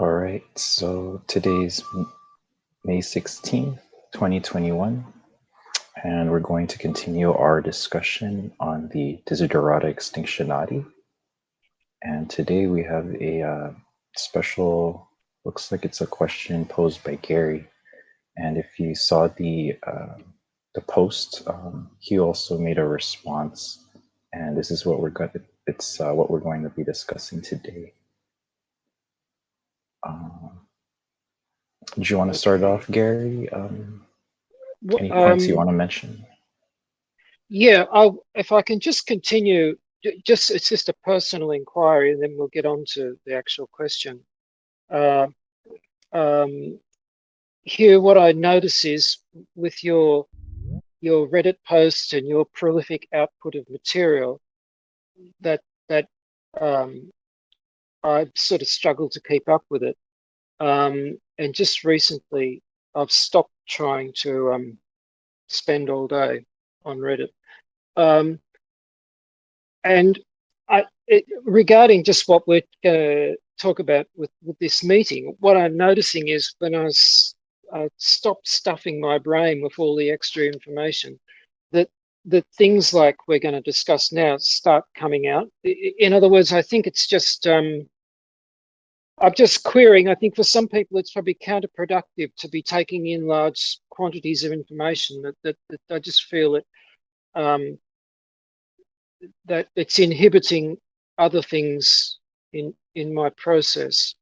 All right, so today's May 16th, 2021, and we're going to continue our discussion on the Desiderata Extinctionati. And today we have a special, looks like it's a question posed by Gary. And if you saw the post, he also made a response, and this is what we're going to be discussing today. Do you want to start off, Gary? Any points you want to mention? Yeah, if I can just continue, it's just a personal inquiry, and then we'll get on to the actual question. Here, what I notice is with your Reddit posts and your prolific output of material, that I've sort of struggled to keep up with it. And just recently, I've stopped trying to spend all day on Reddit. And regarding just what we're going to talk about with this meeting, what I'm noticing is when I stopped stuffing my brain with all the extra information, that things like we're going to discuss now start coming out. In other words, I think it's just I'm just querying. I think for some people it's probably counterproductive to be taking in large quantities of information. That I just feel that that it's inhibiting other things in my process.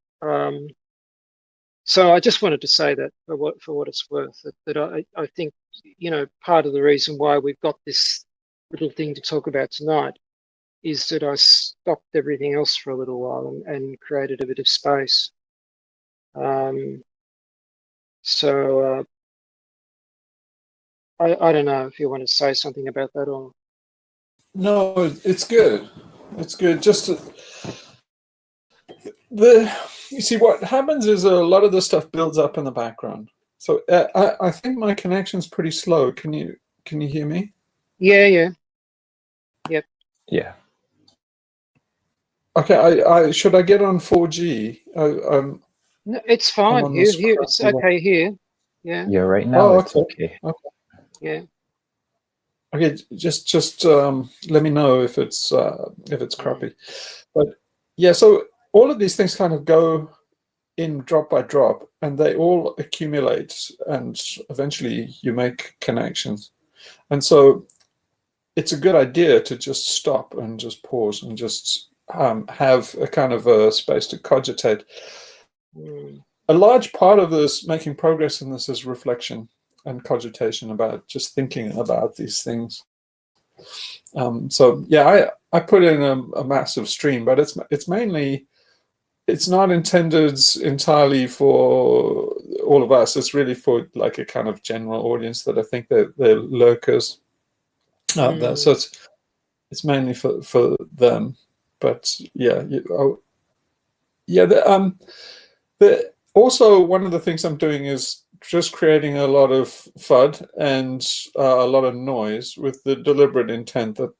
So I just wanted to say that for what it's worth, that I think, you know, part of the reason why we've got this little thing to talk about tonight is that I stopped everything else for a little while and created a bit of space. So I don't know if you want to say something about that or. No, it's good. It's good. Just you see what happens is a lot of this stuff builds up in the background. So I think my connection's pretty slow. Can you hear me? Yeah. Yep. Yeah. Okay. Should I get on 4G? No, it's fine. Here, it's okay here. Yeah. Yeah. Right now it's okay. Yeah. Okay, just let me know if it's crappy. But yeah, so all of these things kind of go in drop by drop, and they all accumulate, and eventually you make connections. And so it's a good idea to just stop and just pause and just have a kind of a space to cogitate. A large part of this, making progress in this, is reflection and cogitation about just thinking about these things. So yeah, I put in a massive stream, but it's mainly, it's not intended entirely for all of us. It's really for like a kind of general audience that I think they're lurkers out there. So it's mainly for them. But yeah, also one of the things I'm doing is just creating a lot of FUD and a lot of noise with the deliberate intent that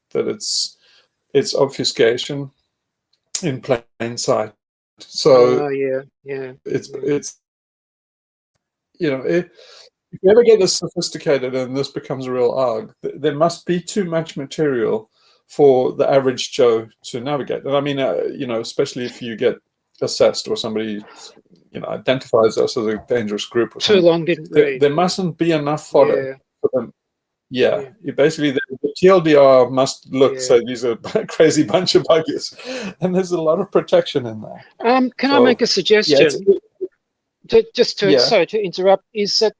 it's obfuscation in plain sight. So yeah. It's you know, if you ever get this sophisticated and this becomes a real ARG, there must be too much material for the average Joe to navigate. And I mean, you know, especially if you get assessed or somebody, you know, identifies us as a dangerous group or something. Too long didn't read. There mustn't be enough fodder for them. Yeah. Basically, they're TLDR must look, Yeah. so these are a crazy bunch of buggers, and there's a lot of protection in there. Can I So, make a yeah, suggestion? Just to, yeah. sorry to interrupt, is that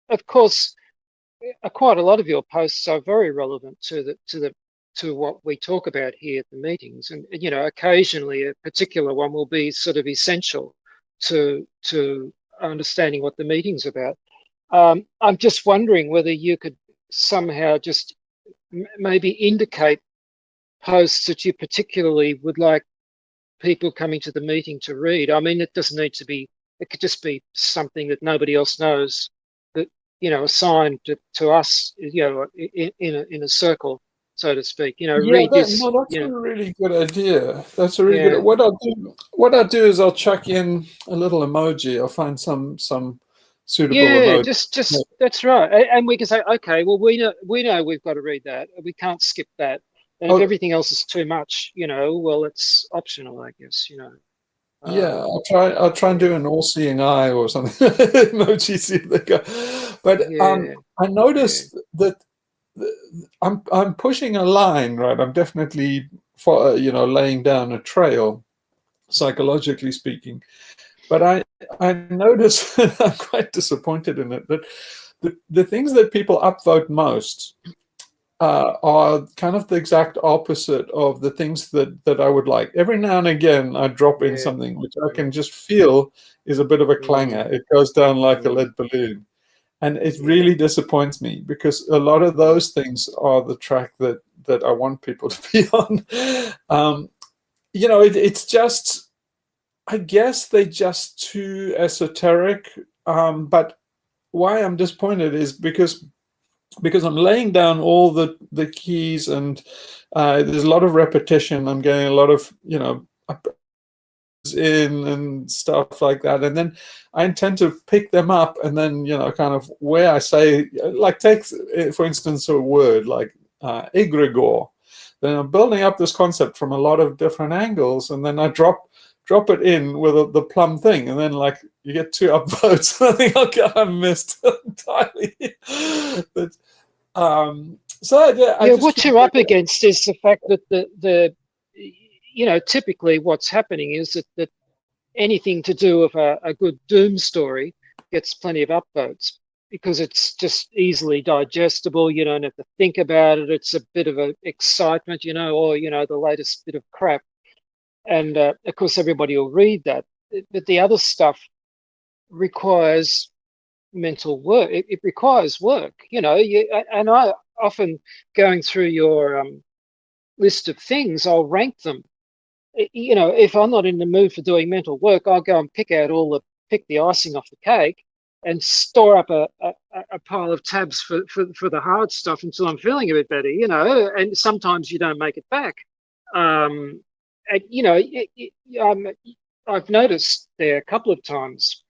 of course quite a lot of your posts are very relevant to what we talk about here at the meetings, and you know, occasionally a particular one will be sort of essential to understanding what the meeting's about. I'm just wondering whether you could somehow just maybe indicate posts that you particularly would like people coming to the meeting to read. I mean, it doesn't need to be, it could just be something that nobody else knows, that, you know, assigned to us, you know, in a circle, so to speak. You know, Yeah, read this, no, that's you a know. really good idea. That's a really Yeah. good. What I'll do is I'll chuck in a little emoji. I'll find some suitable Yeah, emoji. just that's right. And we can say, okay, well, we know we've got to read that. We can't skip that. And if Oh, everything else is too much, you know, well, it's optional, I guess, you know. yeah, Um, I'll try and yeah, do an all-seeing eye or something. Emoji, see if they go. But yeah, I yeah, noticed that I'm pushing a line, right? I'm definitely for laying down a trail, psychologically speaking. But I notice I'm quite disappointed in it that the things that people upvote most are kind of the exact opposite of the things that I would like. Every now and again, I drop in yeah. something which I can just feel is a bit of a clanger. Mm, It goes down like a mm, lead balloon. And it yeah, really disappoints me because a lot of mm, those things are the track that I want people to be on. It's just, I guess they're just too esoteric. But why I'm disappointed is because I'm laying down all the keys, and there's a lot of repetition. I'm getting a lot of in and stuff like that, and then I intend to pick them up, and then kind of where I say, like, take for instance a word like egregore. Then I'm building up this concept from a lot of different angles, and then I drop it in with the plum thing, and then like you get two upvotes. I think, okay, I missed entirely. But I yeah. just What feel you're like up against is the fact that the you know, typically what's happening is that anything to do with a good doom story gets plenty of upvotes because it's just easily digestible. You don't have to think about it. It's a bit of an excitement, you know, or you know, the latest bit of crap, and of course everybody will read that. But the other stuff requires mental work. It requires work, you know. And I often, going through your list of things, I'll rank them. You know, if I'm not in the mood for doing mental work, I'll go and pick the icing off the cake and store up a pile of tabs for the hard stuff until I'm feeling a bit better, you know. And sometimes you don't make it back. And, you know, I've noticed there a couple of times.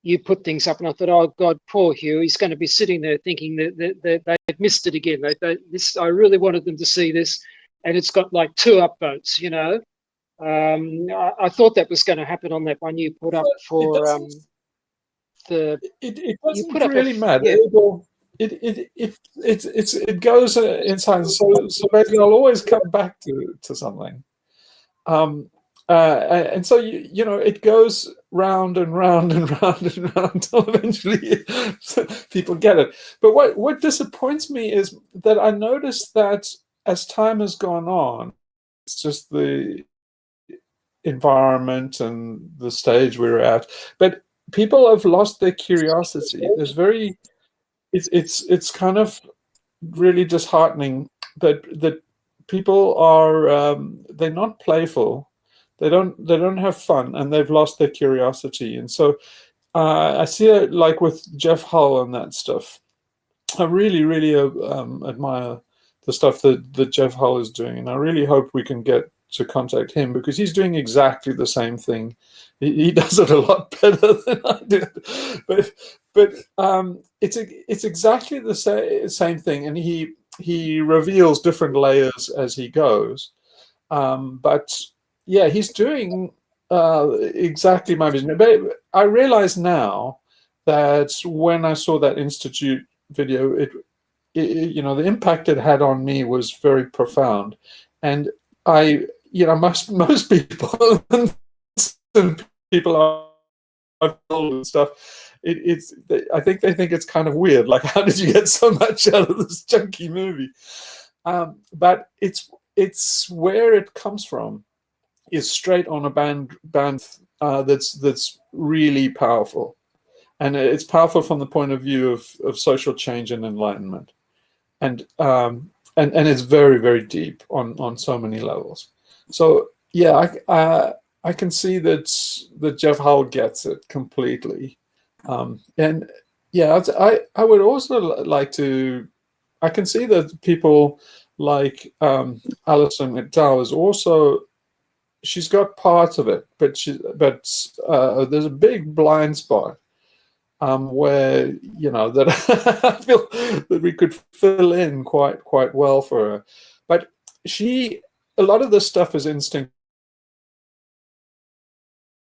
You put things up, and I thought, oh God, poor Hugh, he's going to be sitting there thinking that they've missed it again. I really wanted them to see this, and it's got like 2 upvotes, you know. I thought that was going to happen on that one you put up it for doesn't the it you put doesn't up a really matter. yeah, It goes inside. So basically, I'll always come back to something. And so it goes round and round and round and round until eventually people get it. But what disappoints me is that I noticed that as time has gone on, it's just the environment and the stage we're at. But people have lost their curiosity. It's kind of really disheartening that people are they're not playful, they don't have fun, and they've lost their curiosity. And so I see it like with Jeff Hull and that stuff. I really admire the stuff that Jeff Hull is doing, and I really hope we can get to contact him because he's doing exactly the same thing. He does it a lot better than I did, but it's exactly the same thing, and he reveals different layers as he goes. But yeah, he's doing exactly my vision. But I realize now that when I saw that Institute video, the impact it had on me was very profound. And most people, people I've told and stuff, I think they think it's kind of weird. Like, how did you get so much out of this junky movie? But it's where it comes from is straight on a band that's really powerful, and it's powerful from the point of view of social change and enlightenment, and it's very, very deep on so many levels. So yeah, I can see that Jeff Hull gets it completely, and yeah, I would also like to. I can see that people like Alison McDowell is also. She's got parts of it, but there's a big blind spot where that I feel that we could fill in quite well for her. But a lot of this stuff is instinctive.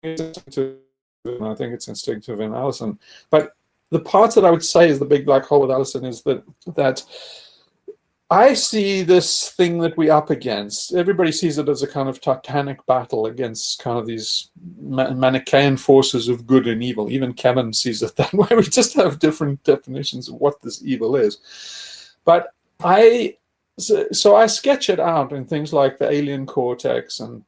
And I think it's instinctive in Alison. But the parts that I would say is the big black hole with Alison is that I see this thing that we're up against. Everybody sees it as a kind of titanic battle against kind of these Manichaean forces of good and evil. Even Kevin sees it that way. We just have different definitions of what this evil is. But so I sketch it out in things like the alien cortex, and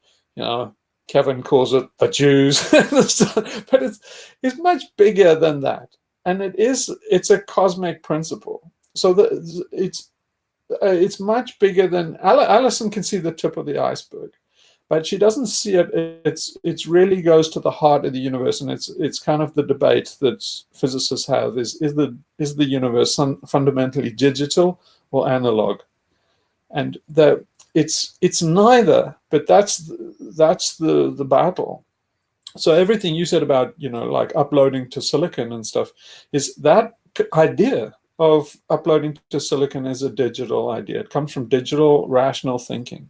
Kevin calls it the Jews. But it's much bigger than that, and it's a cosmic principle. So it's much bigger than Alison can see the tip of the iceberg, but she doesn't see it. It really goes to the heart of the universe, and it's kind of the debate that physicists have: is the universe fundamentally digital or analog? And it's neither, but that's the battle. So everything you said about like uploading to silicon and stuff is that idea of uploading to silicon is a digital idea. It comes from digital rational thinking.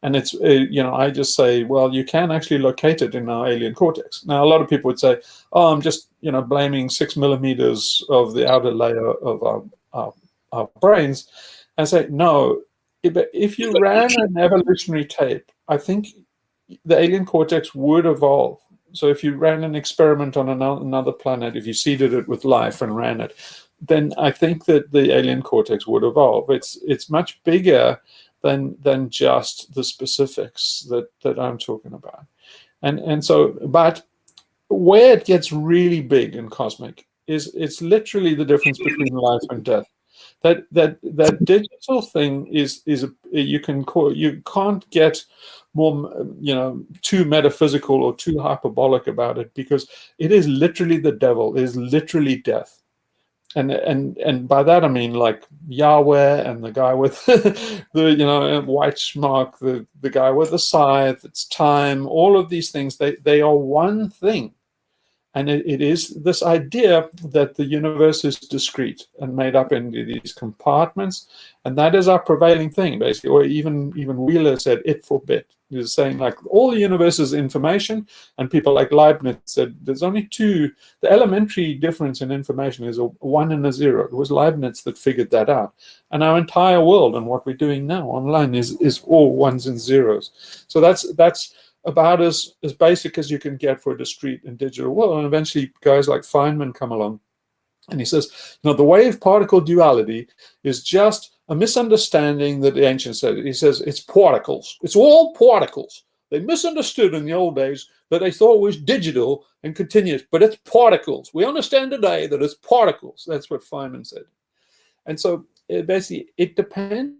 And it's, I just say, well, you can actually locate it in our alien cortex. Now, a lot of people would say, oh, I'm just, blaming 6 millimeters of the outer layer of our brains. And say, no, if you ran an evolutionary tape, I think the alien cortex would evolve. So if you ran an experiment on another planet, if you seeded it with life and ran it, then I think that the alien cortex would evolve. It's much bigger than just the specifics that I'm talking about. And so, but where it gets really big and cosmic is it's literally the difference between life and death. That digital thing is you can't get more too metaphysical or too hyperbolic about it, because it is literally the devil. It is literally death. And by that I mean like Yahweh and the guy with the white schmuck, the guy with the scythe, it's time, all of these things, they are one thing. And it is this idea that the universe is discrete and made up into these compartments, and that is our prevailing thing, basically. Or even Wheeler said it for bit. He was saying like all the universe is information, and people like Leibniz said there's only two. The elementary difference in information is a 1 and a 0. It was Leibniz that figured that out. And our entire world and what we're doing now online is all 1s and 0s. So that's about as basic as you can get for a discrete and digital world. And eventually guys like Feynman come along, and he says, the wave particle duality is just a misunderstanding that the ancients said. He says it's particles. It's all particles. They misunderstood in the old days that they thought it was digital and continuous, but it's particles. We understand today that it's particles. That's what Feynman said. And so basically it depends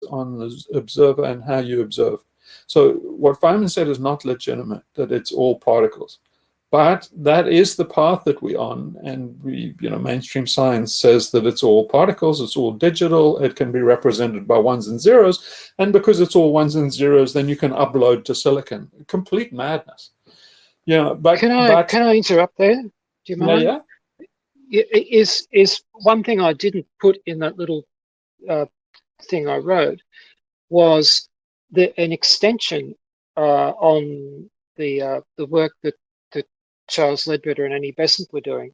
on the observer and how you observe. So what Feynman said is not legitimate, that it's all particles. But that is the path that we're on, and mainstream science says that it's all particles, it's all digital, it can be represented by 1s and 0s, and because it's all 1s and 0s, then you can upload to silicon. Complete madness. But can I interrupt there? Do you mind? Yeah. Is one thing I didn't put in that little thing I wrote was an extension on the work that Charles Ledbetter and Annie Besant were doing,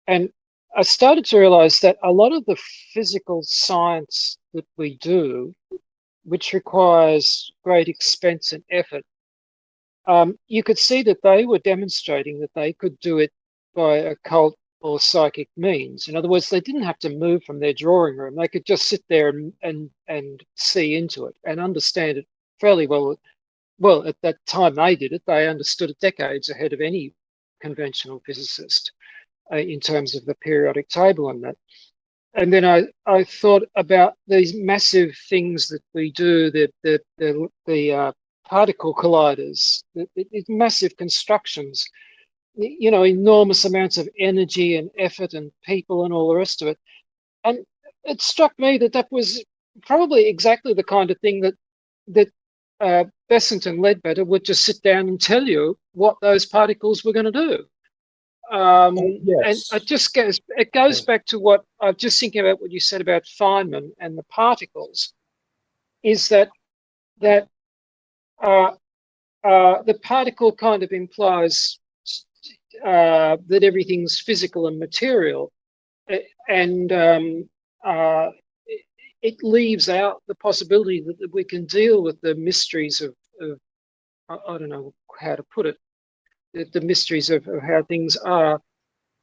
And I started to realize that a lot of the physical science that we do, which requires great expense and effort, you could see that they were demonstrating that they could do it by occult or psychic means. In other words, they didn't have to move from their drawing room. They could just sit there and see into it and understand it fairly well. Well, at that time they did it, they understood it decades ahead of any conventional physicist in terms of the periodic table and that. And then I thought about these massive things that we do, the particle colliders, the massive constructions, you know, enormous amounts of energy and effort and people and all the rest of it. And it struck me that that was probably exactly the kind of thing that Besant and Ledbetter would just sit down and tell you what those particles were going to do. Yes. And it goes back to what I'm just thinking about what you said about Feynman and the particles, is that the particle kind of implies that everything's physical and material, and it leaves out the possibility that we can deal with the mysteries of I don't know how to put it, the mysteries of how things are,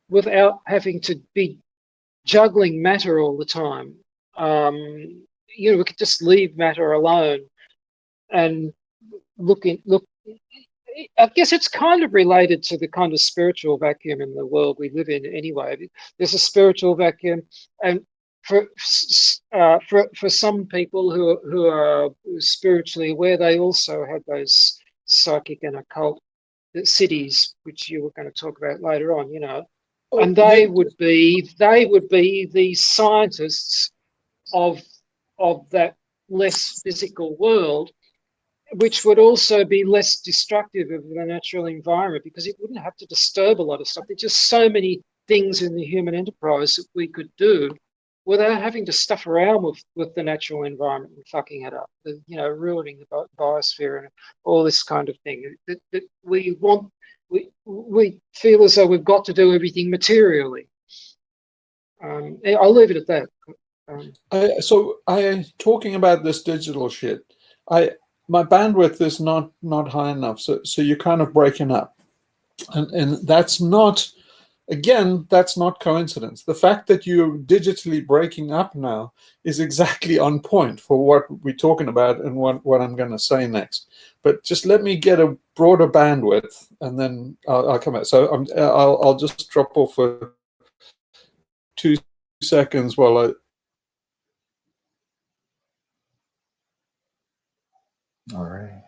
without having to be juggling matter all the time. You know, we could just leave matter alone and look. I guess it's kind of related to the kind of spiritual vacuum in the world we live in anyway. There's a spiritual vacuum, and for some people who are spiritually aware, they also have those psychic and occult cities, which you were going to talk about later on, you know. And they would be the scientists of that less physical world, which would also be less destructive of the natural environment, because it wouldn't have to disturb a lot of stuff. There's just so many things in the human enterprise that we could do without having to stuff around with the natural environment and fucking it up, you know, ruining the biosphere and all this kind of thing. That we feel as though we've got to do everything materially. I'll leave it at that. So talking about this digital shit, my bandwidth is not high enough, so you're kind of breaking up, and that's not, again, that's not coincidence. The fact that you're digitally breaking up now is exactly on point for what we're talking about and what I'm going to say next. But just let me get a broader bandwidth, and then I'll come back. So I'll just drop off for 2 seconds while I. All right.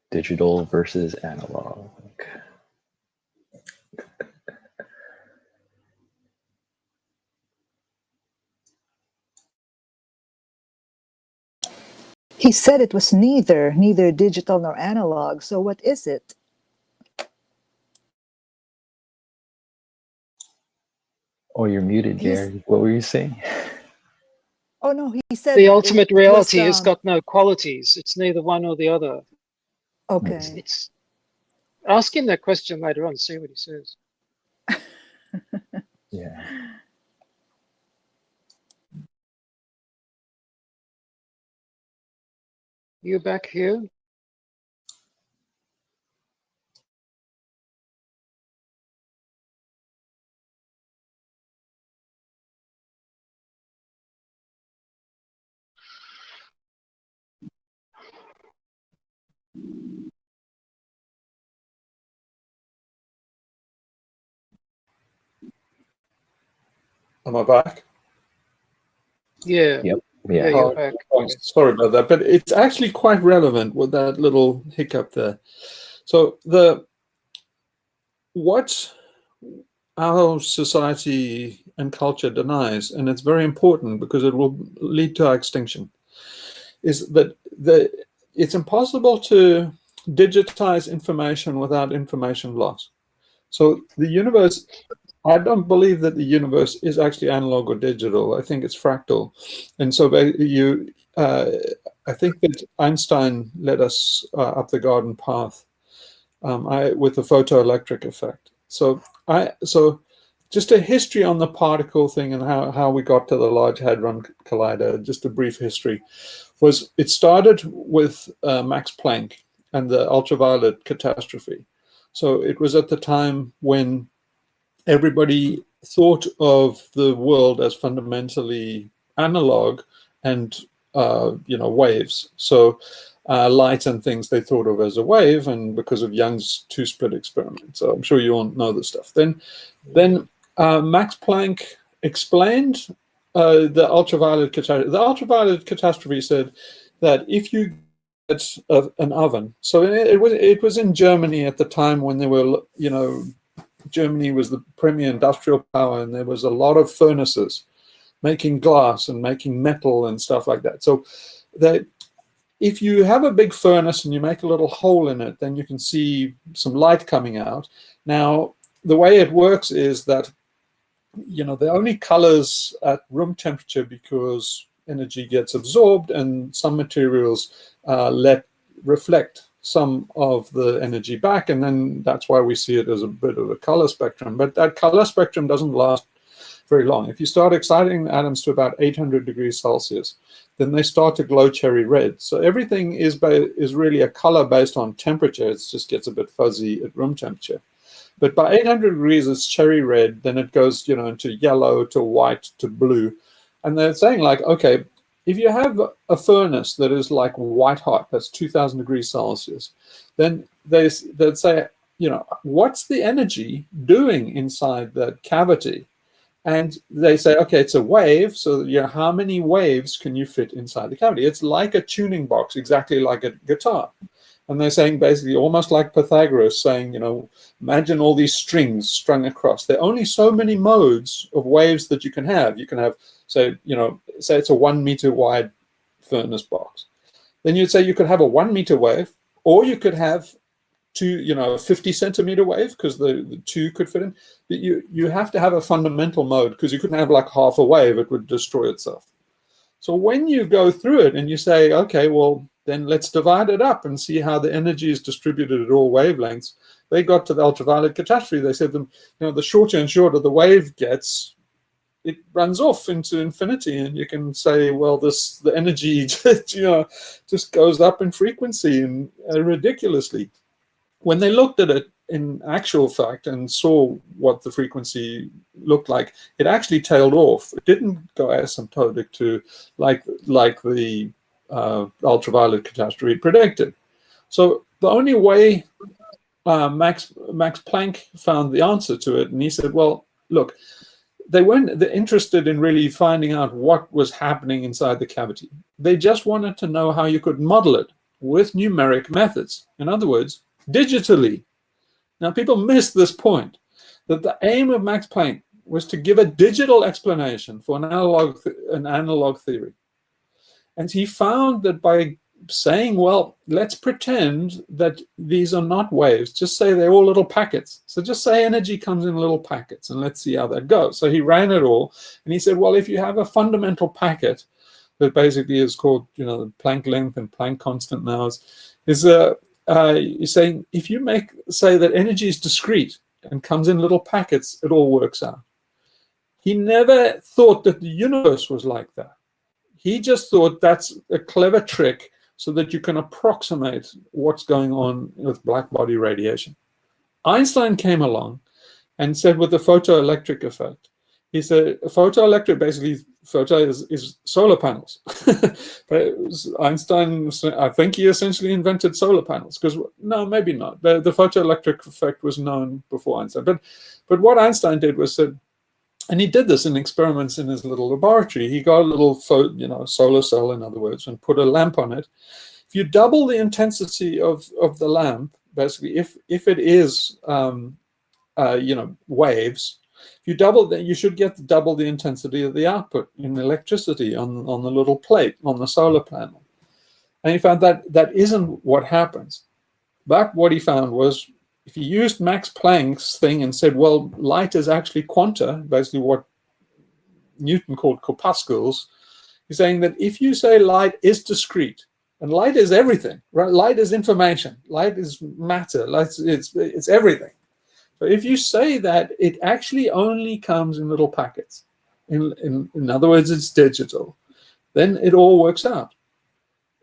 Digital versus analog. He said it was neither digital nor analog. So what is it? Oh, you're muted, Gary. What were you saying? Oh no, he said the ultimate reality was, has got no qualities. It's neither one or the other. Okay. Ask him that question later on, see what he says. Yeah. You back here? Am I back? Yeah. Yep. Yeah, you're back. Oh, sorry about that, but it's actually quite relevant with that little hiccup there. So what our society and culture denies, and it's very important because it will lead to our extinction, is that it's impossible to digitize information without information loss. So the universe I don't believe that the universe is actually analog or digital. I think it's fractal. And so I think that Einstein led us up the garden path with the photoelectric effect. So just a history on the particle thing and how we got to the Large Hadron Collider, just a brief history, was it started with Max Planck and the ultraviolet catastrophe. So it was at the time when everybody thought of the world as fundamentally analog and waves. So light and things they thought of as a wave, and because of Young's two-split experiment. So I'm sure you all know this stuff. Then Max Planck explained the ultraviolet catastrophe. The ultraviolet catastrophe said that if you get an oven, so it was in Germany at the time when there were, Germany was the premier industrial power, and there was a lot of furnaces making glass and making metal and stuff like that. So if you have a big furnace and you make a little hole in it, then you can see some light coming out. Now, the way it works is that, there are only colors at room temperature because energy gets absorbed, and some materials reflect some of the energy back, and then that's why we see it as a bit of a color spectrum. But that color spectrum doesn't last very long. If you start exciting atoms to about 800 degrees Celsius, then they start to glow cherry red. So everything is really a color based on temperature. It just gets a bit fuzzy at room temperature. But by 800 degrees, it's cherry red. Then it goes, into yellow, to white, to blue. And they're saying, like, okay, if you have a furnace that is like white hot, that's 2000 degrees Celsius, then they'd say, what's the energy doing inside that cavity? And they say, okay, it's a wave. So, how many waves can you fit inside the cavity? It's like a tuning box, exactly like a guitar. And they're saying basically almost like Pythagoras saying, imagine all these strings strung across. There are only so many modes of waves that you can have. You can have, say it's a 1 meter wide furnace box. Then you'd say you could have a 1 meter wave, or you could have a 50 centimeter wave, because the two could fit in. But you have to have a fundamental mode, because you couldn't have like half a wave, it would destroy itself. So when you go through it and you say, okay, well, then let's divide it up and see how the energy is distributed at all wavelengths. They got to the ultraviolet catastrophe. They said, the shorter and shorter the wave gets, it runs off into infinity, and you can say, well, the energy just goes up in frequency and ridiculously. When they looked at it in actual fact and saw what the frequency looked like, it actually tailed off. It didn't go asymptotic to like the ultraviolet catastrophe predicted. So the only way Max Planck found the answer to it, and he said, well, look, they weren't interested in really finding out what was happening inside the cavity. They just wanted to know how you could model it with numeric methods. In other words, digitally. Now, people miss this point, that the aim of Max Planck was to give a digital explanation for an analog theory. And he found that by saying, well, let's pretend that these are not waves, just say they're all little packets. So just say energy comes in little packets, and let's see how that goes. So he ran it all, and he said, well, if you have a fundamental packet that basically is called, the Planck length and Planck constant now you're saying if you say that energy is discrete and comes in little packets, it all works out. He never thought that the universe was like that. He just thought that's a clever trick so that you can approximate what's going on with black body radiation. Einstein came along and said with the photoelectric effect, he said photoelectric, basically photo is solar panels. But Einstein, I think he essentially invented solar panels, because no, maybe not. The photoelectric effect was known before Einstein. But what Einstein did was said, and he did this in experiments in his little laboratory. He got a little solar cell, in other words, and put a lamp on it. If you double the intensity of the lamp, basically, if it is waves, if you double that, you should get double the intensity of the output in electricity on the little plate on the solar panel. And he found that isn't what happens. But what he found was, if you used Max Planck's thing and said, well, light is actually quanta, basically what Newton called corpuscles, he's saying that if you say light is discrete, and light is everything, right? Light is information, light is matter, it's everything. So if you say that, it actually only comes in little packets. In other words, it's digital. Then it all works out.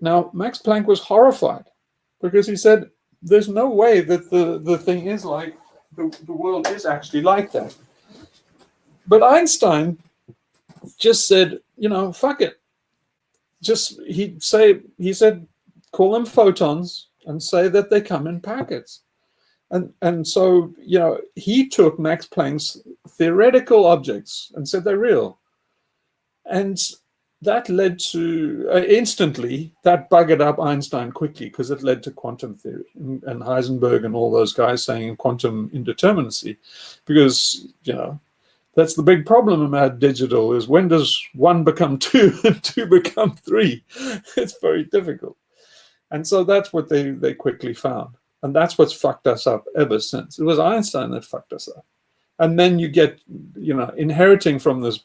Now, Max Planck was horrified because he said, there's no way that the thing is like, the world is actually like that. But Einstein just said, fuck it. He said, call them photons and say that they come in packets. And so, he took Max Planck's theoretical objects and said they're real. And that led to, instantly, that buggered up Einstein quickly because it led to quantum theory and Heisenberg and all those guys saying quantum indeterminacy. Because, that's the big problem about digital is when does 1 become 2 and 2 become 3? It's very difficult. And so that's what they quickly found. And that's what's fucked us up ever since. It was Einstein that fucked us up. And then you get, inheriting from this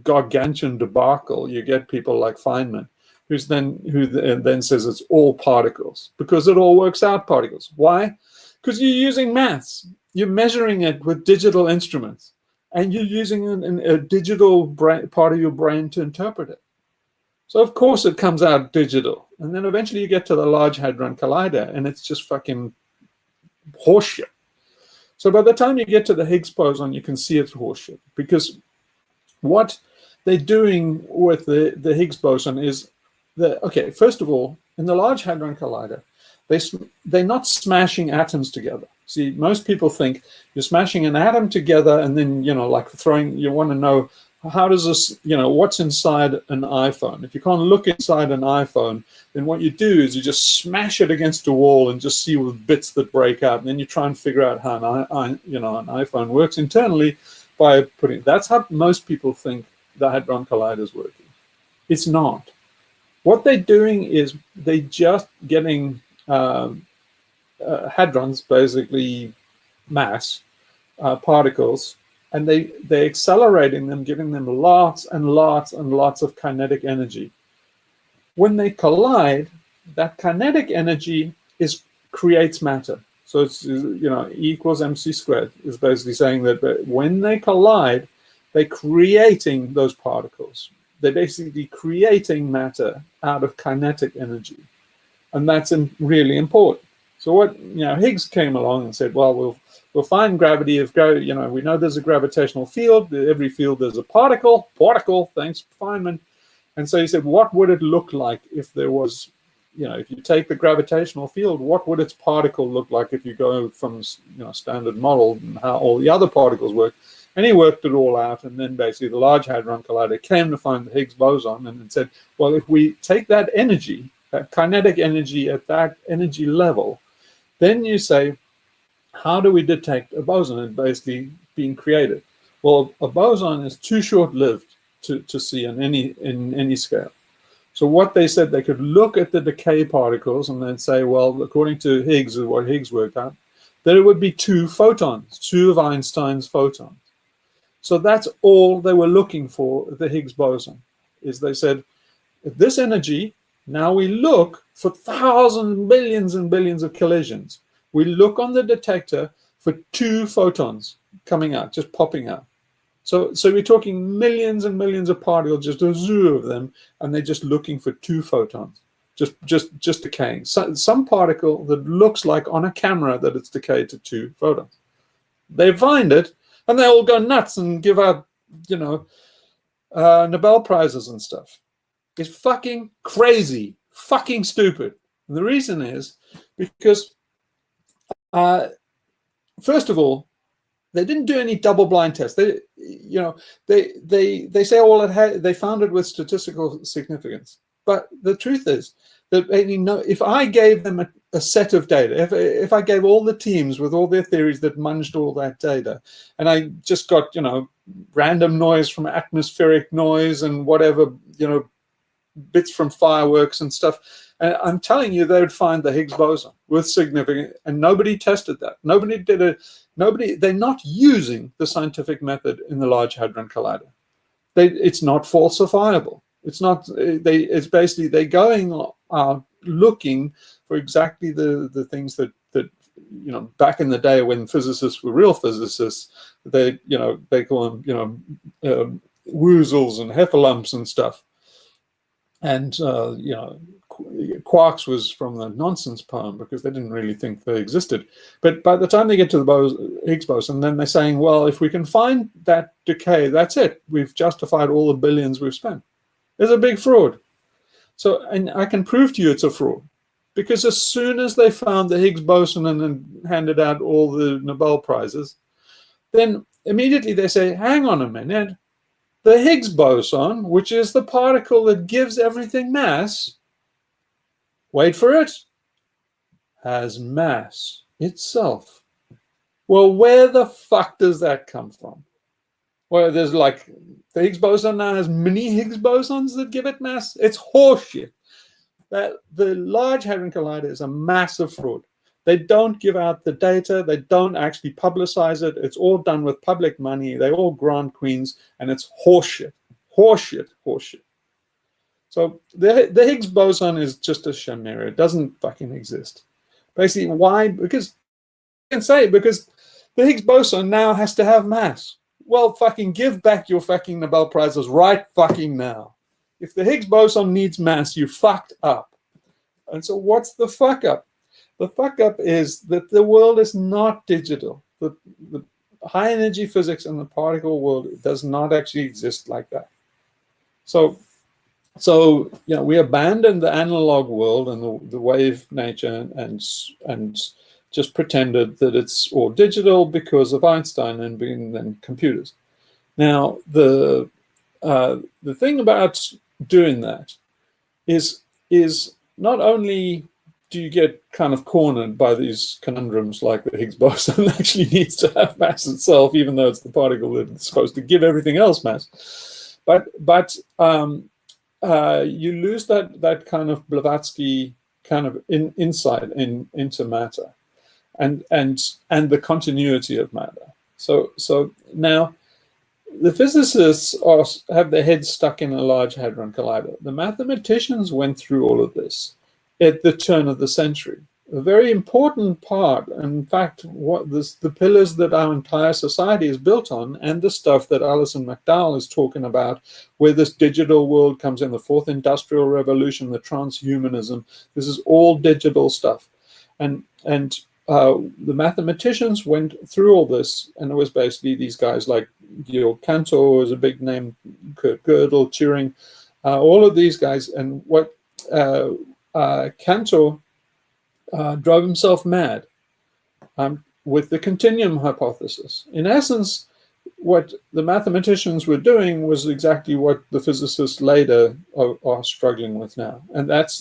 gargantuan debacle, you get people like Feynman, who then says it's all particles because it all works out particles. Why? Because you're using maths. You're measuring it with digital instruments. And you're using a digital part of your brain to interpret it. So of course it comes out digital. And then eventually you get to the Large Hadron Collider and it's just fucking horseshit. So by the time you get to the Higgs boson, you can see it's horseshit. Because what they're doing with the Higgs boson is, first of all, in the Large Hadron Collider, they're not smashing atoms together. See, most people think you're smashing an atom together and then, you want to know, how does this, what's inside an iPhone? If you can't look inside an iPhone, then what you do is you just smash it against a wall and just see with bits that break out. And then you try and figure out how an iPhone works internally by that's how most people think the Hadron Collider is working. It's not. What they're doing is they're just getting hadrons, basically mass particles, and they're accelerating them, giving them lots and lots and lots of kinetic energy. When they collide, that kinetic energy creates matter. So it's E equals mc squared is basically saying that when they collide, they're creating those particles. They're basically creating matter out of kinetic energy, and that's really important. So what Higgs came along and said, well, we'll find gravity if we know there's a gravitational field. Every field there's a particle. Thanks, Feynman. And so he said, what would it look like if there was, if you take the gravitational field, what would its particle look like if you go from standard model and how all the other particles work? And he worked it all out, and then basically the Large Hadron Collider came to find the Higgs boson and said, well, if we take that energy, that kinetic energy at that energy level, then you say, how do we detect a boson? It's basically being created. Well, a boson is too short-lived to see in any scale. So what they said, they could look at the decay particles and then say, well, according to Higgs, or what Higgs worked out, that it would be 2 photons, 2 of Einstein's photons. So that's all they were looking for, the Higgs boson, is they said, at this energy, now we look for thousands, billions and billions of collisions. We look on the detector for 2 photons coming out, just popping out. So we're talking millions and millions of particles, just a zoo of them, and they're just looking for 2 photons, just decaying. Some particle that looks like on a camera that it's decayed to 2 photons. They find it, and they all go nuts and give out, Nobel Prizes and stuff. It's fucking crazy, fucking stupid. And the reason is because, first of all, they didn't do any double-blind tests. They say, oh, they found it with statistical significance. But the truth is that if I gave them a set of data, if I gave all the teams with all their theories that munged all that data, and I just got random noise from atmospheric noise and whatever bits from fireworks and stuff, And I'm telling you, they would find the Higgs boson with significant, and nobody tested that. Nobody did it. Nobody. They're not using the scientific method in the Large Hadron Collider. It's not falsifiable. It's not. It's basically they're going out looking for exactly the things that back in the day when physicists were real physicists, they call them woozles and heffalumps and stuff. And quarks was from the nonsense poem because they didn't really think they existed. But by the time they get to the Higgs boson, then they're saying, well, if we can find that decay, that's it. We've justified all the billions we've spent. It's a big fraud. So, and I can prove to you it's a fraud. Because as soon as they found the Higgs boson and then handed out all the Nobel Prizes, then immediately they say, hang on a minute, the Higgs boson, which is the particle that gives everything mass, wait for it, has mass itself. Well, where the fuck does that come from? Well, there's like, the Higgs boson now has mini Higgs bosons that give it mass. It's horseshit. That the Large Hadron Collider is a massive fraud. They don't give out the data. They don't actually publicize it. It's all done with public money. They all grant queens, and it's horseshit, horseshit, horseshit. So the Higgs boson is just a chimera. It doesn't fucking exist. Basically, why? Because you can say because the Higgs boson now has to have mass. Well, fucking give back your fucking Nobel Prizes right fucking now. If the Higgs boson needs mass, you fucked up. And so what's the fuck up? The fuck up is that the world is not digital. The high energy physics in the particle world does not actually exist like that. So we abandoned the analog world and the wave nature and just pretended that it's all digital because of Einstein and then computers. Now the thing about doing that is not only do you get kind of cornered by these conundrums like the Higgs boson actually needs to have mass itself, even though it's the particle that's supposed to give everything else mass, but you lose that kind of Blavatsky kind of insight into matter and the continuity of matter. So now the physicists have their heads stuck in a Large Hadron Collider. The mathematicians went through all of this at the turn of the century. A very important part, in fact, the pillars that our entire society is built on, and the stuff that Alison McDowell is talking about, where this digital world comes in, the fourth industrial revolution, the transhumanism, this is all digital stuff. And the mathematicians went through all this, and it was basically these guys like Georg Cantor was a big name, Gödel, Turing, all of these guys. And what Cantor drove himself mad with the continuum hypothesis. In essence, what the mathematicians were doing was exactly what the physicists later are struggling with now, and that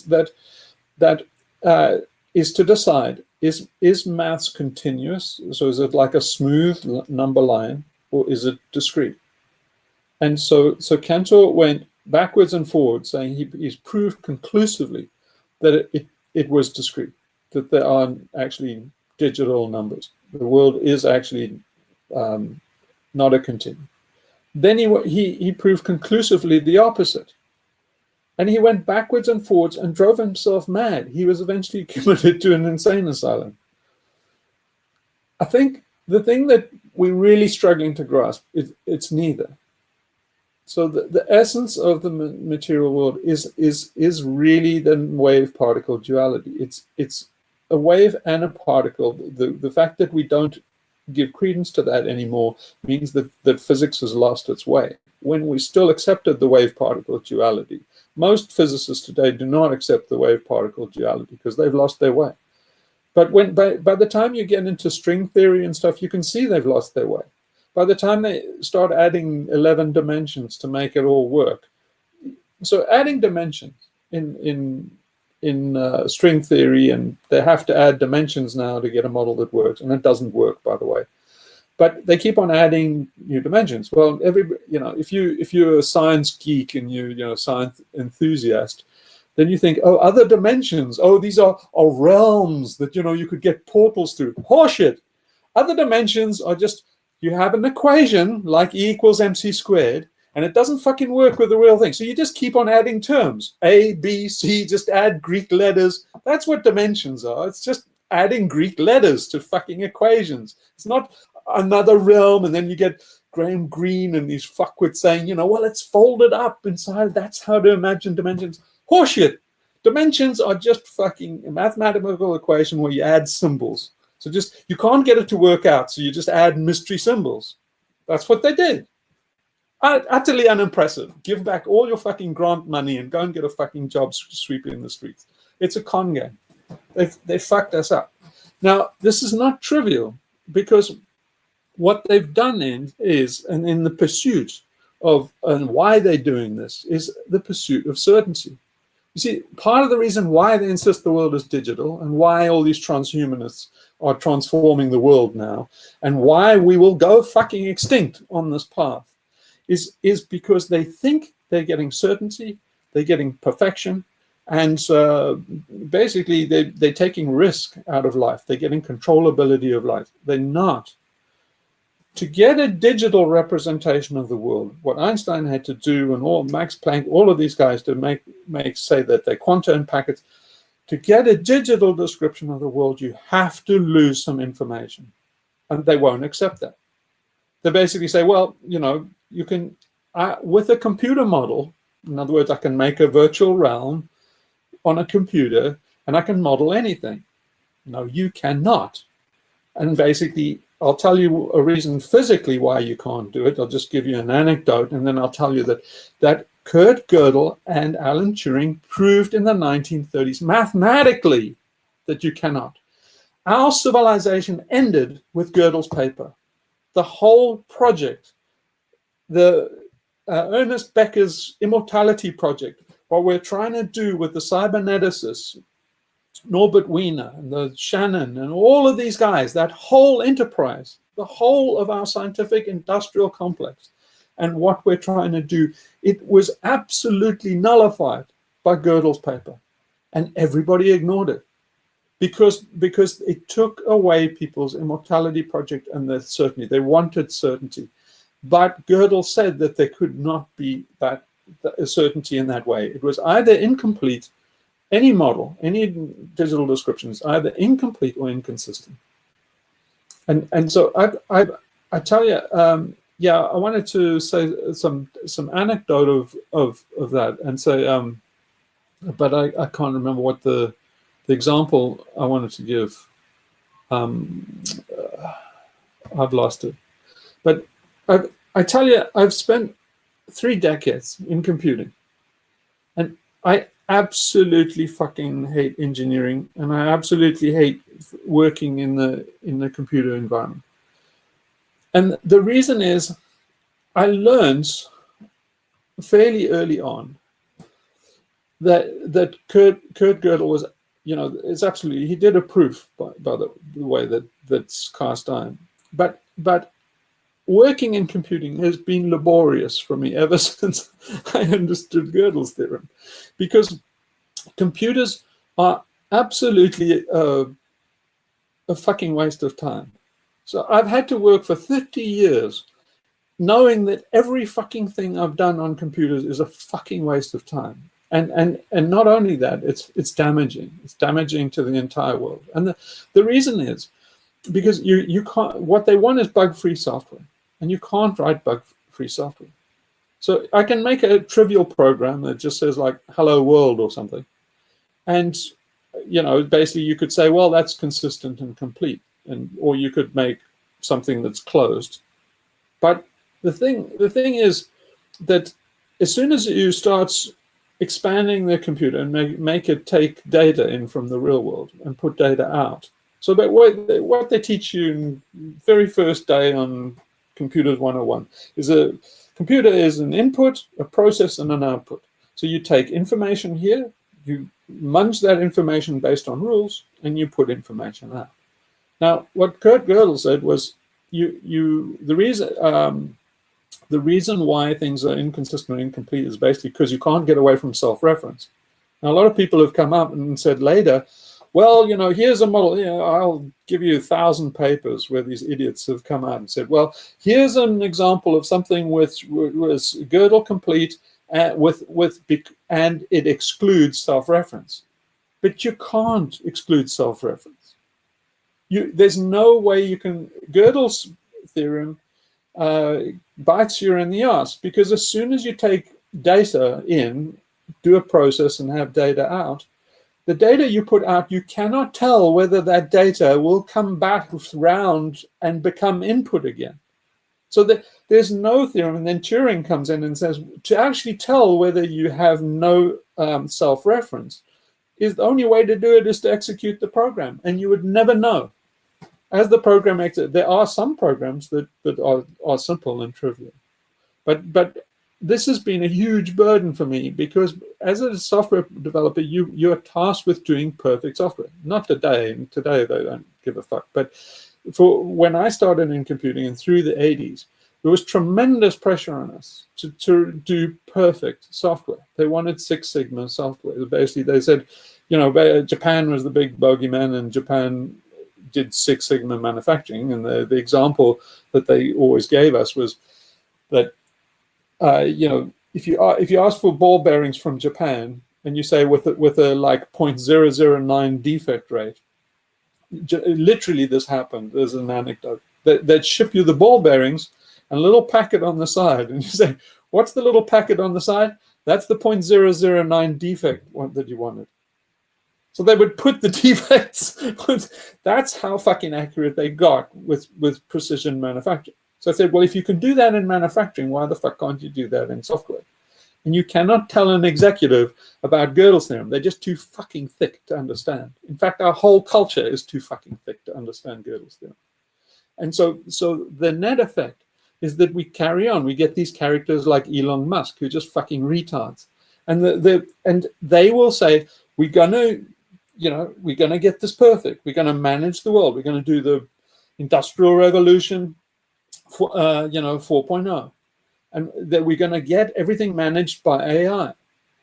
is to decide: is maths continuous? So is it like a smooth number line, or is it discrete? And so Cantor went backwards and forwards, saying he's proved conclusively that it was discrete, that there are actually digital numbers. The world is actually not a continuum. Then he proved conclusively the opposite. And he went backwards and forwards and drove himself mad. He was eventually committed to an insane asylum. I think the thing that we're really struggling to grasp is it's neither. So the essence of the material world is really the wave-particle duality. It's a wave and a particle. The fact that we don't give credence to that anymore means that physics has lost its way. When we still accepted the wave-particle duality, most physicists today do not accept the wave-particle duality because they've lost their way. But by the time you get into string theory and stuff, you can see they've lost their way. By the time they start adding 11 dimensions to make it all work. So adding dimensions in string theory, and they have to add dimensions now to get a model that works, and it doesn't work, by the way. But they keep on adding new dimensions. Well, if you're a science geek and you're a science enthusiast, Then you think, oh, other dimensions. Oh, these are realms that, you could get portals through. Horseshit. Other dimensions are just, you have an equation like E equals MC squared, and it doesn't fucking work with the real thing. So you just keep on adding terms. A, B, C, just add Greek letters. That's what dimensions are. It's just adding Greek letters to fucking equations. It's not another realm, and then you get Graham Greene and these fuckwits saying, well, it's folded up inside. That's how to imagine dimensions. Horseshit. Dimensions are just fucking a mathematical equation where you add symbols. So just, you can't get it to work out, so you just add mystery symbols. That's what they did. Utterly unimpressive. Give back all your fucking grant money and go and get a fucking job sweeping the streets. It's a con game. They fucked us up. Now, this is not trivial, because what they've done is, and in the pursuit of, and why they're doing this, is the pursuit of certainty. You see, part of the reason why they insist the world is digital, and why all these transhumanists are transforming the world now, and why we will go fucking extinct on this path, is because they think they're getting certainty, they're getting perfection, and basically they're taking risk out of life. They're getting controllability of life. They're not. To get a digital representation of the world, what Einstein had to do, and all Max Planck, all of these guys to say that they're quantum packets, to get a digital description of the world, you have to lose some information, and they won't accept that. They basically say, well, you can, with a computer model, in other words, I can make a virtual realm on a computer, and I can model anything. No, you cannot. And basically, I'll tell you a reason physically why you can't do it. I'll just give you an anecdote, and then I'll tell you that Kurt Gödel and Alan Turing proved in the 1930s mathematically that you cannot. Our civilization ended with Gödel's paper. The whole project, the Ernest Becker's immortality project, what we're trying to do with the cyberneticists, Norbert Wiener and the Shannon and all of these guys, that whole enterprise, the whole of our scientific industrial complex, and what we're trying to do, it was absolutely nullified by Gödel's paper, and everybody ignored it because it took away people's immortality project and their certainty. They wanted certainty, but Gödel said that there could not be that certainty in that way. It was either incomplete. Any model, any digital description is either incomplete or inconsistent. And so I tell you, yeah, I wanted to say some anecdote of that, and say, but I can't remember what the example I wanted to give. I've lost it. But I tell you, I've spent 3 decades in computing, and I absolutely fucking hate engineering, and I absolutely hate working in the computer environment. And the reason is, I learned fairly early on that Kurt Gödel was, it's absolutely, he did a proof by the way that's cast iron, but working in computing has been laborious for me ever since I understood Gödel's theorem, because computers are absolutely a fucking waste of time. So I've had to work for 30 years knowing that every fucking thing I've done on computers is a fucking waste of time. And not only that, it's damaging. It's damaging to the entire world. And the reason is because you can't, what they want is bug-free software, and you can't write bug-free software. So I can make a trivial program that just says like hello world or something. And basically you could say, well, that's consistent and complete, or you could make something that's closed. But the thing is that as soon as you start expanding the computer and make it take data in from the real world and put data out. So that what they teach you in very first day on Computers 101 is a computer is an input, a process, and an output. So you take information here, you munch that information based on rules, and you put information out. Now, what Kurt Gödel said was, the reason why things are inconsistent or incomplete is basically because you can't get away from self-reference. Now, a lot of people have come up and said later, well, here's a model. I'll give you 1,000 papers where these idiots have come out and said, well, here's an example of something which was Gödel complete and it excludes self-reference. But you can't exclude self-reference. There's no way you can. Gödel's theorem bites you in the ass, because as soon as you take data in, do a process and have data out, the data you put out, you cannot tell whether that data will come back round and become input again. So there's no theorem. And then Turing comes in and says, to actually tell whether you have no self-reference, is the only way to do it is to execute the program. And you would never know. As the program exits, there are some programs that are simple and trivial. But this has been a huge burden for me, because as a software developer, you're tasked with doing perfect software. Not today. Today they don't give a fuck. But for when I started in computing and through the 80s, there was tremendous pressure on us to do perfect software. They wanted Six Sigma software. Basically, they said, Japan was the big bogeyman, and Japan did Six Sigma manufacturing. And the example that they always gave us was that, if you ask for ball bearings from Japan and you say with a like 0.009 defect rate, literally this happened. There's an anecdote. They'd ship you the ball bearings and a little packet on the side, and you say, what's the little packet on the side? That's the 0.009 defect one that you wanted. So they would put the defects. That's how fucking accurate they got with precision manufacturing. So I said, well, if you can do that in manufacturing, why the fuck can't you do that in software? And you cannot tell an executive about Gödel's theorem. They're just too fucking thick to understand. In fact, our whole culture is too fucking thick to understand Gödel's theorem. And so the net effect is that we carry on. We get these characters like Elon Musk, who are just fucking retards. And they will say, we're gonna get this perfect. We're gonna manage the world. We're gonna do the Industrial Revolution 4.0, and that we're going to get everything managed by AI.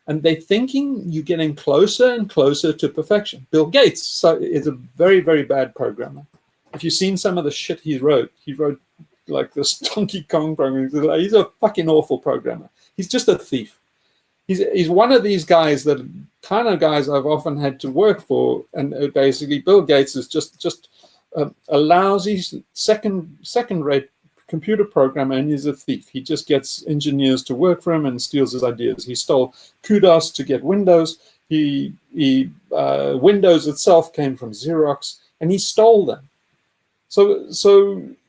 And they're thinking you're getting closer and closer to perfection. Bill Gates is a very, very bad programmer. If you've seen some of the shit he wrote like this Donkey Kong program. He's a fucking awful programmer. He's just a thief. He's one of these guys that kind of guys I've often had to work for. And basically, Bill Gates is just a lousy second-rate computer programmer, and he's a thief. He just gets engineers to work for him and steals his ideas. He stole kudos to get Windows. Windows itself came from Xerox, and he stole them. So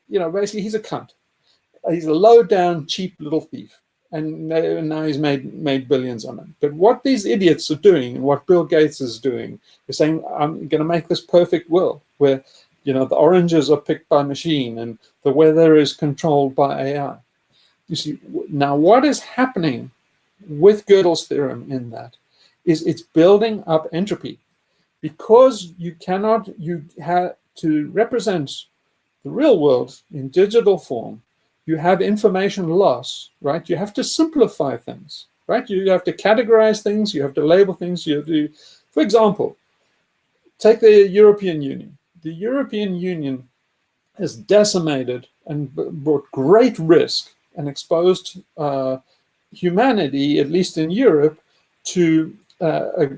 basically, he's a cunt. He's a low-down, cheap little thief, and now he's made billions on it. But what these idiots are doing, and what Bill Gates is doing, is saying, I'm going to make this perfect world where the oranges are picked by machine and the weather is controlled by AI. You see, now what is happening with Gödel's theorem in that is it's building up entropy, because you have to represent the real world in digital form. You have information loss, right? You have to simplify things, right? You have to categorize things. You have to label things. You have to, for example, take the European Union. The European Union has decimated and brought great risk and exposed humanity, at least in Europe, to a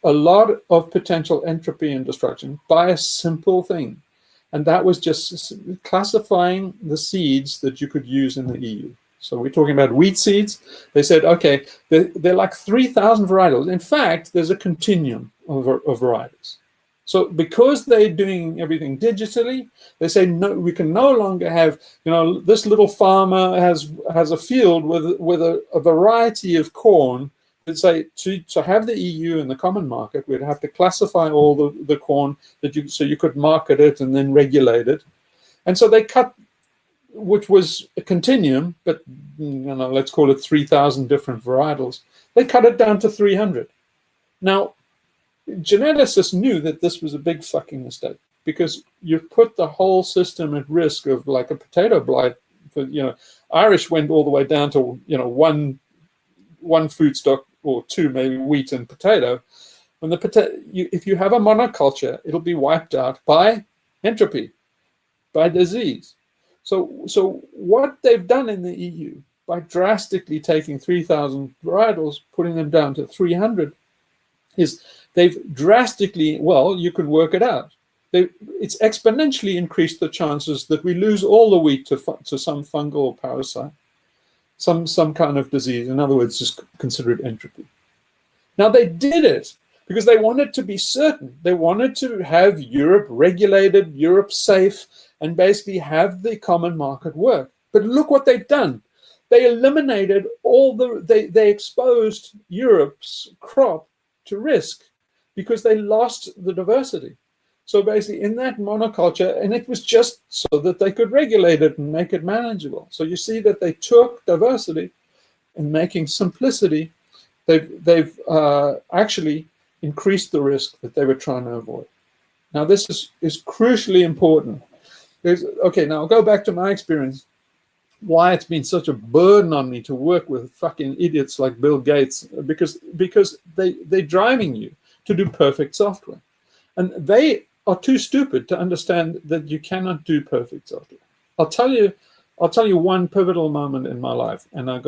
lot of potential entropy and destruction by a simple thing. And that was just classifying the seeds that you could use in the EU. So we're talking about wheat seeds. They said, okay, they're like 3,000 varietals. In fact, there's a continuum of varieties. So because they're doing everything digitally, they say, no, we can no longer have, this little farmer has a field with a variety of corn. Let's say to have the EU and the common market, we'd have to classify all the corn so you could market it and then regulate it. And so they cut, which was a continuum, but let's call it 3,000 different varietals. They cut it down to 300. Now, geneticists knew that this was a big fucking mistake, because you put the whole system at risk of like a potato blight. Irish went all the way down to one food stock or two, maybe wheat and potato. When if you have a monoculture, it'll be wiped out by entropy, by disease. So what they've done in the EU by drastically taking 3,000 varietals, putting them down to 300, is they've drastically, well, you can work it out. It's exponentially increased the chances that we lose all the wheat to some fungal parasite, some kind of disease. In other words, just consider it entropy. Now, they did it because they wanted to be certain. They wanted to have Europe regulated, Europe safe, and basically have the common market work. But look what they've done. They eliminated they exposed Europe's crop to risk because they lost the diversity. So basically in that monoculture, and it was just so that they could regulate it and make it manageable. So you see that they took diversity and making simplicity, they've actually increased the risk that they were trying to avoid. Now this is crucially important. Okay, now I'll go back to my experience. Why it's been such a burden on me to work with fucking idiots like Bill Gates, because they're driving you to do perfect software. And they are too stupid to understand that you cannot do perfect software. I'll tell you one pivotal moment in my life, and I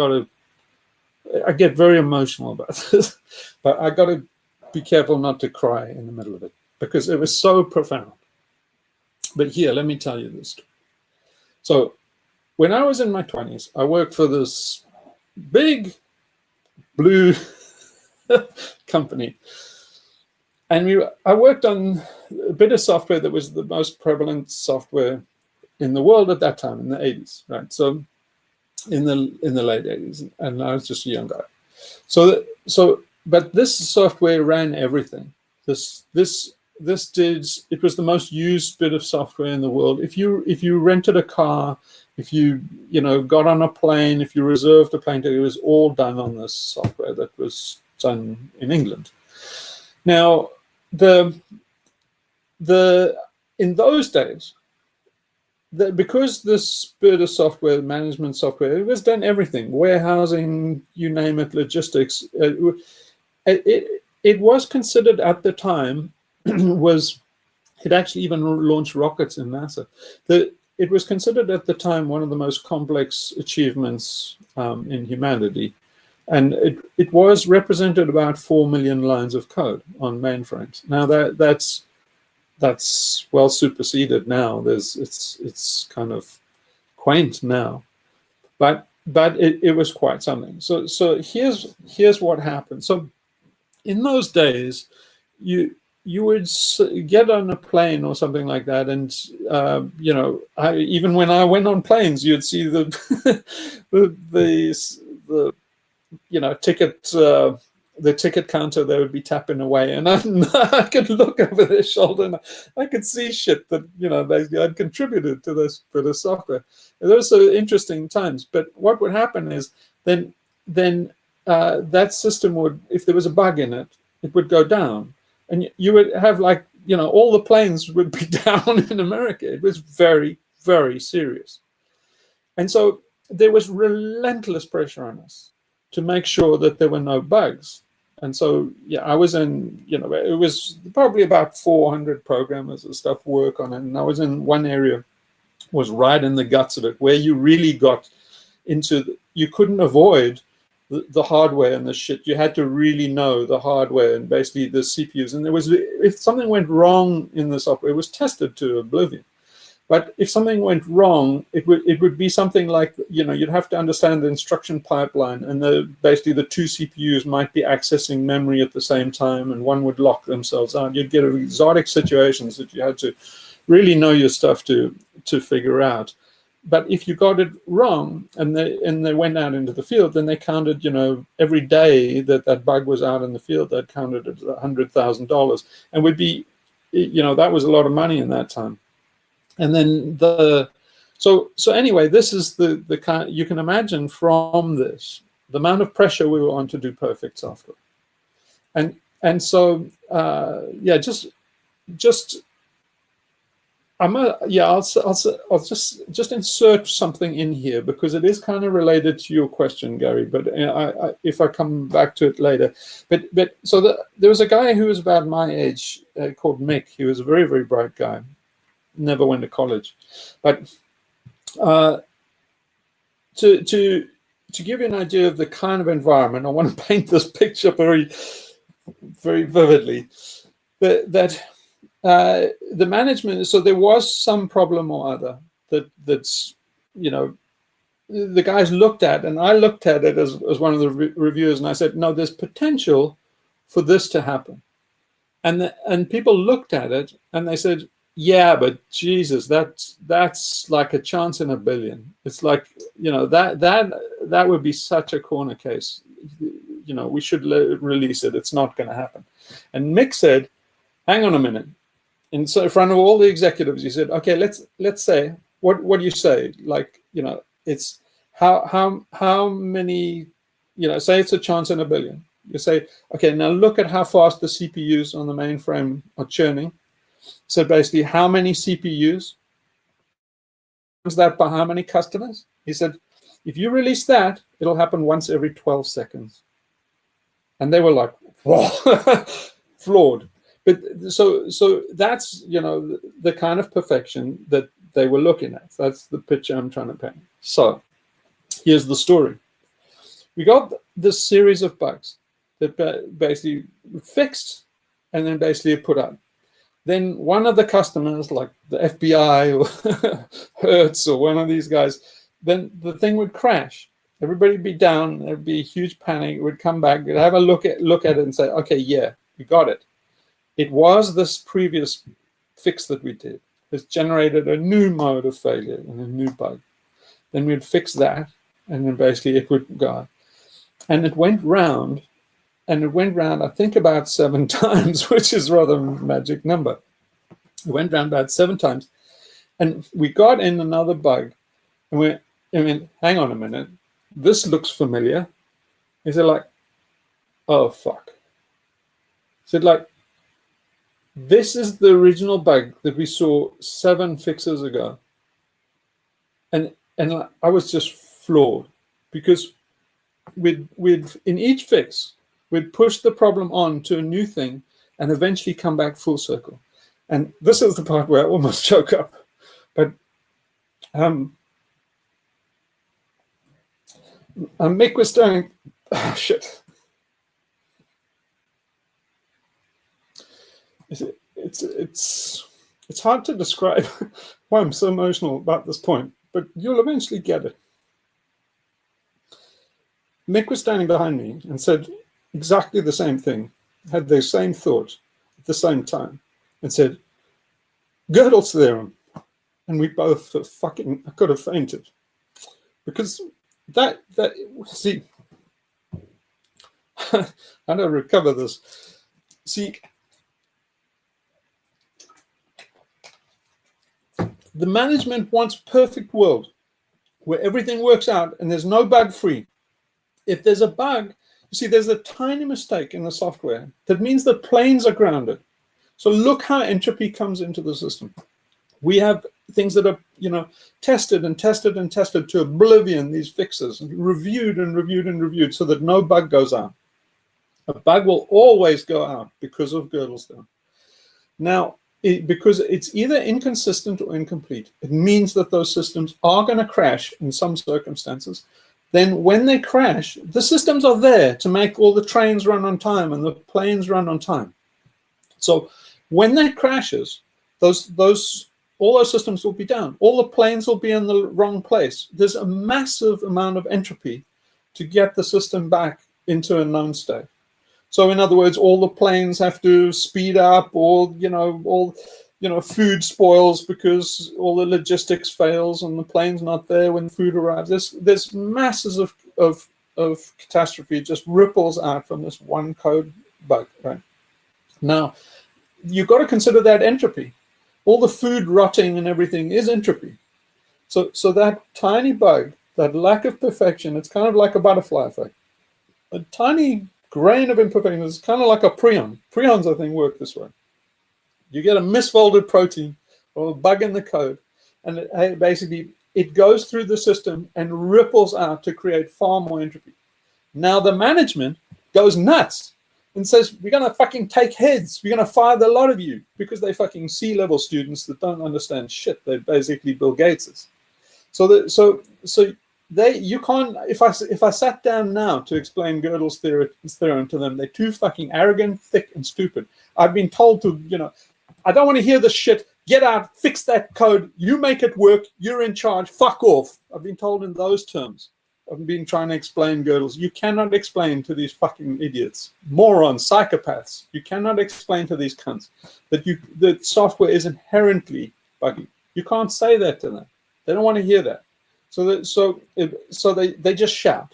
get very emotional about this, but I got to be careful not to cry in the middle of it because it was so profound. But here, let me tell you this. So when I was in my 20s, I worked for this big blue company. And I worked on a bit of software that was the most prevalent software in the world at that time, in the 80s, right? So in the late 80s, and I was just a young guy. But this software ran everything. It was the most used bit of software in the world. If you rented a car, if you got on a plane, if you reserved a plane ticket, it was all done on this software that was done in England. Now, in those days, because this bit of software, management software, it was done everything, warehousing, you name it, logistics. It was considered at the time, it actually even launched rockets in NASA. It was considered at the time one of the most complex achievements in humanity. And it was represented about 4 million lines of code on mainframes. Now that's well superseded now. It's kind of quaint now, but it was quite something. So here's what happened. So in those days, you would get on a plane or something like that, and even when I went on planes, you'd see the the ticket counter. They would be tapping away, and I could look over their shoulder and I could see shit that basically I'd contributed to this bit of software. And those are interesting times. But what would happen is then that system would, if there was a bug in it, it would go down, and you would have all the planes would be down in America. It was very, very serious, and so there was relentless pressure on us to make sure that there were no bugs. And so, I was in, it was probably about 400 programmers and stuff work on it. And I was in one area, was right in the guts of it, where you really got into, you couldn't avoid the hardware and the shit. You had to really know the hardware and basically the CPUs. And if something went wrong in the software, it was tested to oblivion. But if something went wrong, it would be something like, you'd have to understand the instruction pipeline, and basically the two CPUs might be accessing memory at the same time, and one would lock themselves out. You'd get exotic situations that you had to really know your stuff to figure out. But if you got it wrong and they went out into the field, then they counted, every day that bug was out in the field, that counted at $100,000, and would be, that was a lot of money in that time. And then so anyway, this is the kind, you can imagine from this the amount of pressure we were on to do perfect software, and so just I'll just insert something in here because it is kind of related to your question, Gary. But if I come back to it later, but so there was a guy who was about my age called Mick. He was a very, very bright guy. Never went to college, but to give you an idea of the kind of environment, I want to paint this picture very, very vividly. The management, so there was some problem or other that's, the guys looked at, and I looked at it as one of the reviewers, and I said, no, there's potential for this to happen. And people looked at it and they said, yeah, but Jesus, that's like a chance in a billion. It's like, that would be such a corner case. We should release it. It's not going to happen. And Mick said, hang on a minute. And so in front of all the executives, he said, okay, let's say, what do you say? Like, it's how many, say it's a chance in a billion. You say, okay, now look at how fast the CPUs on the mainframe are churning. So basically, how many CPUs? Was that by how many customers? He said, if you release that, it'll happen once every 12 seconds. And they were like, whoa, flawed. But so that's, the kind of perfection that they were looking at. That's the picture I'm trying to paint. So here's the story. We got this series of bugs that basically fixed and then basically put out. Then one of the customers, like the FBI or Hertz or one of these guys, then the thing would crash. Everybody would be down. There'd be a huge panic. It would come back. We'd have a look at it and say, okay, yeah, we got it. It was this previous fix that we did. It's generated a new mode of failure and a new bug. Then we'd fix that, and then basically it would go. And it went round, I think about 7 times, which is rather a magic number. It went round about 7 times. And we got in another bug, and we went, hang on a minute, this looks familiar. Is it like, oh, fuck. Is it like, this is the original bug that we saw 7 fixes ago. And I was just floored because we'd in each fix, we'd push the problem on to a new thing and eventually come back full circle. And this is the part where I almost choke up. But Mick was doing, oh, shit. It's hard to describe why I'm so emotional about this point, but you'll eventually get it. Mick was standing behind me and said exactly the same thing, had the same thought at the same time, and said, Gödel's theorem. And we both fucking, I could have fainted. Because that see, how do I recover this? See, the management wants a perfect world where everything works out and there's no bug free. If there's a bug, you see, there's a tiny mistake in the software that means the planes are grounded. So look how entropy comes into the system. We have things that are, tested and tested and tested to oblivion, these fixes, and reviewed and reviewed and reviewed so that no bug goes out. A bug will always go out because of Gödel's theorem. Now, because it's either inconsistent or incomplete, it means that those systems are going to crash in some circumstances. Then when they crash, the systems are there to make all the trains run on time and the planes run on time. So when that crashes, all those systems will be down. All the planes will be in the wrong place. There's a massive amount of entropy to get the system back into a known state. So in other words, all the planes have to speed up, or food spoils because all the logistics fails and the plane's not there when food arrives. There's masses of catastrophe just ripples out from this one code bug, right? Now, you've got to consider that entropy. All the food rotting and everything is entropy. So that tiny bug, that lack of perfection, it's kind of like a butterfly effect. A tiny grain of imperfection is kind of like a prion. Prions, I think, work this way. You get a misfolded protein, or a bug in the code, and basically it goes through the system and ripples out to create far more entropy. Now the management goes nuts and says, we're going to fucking take heads. We're going to fire the lot of you, because they fucking C-level students that don't understand shit. They're basically Bill Gateses. You can't, if I sat down now to explain Gödel's theorem to them, they're too fucking arrogant, thick, and stupid. I've been told to, I don't want to hear this shit. Get out, fix that code. You make it work. You're in charge. Fuck off. I've been told in those terms. I've been trying to explain Gödel's. You cannot explain to these fucking idiots, morons, psychopaths. You cannot explain to these cunts that software is inherently buggy. You can't say that to them. They don't want to hear that. So they just shout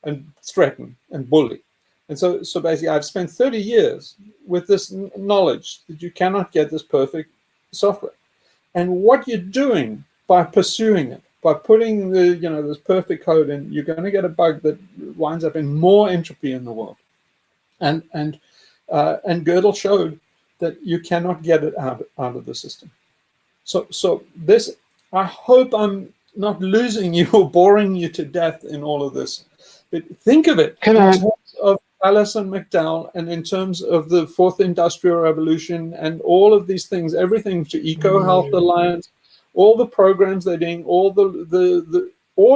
and threaten and bully. And so basically, I've spent 30 years with this knowledge that you cannot get this perfect software. And what you're doing by pursuing it, by putting this perfect code in, you're going to get a bug that winds up in more entropy in the world. And Gödel showed that you cannot get it out of the system. So this, I hope I'm not losing you or boring you to death in all of this, but think of it in terms of Alison McDowell and in terms of the Fourth Industrial Revolution and all of these things, everything to EcoHealth Alliance, all the programs they're doing, all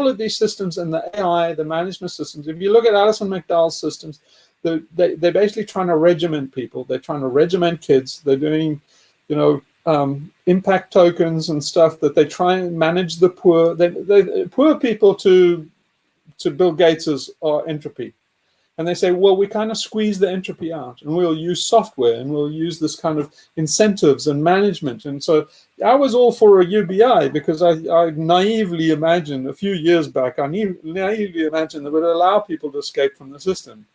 of these systems and the AI, the management systems. If you look at Alison McDowell's systems, they're basically trying to regiment people. They're trying to regiment kids. They're doing, impact tokens and stuff that they try and manage the poor. Poor people to Bill Gates's are entropy. And they say, well, we kind of squeeze the entropy out, and we'll use software, and we'll use this kind of incentives and management. And so I was all for a UBI, because I naively imagined a few years back, naively imagined that would allow people to escape from the system.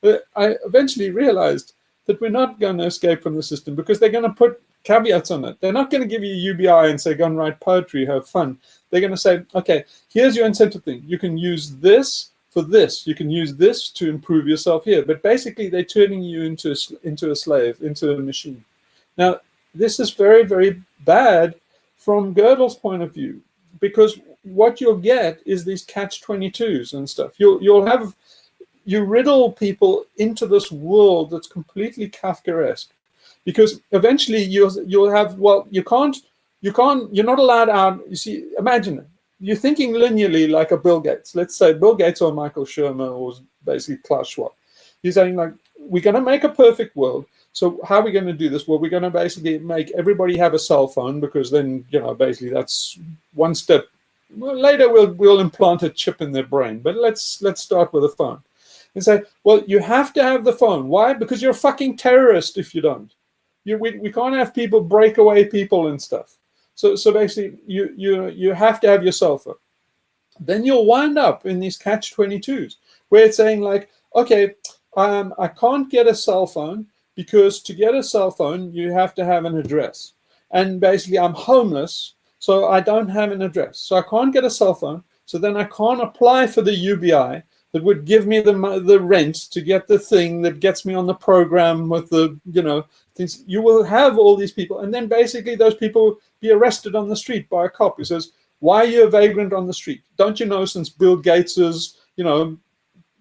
But I eventually realized that we're not going to escape from the system, because they're going to put caveats on it. They're not going to give you a UBI and say, go and write poetry, have fun. They're going to say, okay, here's your incentive thing. You can use this for this. You can use this to improve yourself here. But basically, they're turning you into a slave, into a machine. Now, this is very, very bad from Gödel's point of view, because what you'll get is these catch-22s and stuff. You riddle people into this world that's completely Kafkaesque, because eventually you'll have, well, you're not allowed out. You see, imagine it. You're thinking linearly like a Bill Gates. Let's say Bill Gates or Michael Shermer or basically Klaus Schwab. You're saying, like, we're going to make a perfect world. So how are we going to do this? Well, we're going to basically make everybody have a cell phone, because then, basically that's one step. Well, later we'll implant a chip in their brain. But let's start with a phone. And say, well, you have to have the phone. Why? Because you're a fucking terrorist if you don't. We can't have people break away people and stuff. So basically, you have to have your cell phone. Then you'll wind up in these catch-22s, where it's saying, like, okay, I can't get a cell phone, because to get a cell phone, you have to have an address. And basically, I'm homeless, so I don't have an address. So I can't get a cell phone, so then I can't apply for the UBI that would give me the rent to get the thing that gets me on the program with the, things. You will have all these people, and then basically those people be arrested on the street by a cop who says, why are you a vagrant on the street? Don't you know, since Bill Gates's,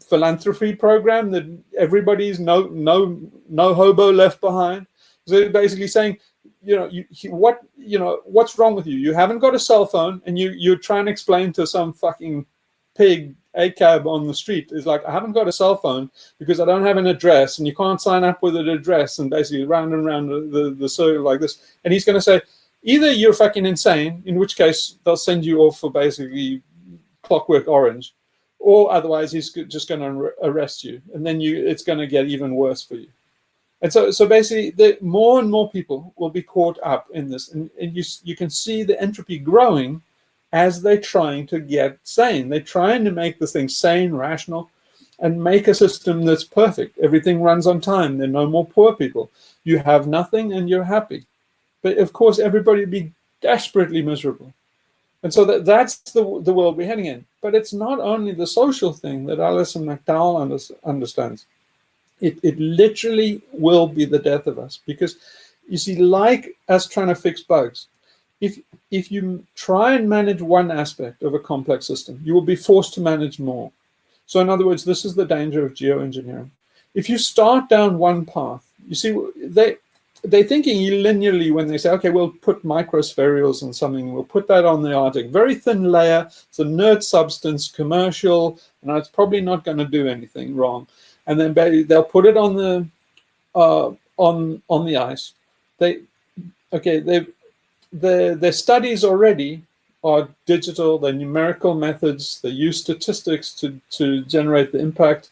philanthropy program, that everybody's no hobo left behind? So they're basically saying, what's wrong with you? You haven't got a cell phone, and you're trying to explain to some fucking pig ACAB on the street is like, I haven't got a cell phone because I don't have an address, and you can't sign up with an address, and basically round and round the circle like this. And he's going to say, either you're fucking insane, in which case they'll send you off for basically Clockwork Orange, or otherwise he's just going to arrest you, and then it's going to get even worse for you. And so basically, more and more people will be caught up in this, and you can see the entropy growing as they're trying to get sane. They're trying to make this thing sane, rational, and make a system that's perfect. Everything runs on time. There are no more poor people. You have nothing and you're happy. But of course, everybody would be desperately miserable. And so that's the world we're heading in. But it's not only the social thing that Alison McDowell understands. It literally will be the death of us. Because, you see, like us trying to fix bugs, if you try and manage one aspect of a complex system, you will be forced to manage more. So in other words, this is the danger of geoengineering. If you start down one path, you see, they're thinking linearly when they say, okay, we'll put microspherules on something, we'll put that on the Arctic. Very thin layer, it's a inert substance, commercial, and it's probably not going to do anything wrong. And then they'll put it on the ice. Their studies already are digital, they're numerical methods, they use statistics to generate the impact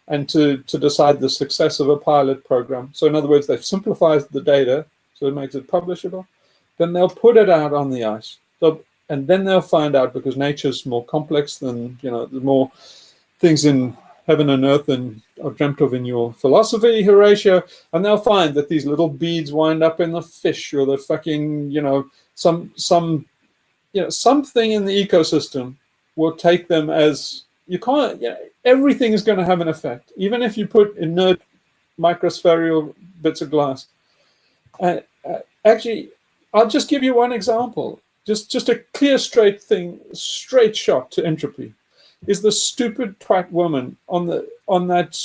and to decide the success of a pilot program. So in other words, they've simplified the data, so it makes it publishable. Then they'll put it out on the ice. And then they'll find out, because nature's more complex than, there's more things in heaven and earth than are dreamt of in your philosophy, Horatio, and they'll find that these little beads wind up in the fish, or the fucking, something in the ecosystem will take them as, you can't, everything is going to have an effect, even if you put inert microspherular bits of glass. Actually, I'll just give you one example. Just a clear, straight shot to entropy is the stupid twat woman on that.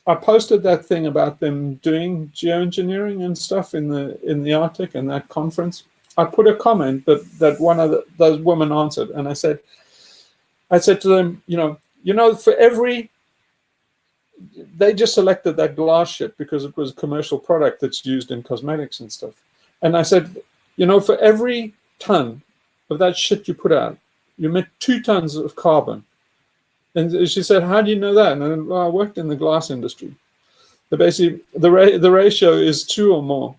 I posted that thing about them doing geoengineering and stuff in the Arctic and that conference. I put a comment that one of those women answered, and I said to them, for every, they just selected that glass shit because it was a commercial product that's used in cosmetics and stuff. And I said, for every ton of that shit you put out, you emit 2 tons of carbon. And she said, how do you know that? And I said, well, I worked in the glass industry. So basically, the ratio is 2 or more.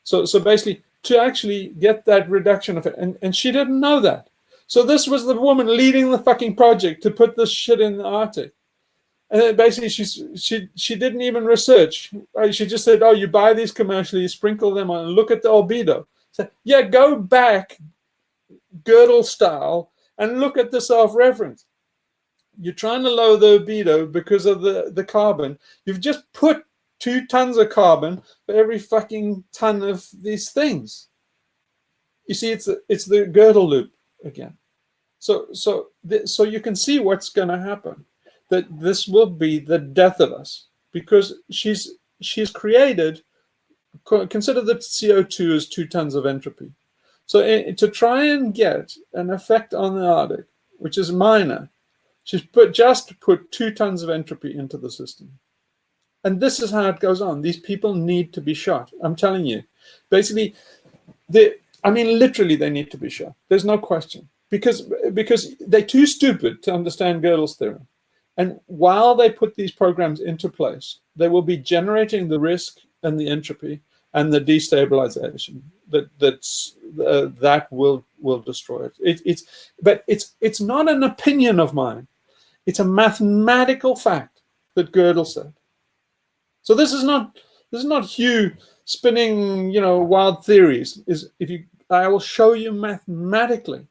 So basically, to actually get that reduction of it, and she didn't know that. So this was the woman leading the fucking project to put this shit in the Arctic. And then basically, she didn't even research. She just said, oh, you buy these commercially, you sprinkle them on, and look at the albedo. So, yeah, go back, Gödel style, and look at the self-reference. You're trying to lower the albedo because of the carbon. You've just put 2 tons of carbon for every fucking ton of these things. You see, it's the Gödel loop again. So you can see what's going to happen. That this will be the death of us, because she's created. Consider that CO2 is 2 tons of entropy. So to try and get an effect on the Arctic, which is minor, she's just put 2 tons of entropy into the system. And this is how it goes on. These people need to be shot. I'm telling you. Basically, literally they need to be shot. There's no question. Because they're too stupid to understand Gödel's theorem. And while they put these programs into place, they will be generating the risk and the entropy and the destabilization that will destroy it. But it's not an opinion of mine. It's a mathematical fact that Gödel said. So this is not Hugh spinning, wild theories. I will show you mathematically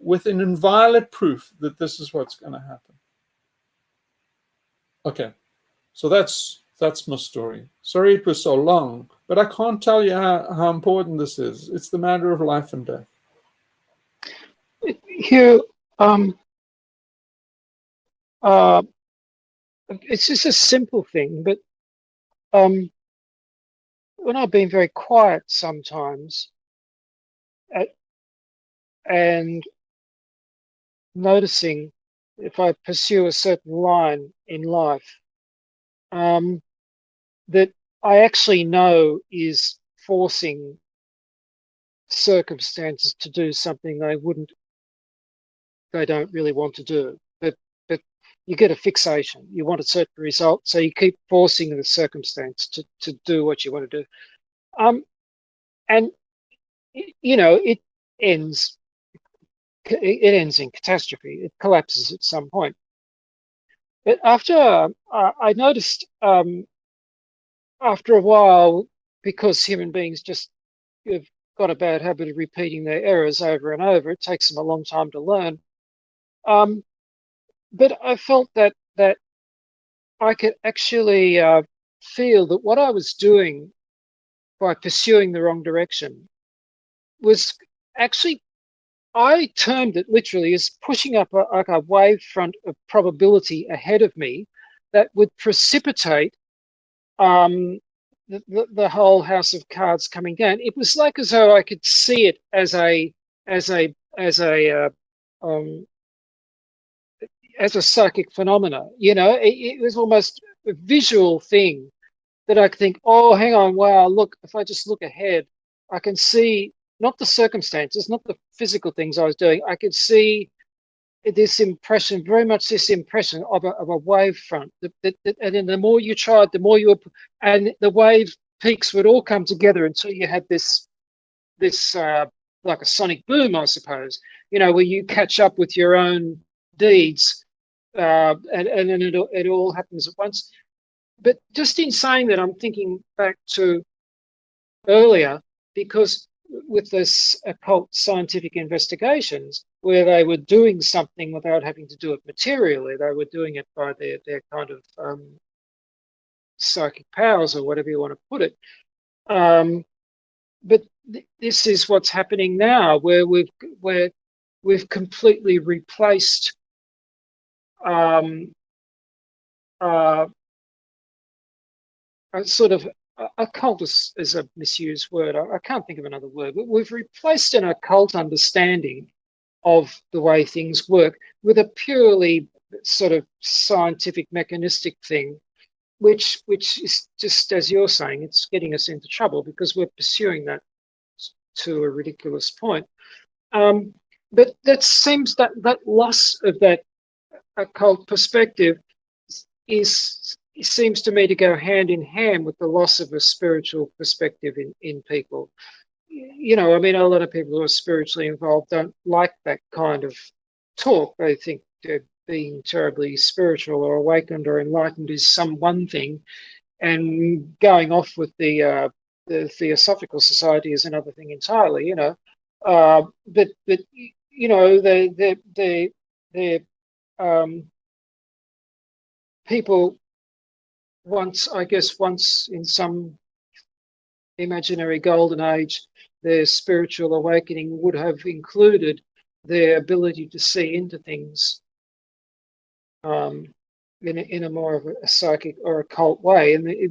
with an inviolate proof that this is what's going to happen. Okay, so that's my story. Sorry it was so long, but I can't tell you how important this is. It's the matter of life and death. Here, it's just a simple thing, but when I've been very quiet sometimes and noticing if I pursue a certain line in life that I actually know is forcing circumstances to do something they don't really want to do. But you get a fixation. You want a certain result, so you keep forcing the circumstance to do what you want to do. And it ends in catastrophe. It collapses at some point. But after I noticed after a while, because human beings just have got a bad habit of repeating their errors over and over, it takes them a long time to learn. But I felt that I could actually feel that what I was doing by pursuing the wrong direction was actually, I termed it literally as pushing up like a wave front of probability ahead of me that would precipitate the whole house of cards coming down. It was like as though I could see it as a psychic phenomena. You know, it was almost a visual thing that I could think, oh, hang on, wow, look, if I just look ahead, I can see not the circumstances, not the physical things I was doing. I could see this impression, very much this impression of a wave front. And then the more you tried, the more and the wave peaks would all come together until you had this like a sonic boom, I suppose, you know, where you catch up with your own deeds, and then it all happens at once. But just in saying that, I'm thinking back to earlier, because with this occult scientific investigations, where they were doing something without having to do it materially, they were doing it by their kind of psychic powers, or whatever you want to put it. But this is what's happening now, where we've completely replaced a sort of occult is a misused word. I can't think of another word. But we've replaced an occult understanding of the way things work with a purely sort of scientific, mechanistic thing, which is just, as you're saying, it's getting us into trouble because we're pursuing that to a ridiculous point. But that seems that loss of that occult perspective seems to me to go hand in hand with the loss of a spiritual perspective in people. You know, I mean, a lot of people who are spiritually involved don't like that kind of talk. They think being terribly spiritual or awakened or enlightened is some one thing, and going off with the Theosophical Society is another thing entirely. You know, but you know, the people once in some imaginary golden age, their spiritual awakening would have included their ability to see into things in a more of a psychic or occult way, and it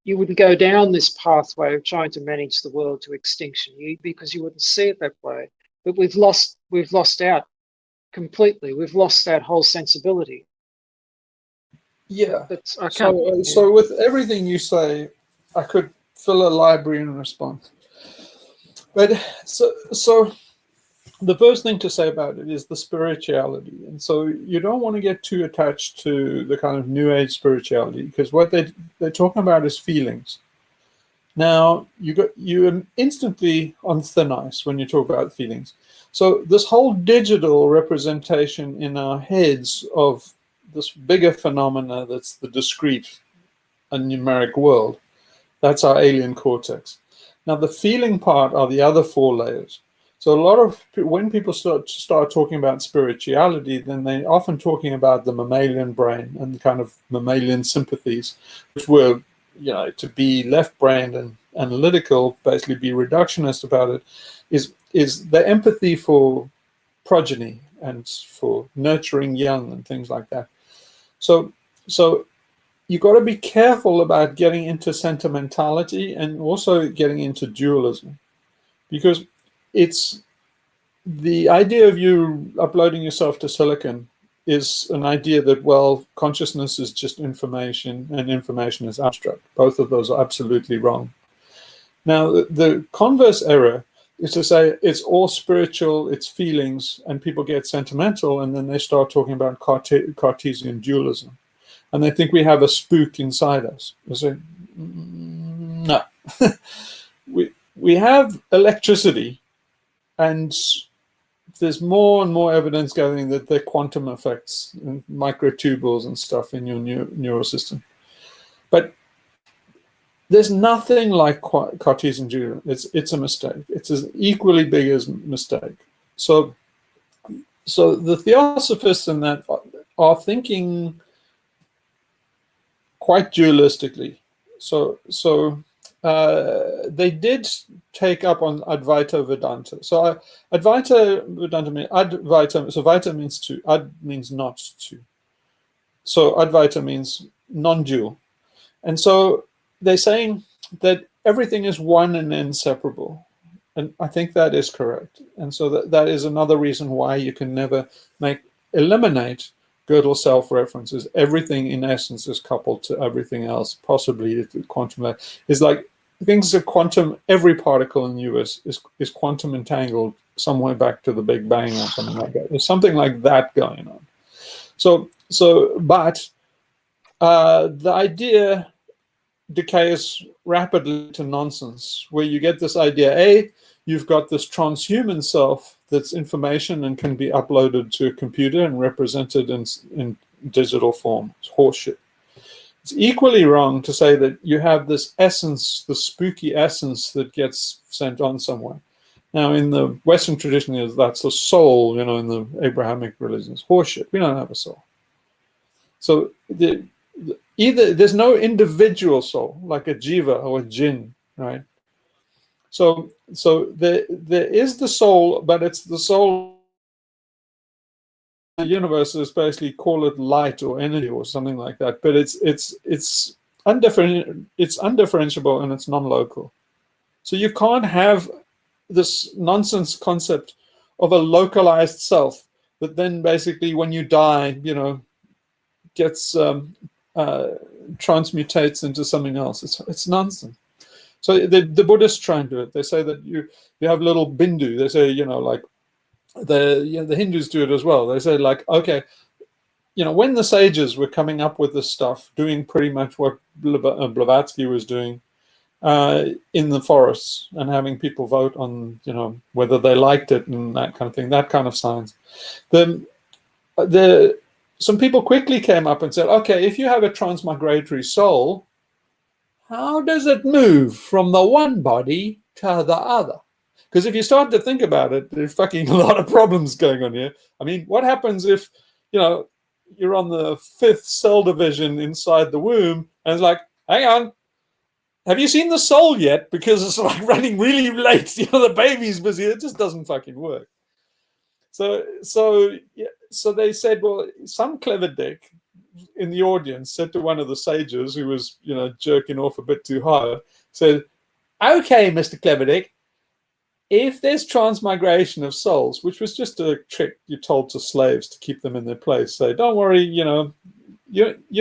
you wouldn't go down this pathway of trying to manage the world to extinction, because you wouldn't see it that way. But we've lost out completely. We've lost that whole sensibility. Yeah. I can't. So with everything you say, I could fill a library in response. But so the first thing to say about it is the spirituality. And so you don't want to get too attached to the kind of New Age spirituality, because what they're talking about is feelings. Now, you're instantly on thin ice when you talk about feelings. So this whole digital representation in our heads of this bigger phenomena that's the discrete and numeric world, that's our alien cortex. Now, the feeling part are the other four layers. So a lot of, when people start talking about spirituality, then they're often talking about the mammalian brain and kind of mammalian sympathies, which were, you know, to be left-brained and analytical, basically be reductionist about it, is the empathy for progeny and for nurturing young and things like that. So you got to be careful about getting into sentimentality and also getting into dualism, because it's the idea of you uploading yourself to silicon is an idea that, well, consciousness is just information and information is abstract. Both of those are absolutely wrong. Now, the converse error is to say it's all spiritual, it's feelings, and people get sentimental, and then they start talking about Cartesian dualism. And they think we have a spook inside us. They say, no. we have electricity, and there's more and more evidence gathering that there are quantum effects and microtubules and stuff in your neural system. But there's nothing like Cartesian dualism. It's a mistake. It's as equally big as mistake. So the theosophists in that are thinking quite dualistically. So they did take up on Advaita Vedanta. So Advaita Vedanta means Advaita. So Vaita means two. Ad means not two. So Advaita means non-dual. And so they're saying that everything is one and inseparable. And I think that is correct. And so that is another reason why you can never eliminate Gödel self-references. Everything in essence is coupled to everything else, possibly the quantum. It's like things are quantum, every particle in the universe is quantum entangled somewhere back to the Big Bang or something like that. There's something like that going on. But the idea decays rapidly to nonsense, where you get this idea, you've got this transhuman self that's information and can be uploaded to a computer and represented in digital form. It's horseshit. It's equally wrong to say that you have this essence, the spooky essence that gets sent on somewhere. Now, in the Western tradition, that's the soul, in the Abrahamic religions. Horseshit. We don't have a soul. So either there's no individual soul, like a jiva or a jinn, right? So there is the soul, but it's the soul. The universe is basically, call it light or energy or something like that, but it's undifferentiable and it's non-local. So you can't have this nonsense concept of a localized self that then basically, when you die, gets transmutates into something else. It's nonsense. So the Buddhists try and do it. They say that you have little bindu. They say, like the Hindus do it as well. They say, like, okay, when the sages were coming up with this stuff, doing pretty much what Blavatsky was doing in the forests and having people vote on, whether they liked it and that kind of thing, that kind of science. Some people quickly came up and said, okay, if you have a transmigratory soul, how does it move from the one body to the other? Because if you start to think about it, there's fucking a lot of problems going on here. I mean, what happens if, you're on the 5th cell division inside the womb, and it's like, hang on, have you seen the soul yet? Because it's like running really late. The baby's busy. It just doesn't fucking work. So they said, well, some clever dick in the audience said to one of the sages who was, jerking off a bit too hard, said, okay, Mr. Clever Dick, if there's transmigration of souls, which was just a trick you told to slaves to keep them in their place, say, don't worry, you're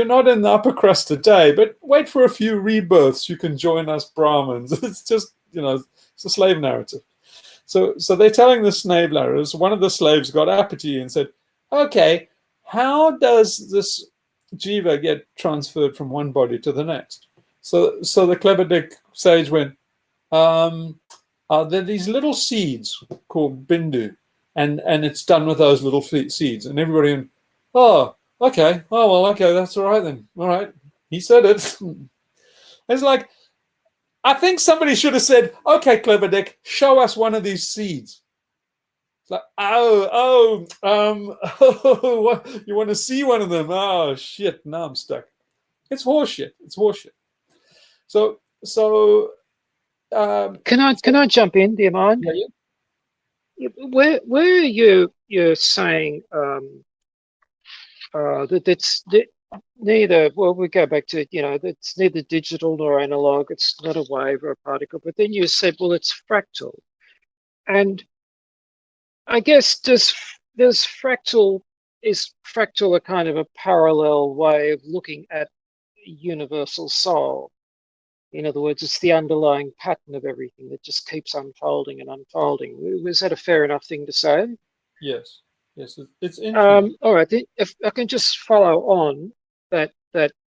not in the upper crust today, but wait for a few rebirths, you can join us Brahmins. It's just, it's a slave narrative. So they're telling the slave narratives. One of the slaves got uppity and said, okay, how does this jiva get transferred from one body to the next? So the clever dick sage went, there are these little seeds called bindu, and it's done with those little seeds. And everybody went, oh, okay, that's all right then. All right, he said it. It's like, I think somebody should have said, okay, clever dick, show us one of these seeds. It's like, what, you want to see one of them? Oh, shit, now I'm stuck. It's horseshit. It's horseshit. So can I jump in? Do you mind? Yeah. Where you're saying that it's neither, well, we go back to, it's neither digital nor analog, it's not a wave or a particle, but then you said, well, it's fractal. And I guess is fractal a kind of a parallel way of looking at universal soul? In other words, it's the underlying pattern of everything that just keeps unfolding and unfolding. Was that a fair enough thing to say? Yes, it's infinite. All right, if I can just follow on that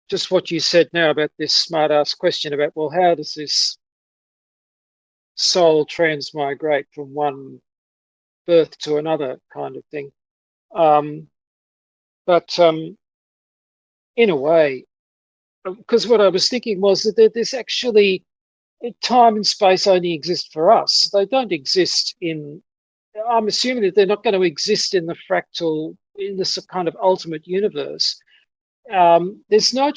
just what you said now about this smart-ass question about, well, how does this soul transmigrate from one birth to another kind of thing? But in a way, because what I was thinking was that there's actually, time and space only exist for us. They don't exist in, I'm assuming that they're not going to exist in the fractal, in this kind of ultimate universe. there's no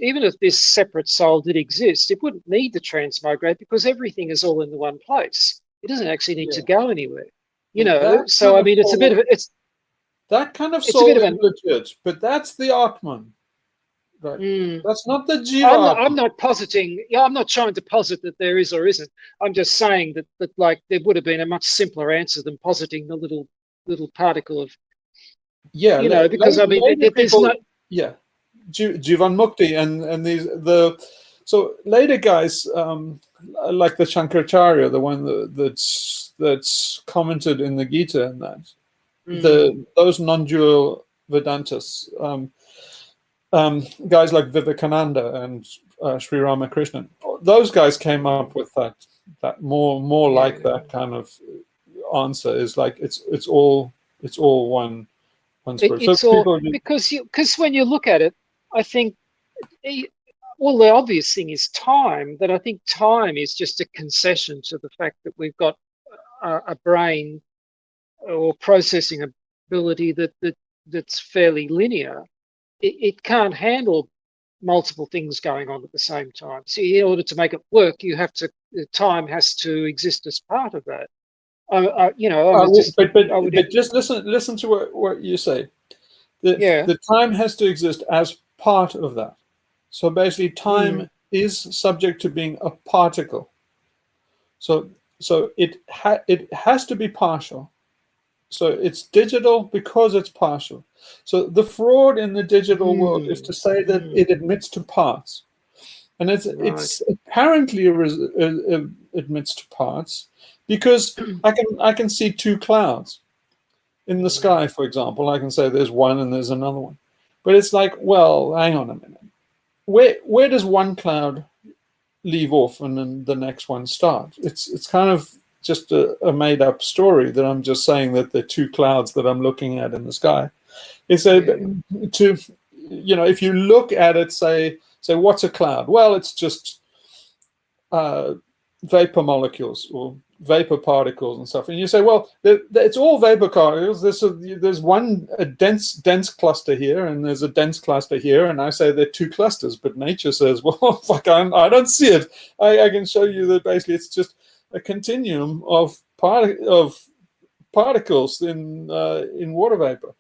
even if this separate soul did exist, it wouldn't need to transmigrate because everything is all in the one place. It doesn't actually need to go anywhere, you know. So I mean, it's a bit of that kind of it's a soul bit of is legit, but that's the Atman, right? That's not the Jiva. I'm not positing. Yeah, I'm not trying to posit that there is or isn't. I'm just saying that like there would have been a much simpler answer than positing the little particle of, you know, because I mean, there's not. Yeah, Jivan Mukti and so later guys like the Shankaracharya, the one that's commented in the Gita and that those non-dual Vedantas, guys like Vivekananda and Sri Ramakrishnan, those guys came up with that more like that kind of answer is like it's all one spirit. It's all because when you look at it, I think well, the obvious thing is time. That I think time is just a concession to the fact that we've got a brain or processing ability that's fairly linear. It can't handle multiple things going on at the same time. So in order to make it work, time has to exist as part of that. But just listen to what you say. The time has to exist as part of that. So basically, time is subject to being a particle. So it has to be partial. So it's digital because it's partial. So the fraud in the digital world is to say that it admits to parts, and it's apparently admits to parts because I can see two clouds in the sky, for example. I can say there's one and there's another one, but it's like, well, hang on a minute. Where does one cloud leave off and then the next one start? It's kind of just a made up story that I'm just saying that the two clouds that I'm looking at in the sky. It's if you look at it, say what's a cloud? Well, it's just vapor molecules or vapor particles and stuff. And you say, well, it's all vapor particles. There's one dense cluster here, and there's a dense cluster here, and I say there are two clusters. But nature says, well, fuck, I don't see it. I can show you that basically it's just a continuum of particles in water vapor.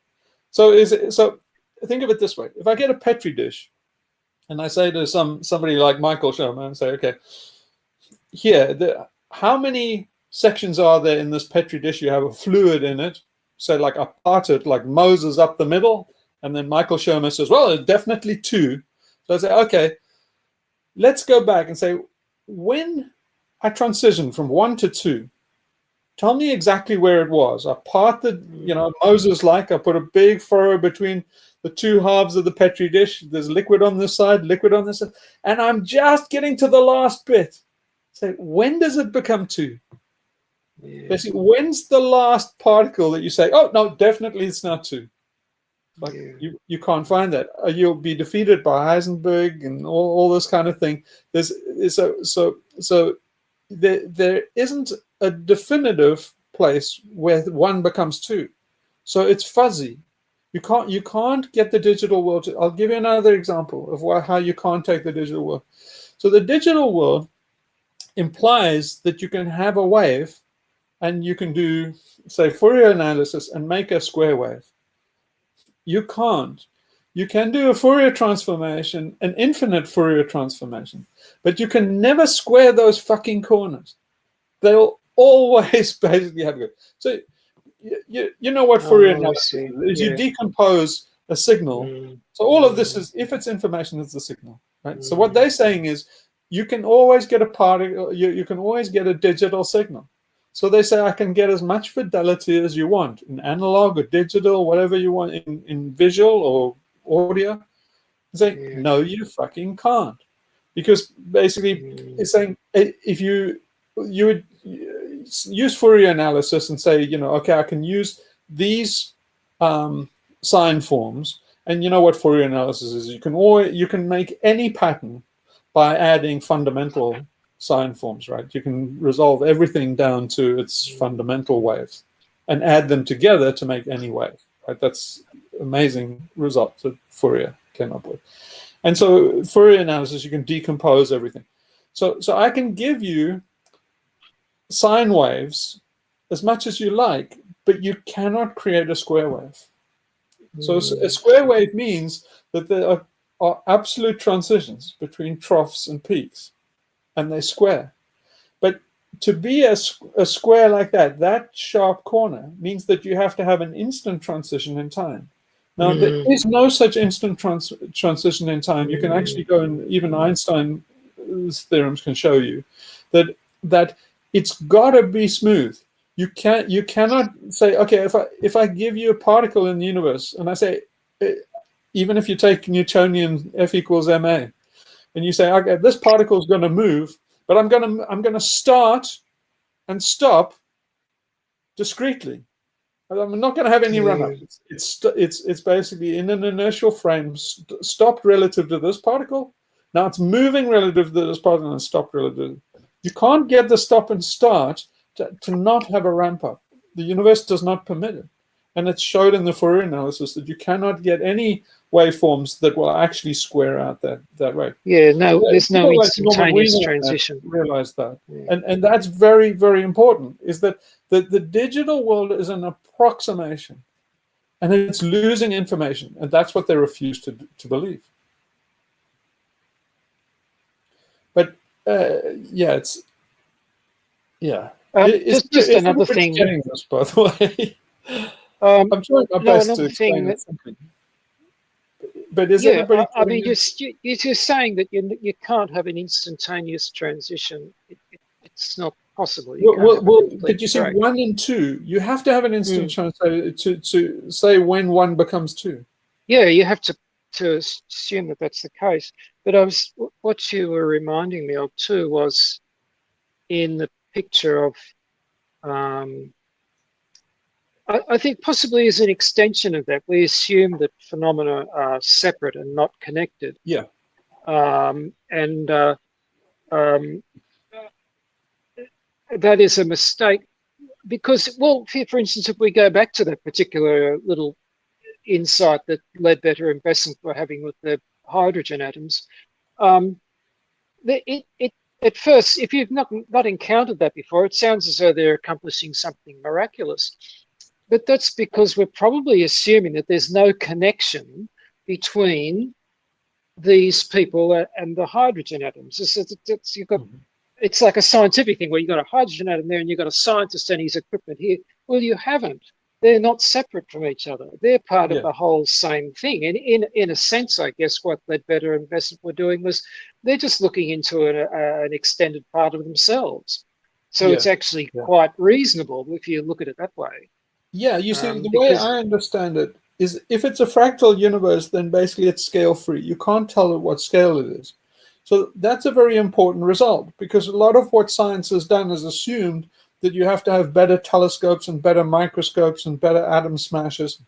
So think of it this way: if I get a petri dish, and I say to somebody like Michael Sherman, and say, okay, here, how many sections are there in this petri dish? You have a fluid in it, so like I part it like Moses up the middle, and then Michael Sherman says, well, definitely two. So I say, okay, let's go back and say, when I transitioned from 1 to 2, tell me exactly where it was. I part Moses I put a big furrow between the two halves of the petri dish. There's liquid on this side, liquid on this side, and I'm just getting to the last bit. So when does it become 2? Basically, when's the last particle that you say, oh, no, definitely it's not 2? Like you can't find that. You'll be defeated by Heisenberg and all this kind of thing. There isn't a definitive place where 1 becomes 2. So it's fuzzy. You can't get the digital world I'll give you another example of how you can't take the digital world. So the digital world implies that you can have a wave and you can do, say, Fourier analysis and make a square wave. You can't. You can do a Fourier transformation, an infinite Fourier transformation, but you can never square those fucking corners. They'll always basically have good. So you know what Fourier analysis is? You decompose a signal. So all of this is, if it's information, it's the signal, right? So what they're saying is, you can always get a particle. You can always get a digital signal. So they say I can get as much fidelity as you want in analog or digital, whatever you want in visual or audio. They say no, you fucking can't, because basically it's saying if you would use Fourier analysis and say, okay, I can use these sign forms, and you know what Fourier analysis is? You can make any pattern by adding fundamental sign forms, right? You can resolve everything down to its fundamental waves and add them together to make any wave, right? That's amazing result of Fourier. came up with. And so Fourier analysis, you can decompose everything. So I can give you sine waves as much as you like, but you cannot create a square wave. So a square wave means that there are absolute transitions between troughs and peaks, and they square. But to be a square like that sharp corner means that you have to have an instant transition in time. Now, there is no such instant transition in time. You can actually go, and even Einstein's theorems can show you that it's got to be smooth. You cannot say, okay, if I give you a particle in the universe, and I say, even if you take Newtonian F equals ma, and you say, okay, this particle is going to move, but I'm going to start and stop discretely. I'm not going to have any run-up. It's basically in an inertial frame, stopped relative to this particle. Now it's moving relative to this particle and stopped relative. You can't get the stop and start to not have a ramp up. The universe does not permit it. And it's showed in the Fourier analysis that you cannot get any waveforms that will actually square out that way. Yeah, no, there's no People like instantaneous transition. Realize that. Yeah. And that's very, very important, is that the digital world is an approximation, and it's losing information, and that's what they refuse to believe. But it's just another thing. Getting this, by the way. I'm trying my best to explain it simply. But is everybody? I mean, you're just saying that you can't have an instantaneous transition. It's not possible. But you see, 1 and 2, you have to have an instant transition to say when 1 becomes 2. Yeah, you have to assume that that's the case. But what you were reminding me of too was in the picture of. I think possibly as an extension of that, we assume that phenomena are separate and not connected. Yeah. That is a mistake because, well, for instance, if we go back to that particular little insight that Ledbetter and Besant were having with the hydrogen atoms, at first, if you've not encountered that before, it sounds as though they're accomplishing something miraculous. But that's because we're probably assuming that there's no connection between these people and the hydrogen atoms. It's like a scientific thing where you've got a hydrogen atom there and you've got a scientist and his equipment here. Well, you haven't. They're not separate from each other. They're part of the whole same thing. And in a sense, I guess what Ledbetter and Besant were doing was they're just looking into an extended part of themselves. So it's actually quite reasonable if you look at it that way. Yeah, you see, the way I understand it is if it's a fractal universe, then basically it's scale-free. You can't tell it what scale it is. So that's a very important result, because a lot of what science has done is assumed that you have to have better telescopes and better microscopes and better atom smashers.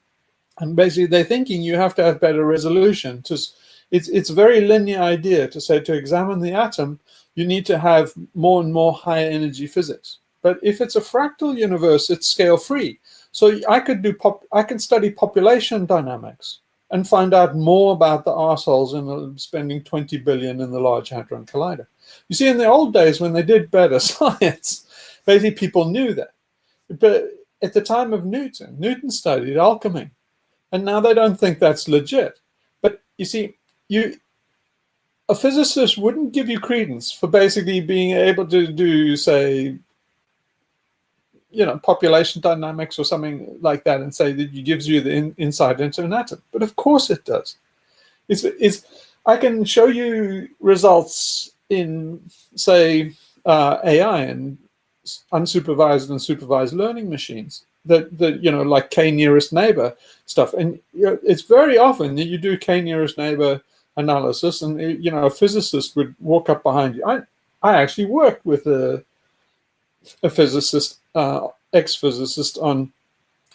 And basically they're thinking you have to have better resolution. It's a very linear idea to say to examine the atom, you need to have more and more higher energy physics. But if it's a fractal universe, it's scale-free. So I can study population dynamics and find out more about the arseholes in spending 20 billion in the Large Hadron Collider. You see, in the old days when they did better science, basically people knew that. But at the time of Newton studied alchemy, and now they don't think that's legit. But you see, a physicist wouldn't give you credence for basically being able to do, say, population dynamics or something like that, and say that it gives you the insight into an atom. But of course it does. I can show you results in, say, AI and unsupervised and supervised learning machines that like k-nearest neighbor stuff. And it's very often that you do k-nearest neighbor analysis, and a physicist would walk up behind you. I actually worked with a physicist, ex-physicist, on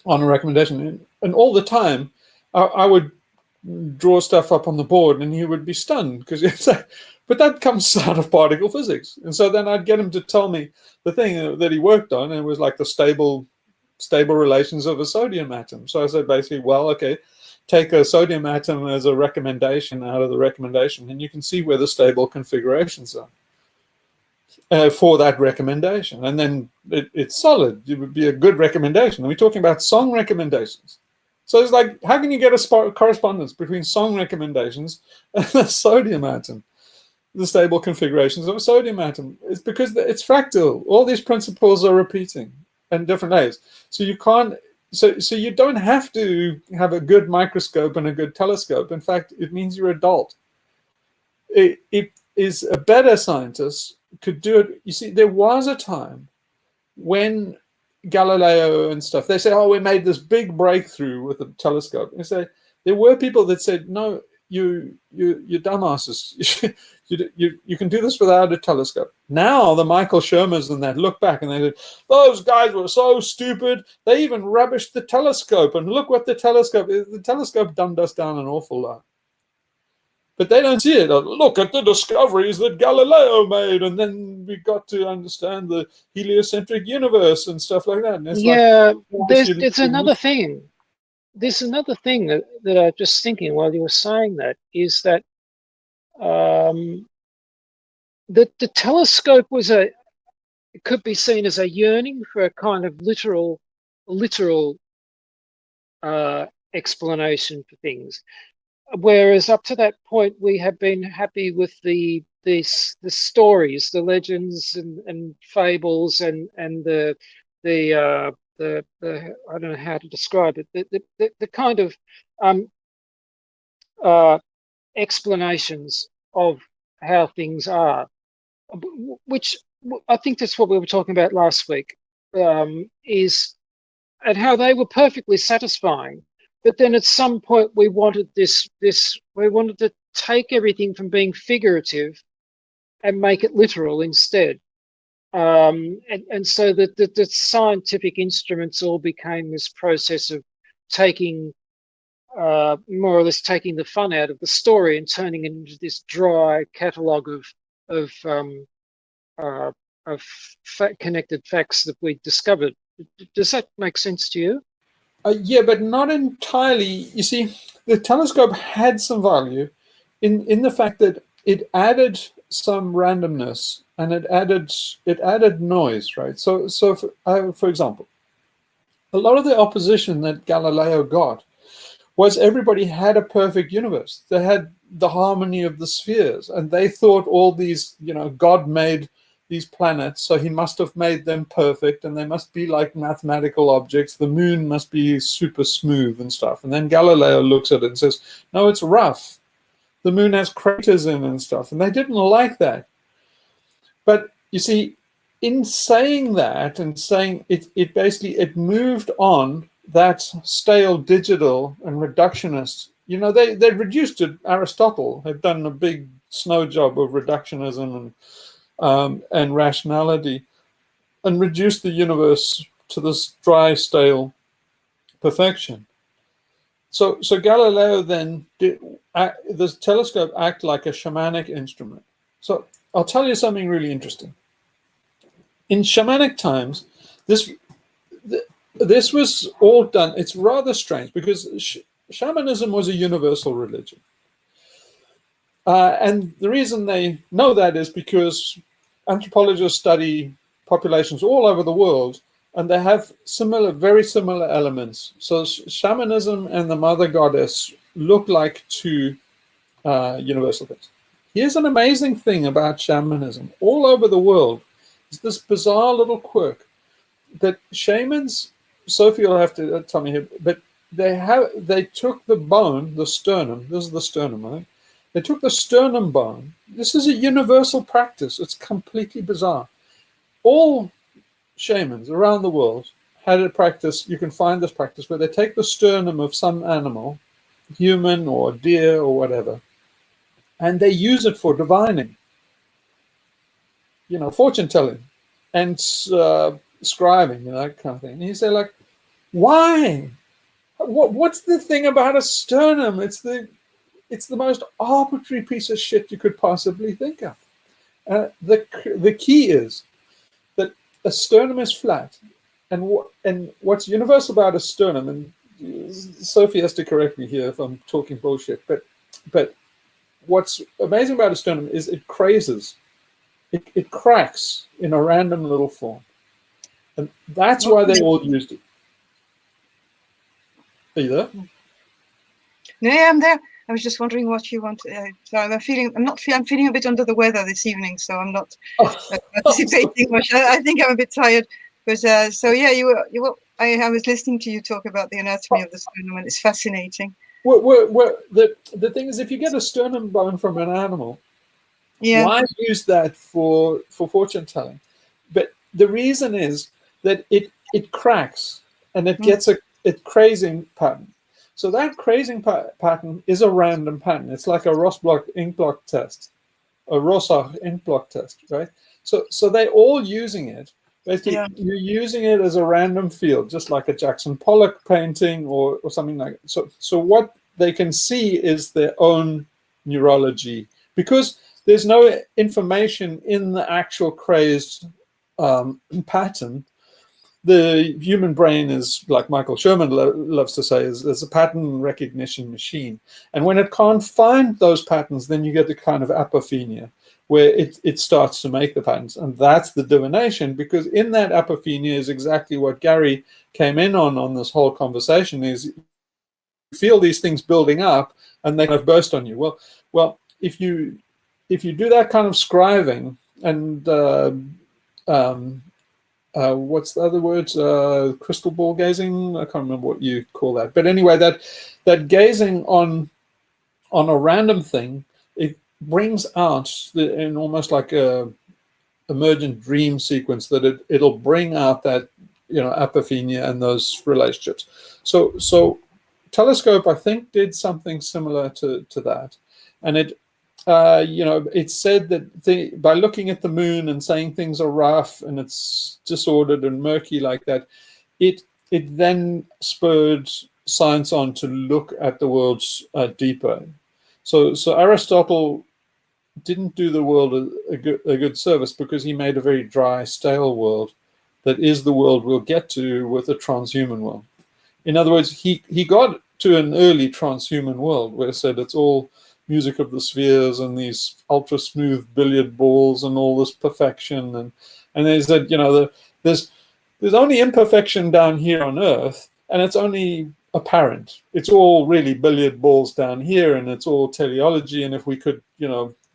a recommendation, and all the time I would draw stuff up on the board and he would be stunned because he'd say, but that comes out of particle physics. And so then I'd get him to tell me the thing that he worked on, and it was like the stable relations of a sodium atom. So I said basically, well, okay, take a sodium atom as a recommendation out of the recommendation, and you can see where the stable configurations are for that recommendation. And then it's solid. It would be a good recommendation. And we're talking about song recommendations. So it's like, how can you get a correspondence between song recommendations and a sodium atom? The stable configurations of a sodium atom. It's because it's fractal. All these principles are repeating in different ways. So you can't, so you don't have to have a good microscope and a good telescope. In fact, it means you're adult. It is a better scientist could do it. You see, there was a time when Galileo and stuff, they say, oh, we made this big breakthrough with the telescope. And say, there were people that said, no, you dumbasses. You can do this without a telescope. Now the Michael Shermers and that look back and they said, those guys were so stupid. They even rubbished the telescope. And look what the telescope dumbed us down an awful lot. But they don't see it. Look at the discoveries that Galileo made. And then we got to understand the heliocentric universe and stuff like that. And it's there's another thing. There's another thing that I was just thinking while you were saying that, is that the telescope could be seen as a yearning for a kind of literal explanation for things, whereas up to that point we have been happy with the stories, the legends and fables and the I don't know how to describe it, the kind of explanations of how things are, which I think that's what we were talking about last week, is and how they were perfectly satisfying. But then at some point we wanted we wanted to take everything from being figurative and make it literal instead. And so the scientific instruments all became this process of taking more or less taking the fun out of the story and turning it into this dry catalogue of connected facts that we discovered. Does that make sense to you? Yeah, but not entirely. You see, the telescope had some value in the fact that it added some randomness and it added noise, right? So for example, a lot of the opposition that Galileo got was everybody had a perfect universe. They had the harmony of the spheres, and they thought all these, God made these planets, so he must have made them perfect, and they must be like mathematical objects. The moon must be super smooth and stuff. And then Galileo looks at it and says, no, it's rough. The moon has craters in and stuff, and they didn't like that. But you see, in saying that and saying it basically, it moved on that stale digital and reductionist. They reduced it. Aristotle had done a big snow job of reductionism and rationality, and reduced the universe to this dry, stale perfection. So Galileo then did the telescope act like a shamanic instrument. So I'll tell you something really interesting. In shamanic times, this was all done. It's rather strange because shamanism was a universal religion. And the reason they know that is because anthropologists study populations all over the world, and they have very similar elements. So shamanism and the mother goddess look like two universal things. Here's an amazing thing about shamanism. All over the world is this bizarre little quirk that shamans, Sophie will have to tell me here, but they took the bone, the sternum, this is the sternum, right? They took the sternum bone. This is a universal practice. It's completely bizarre. All shamans around the world had a practice. You can find this practice where they take the sternum of some animal, human or deer or whatever, and they use it for divining, fortune telling and scribing, that kind of thing. And you say, like, why? What's the thing about a sternum? It's the most arbitrary piece of shit you could possibly think of. The key is that a sternum is flat, and what's universal about a sternum, and Sophie has to correct me here if I'm talking bullshit, but what's amazing about a sternum is it crazes. It cracks in a random little form. And that's why they all used it. Are you there? No, yeah, I'm there. I was just wondering what you want. So I'm feeling a bit under the weather this evening, so I'm not anticipating much. I think I'm a bit tired. But so yeah, I was listening to you talk about the anatomy of the sternum, and it's fascinating. The thing is, if you get a sternum bone from an animal, yeah, why use that for fortune telling? But the reason is that it cracks and it gets a crazing pattern. So that crazing pattern is a random pattern. It's like a Rossblock ink block test, a Rosach ink block test, right? So they're all using it. Basically, you're using it as a random field, just like a Jackson Pollock painting or something like that. So what they can see is their own neurology, because there's no information in the actual crazed pattern. The human brain is, like Michael Sherman loves to say, is a pattern recognition machine. And when it can't find those patterns, then you get the kind of apophenia, where it starts to make the patterns. And that's the divination, because in that apophenia is exactly what Gary came in on this whole conversation, is you feel these things building up and they kind of burst on you. Well, if you do that kind of scriving and what's the other words? Crystal ball gazing? I can't remember what you call that. But anyway, that gazing on a random thing, it brings out in almost like a emergent dream sequence that it'll bring out that, apophenia and those relationships. So telescope, I think, did something similar to that, and it's said that by looking at the moon and saying things are rough and it's disordered and murky like that, it then spurred science on to look at the world deeper. So Aristotle didn't do the world a good service, because he made a very dry, stale world that is the world we'll get to with a transhuman world. In other words, he got to an early transhuman world where it said it's all music of the spheres and these ultra smooth billiard balls and all this perfection, and they said, there's only imperfection down here on Earth, and it's only apparent. It's all really billiard balls down here, and it's all teleology. And if we could,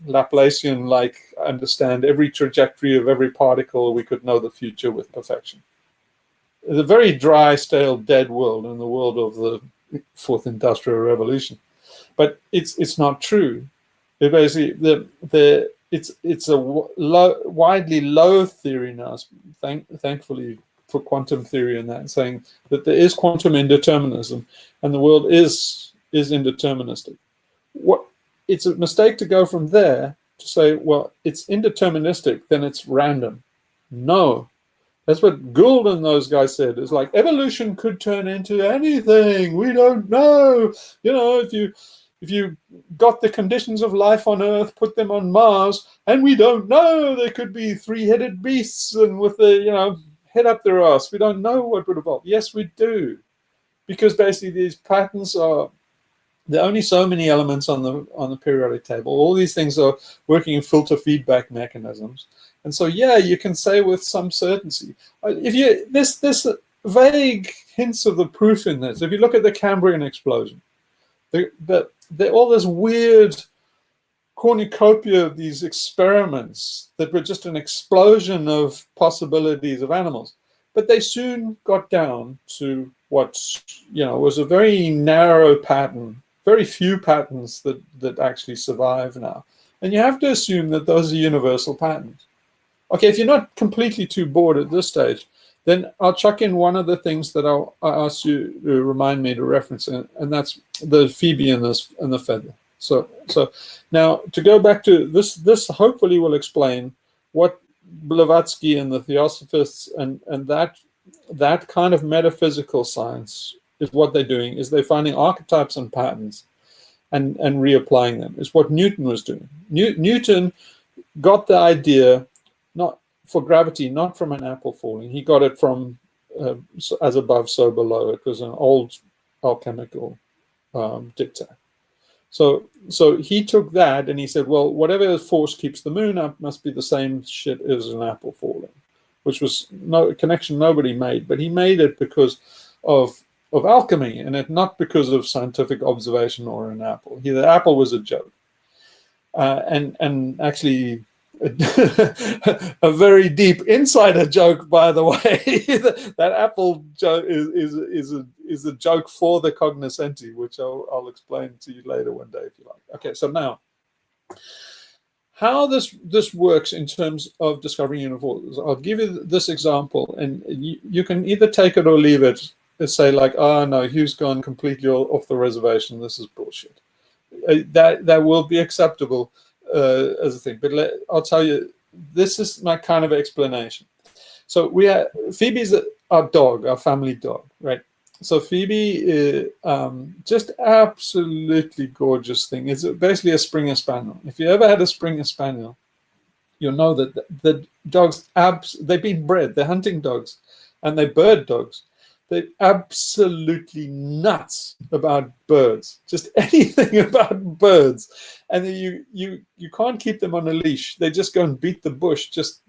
Laplacian like understand every trajectory of every particle, we could know the future with perfection. It's a very dry, stale, dead world in the world of the fourth industrial revolution. But it's not true. It basically it's a widely low theory now. Thankfully for quantum theory and that, saying that there is quantum indeterminism and the world is indeterministic. It's a mistake to go from there to say, well, it's indeterministic, then it's random. No. That's what Gould and those guys said. It's like evolution could turn into anything. We don't know. If you got the conditions of life on Earth, put them on Mars, and we don't know, there could be three-headed beasts and with the head up their ass. We don't know what would evolve. Yes, we do, because basically these patterns there are only so many elements on the periodic table. All these things are working in filter feedback mechanisms. And so, yeah, you can say with some certainty, this vague hints of the proof in this. If you look at the Cambrian explosion, all this weird cornucopia of these experiments that were just an explosion of possibilities of animals, but they soon got down to what was a very narrow pattern, very few patterns that actually survive now. And you have to assume that those are universal patterns. Okay, if you're not completely too bored at this stage, then I'll chuck in one of the things that I asked you to remind me to reference, and that's the Phoebe and the feather. So now to go back to this hopefully will explain what Blavatsky and the Theosophists and that kind of metaphysical science is what they're doing, is they're finding archetypes and patterns and reapplying them. Is what Newton was doing. Newton got the idea not for gravity, not from an apple falling. He got it from as above, so below. It was an old alchemical dictate. So he took that and he said, well, whatever force keeps the moon up must be the same shit as an apple falling, which was no connection nobody made, but he made it because of alchemy and not because of scientific observation or an apple. The apple was a joke, and actually a very deep insider joke, by the way. That apple joke is a joke for the cognoscenti, which I'll explain to you later one day if you like. Okay, so now how this works in terms of discovering uniforms. I'll give you this example, and you can either take it or leave it and say like, oh no, Hugh's gone completely off the reservation. This is bullshit. That will be acceptable as a thing, but I'll tell you, this is my kind of explanation. So Phoebe's our dog, our family dog, right? So Phoebe, just absolutely gorgeous thing. It's basically a Springer Spaniel. If you ever had a Springer Spaniel, you'll know that the dogs, they've been bred, they're hunting dogs, and they're bird dogs. They're absolutely nuts about birds, just anything about birds. And you can't keep them on a leash. They just go and beat the bush. Just,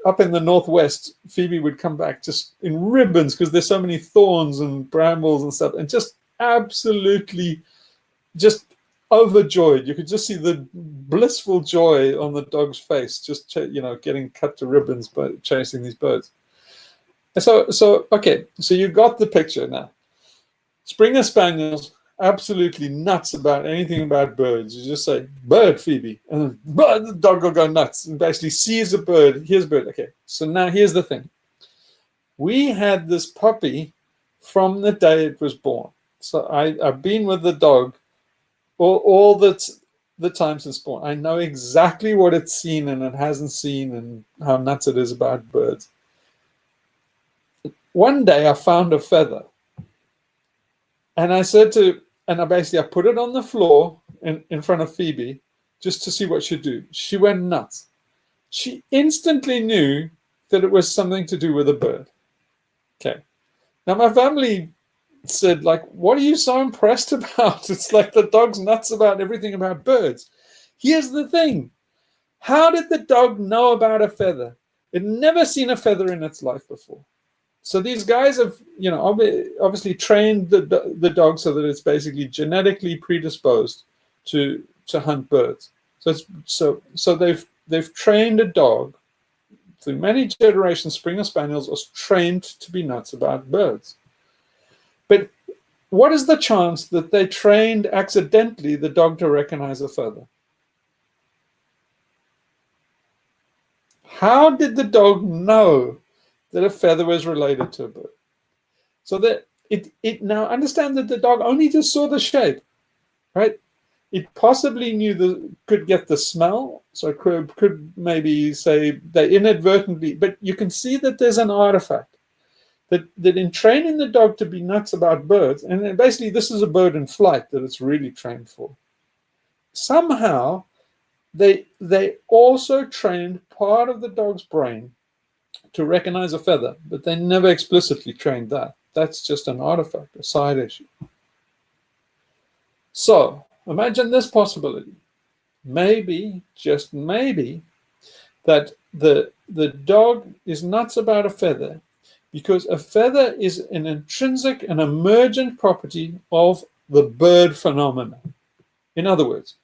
up in the Northwest, Phoebe would come back just in ribbons because there's so many thorns and brambles and stuff, and just absolutely just overjoyed. You could just see the blissful joy on the dog's face, just, getting cut to ribbons by chasing these birds. So okay, so you got the picture now. Springer Spaniels, absolutely nuts about anything about birds. You just say, bird, Phoebe, and then the dog will go nuts and basically sees a bird, here's a bird. Okay, so now here's the thing. We had this puppy from the day it was born. So I've been with the dog all the time since born. I know exactly what it's seen and it hasn't seen and how nuts it is about birds. One day I found a feather, and I said I put it on the floor in front of Phoebe just to see what she'd do. She went nuts. She instantly knew that it was something to do with a bird. Okay. Now my family said, like, what are you so impressed about? It's like the dog's nuts about everything about birds. Here's the thing. How did the dog know about a feather? It had never seen a feather in its life before. So these guys have, obviously trained the dog so that it's basically genetically predisposed to hunt birds. So they've trained a dog through many generations. Springer Spaniels are trained to be nuts about birds. But what is the chance that they trained accidentally the dog to recognize a feather? How did the dog know that a feather was related to a bird? So that it now understand that the dog only just saw the shape, right? It possibly could get the smell, so it could maybe say they inadvertently, but you can see that there's an artifact that in training the dog to be nuts about birds, and basically this is a bird in flight that it's really trained for. Somehow they also trained part of the dog's brain to recognize a feather, but they never explicitly trained that. That's just an artifact, a side issue. So imagine this possibility. Maybe, just maybe, that the dog is nuts about a feather because a feather is an intrinsic and emergent property of the bird phenomena. In other words,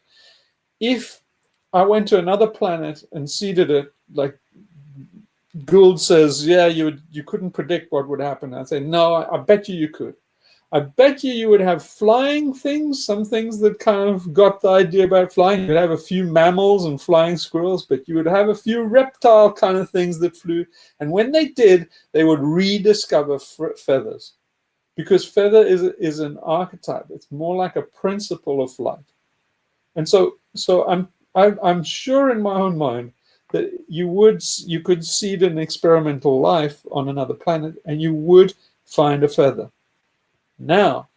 if I went to another planet and seeded it, like Gould says, yeah, you couldn't predict what would happen. I'd say, no, I bet you could. I bet you would have flying things, some things that kind of got the idea about flying. You'd have a few mammals and flying squirrels, but you would have a few reptile kind of things that flew. And when they did, they would rediscover feathers, because feather is an archetype. It's more like a principle of flight. And so I'm sure in my own mind that you could seed an experimental life on another planet and you would find a feather. Now,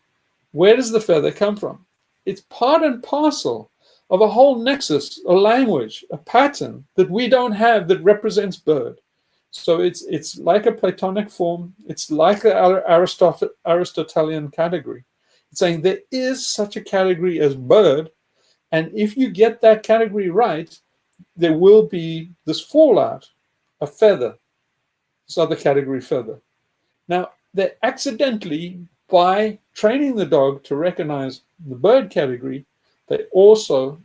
where does the feather come from? It's part and parcel of a whole nexus, a language, a pattern that we don't have that represents bird. So it's like a Platonic form. It's like the Aristotelian category. It's saying there is such a category as bird, and if you get that category right, there will be this fallout, a feather, this other category feather. Now, they accidentally, by training the dog to recognize the bird category, they also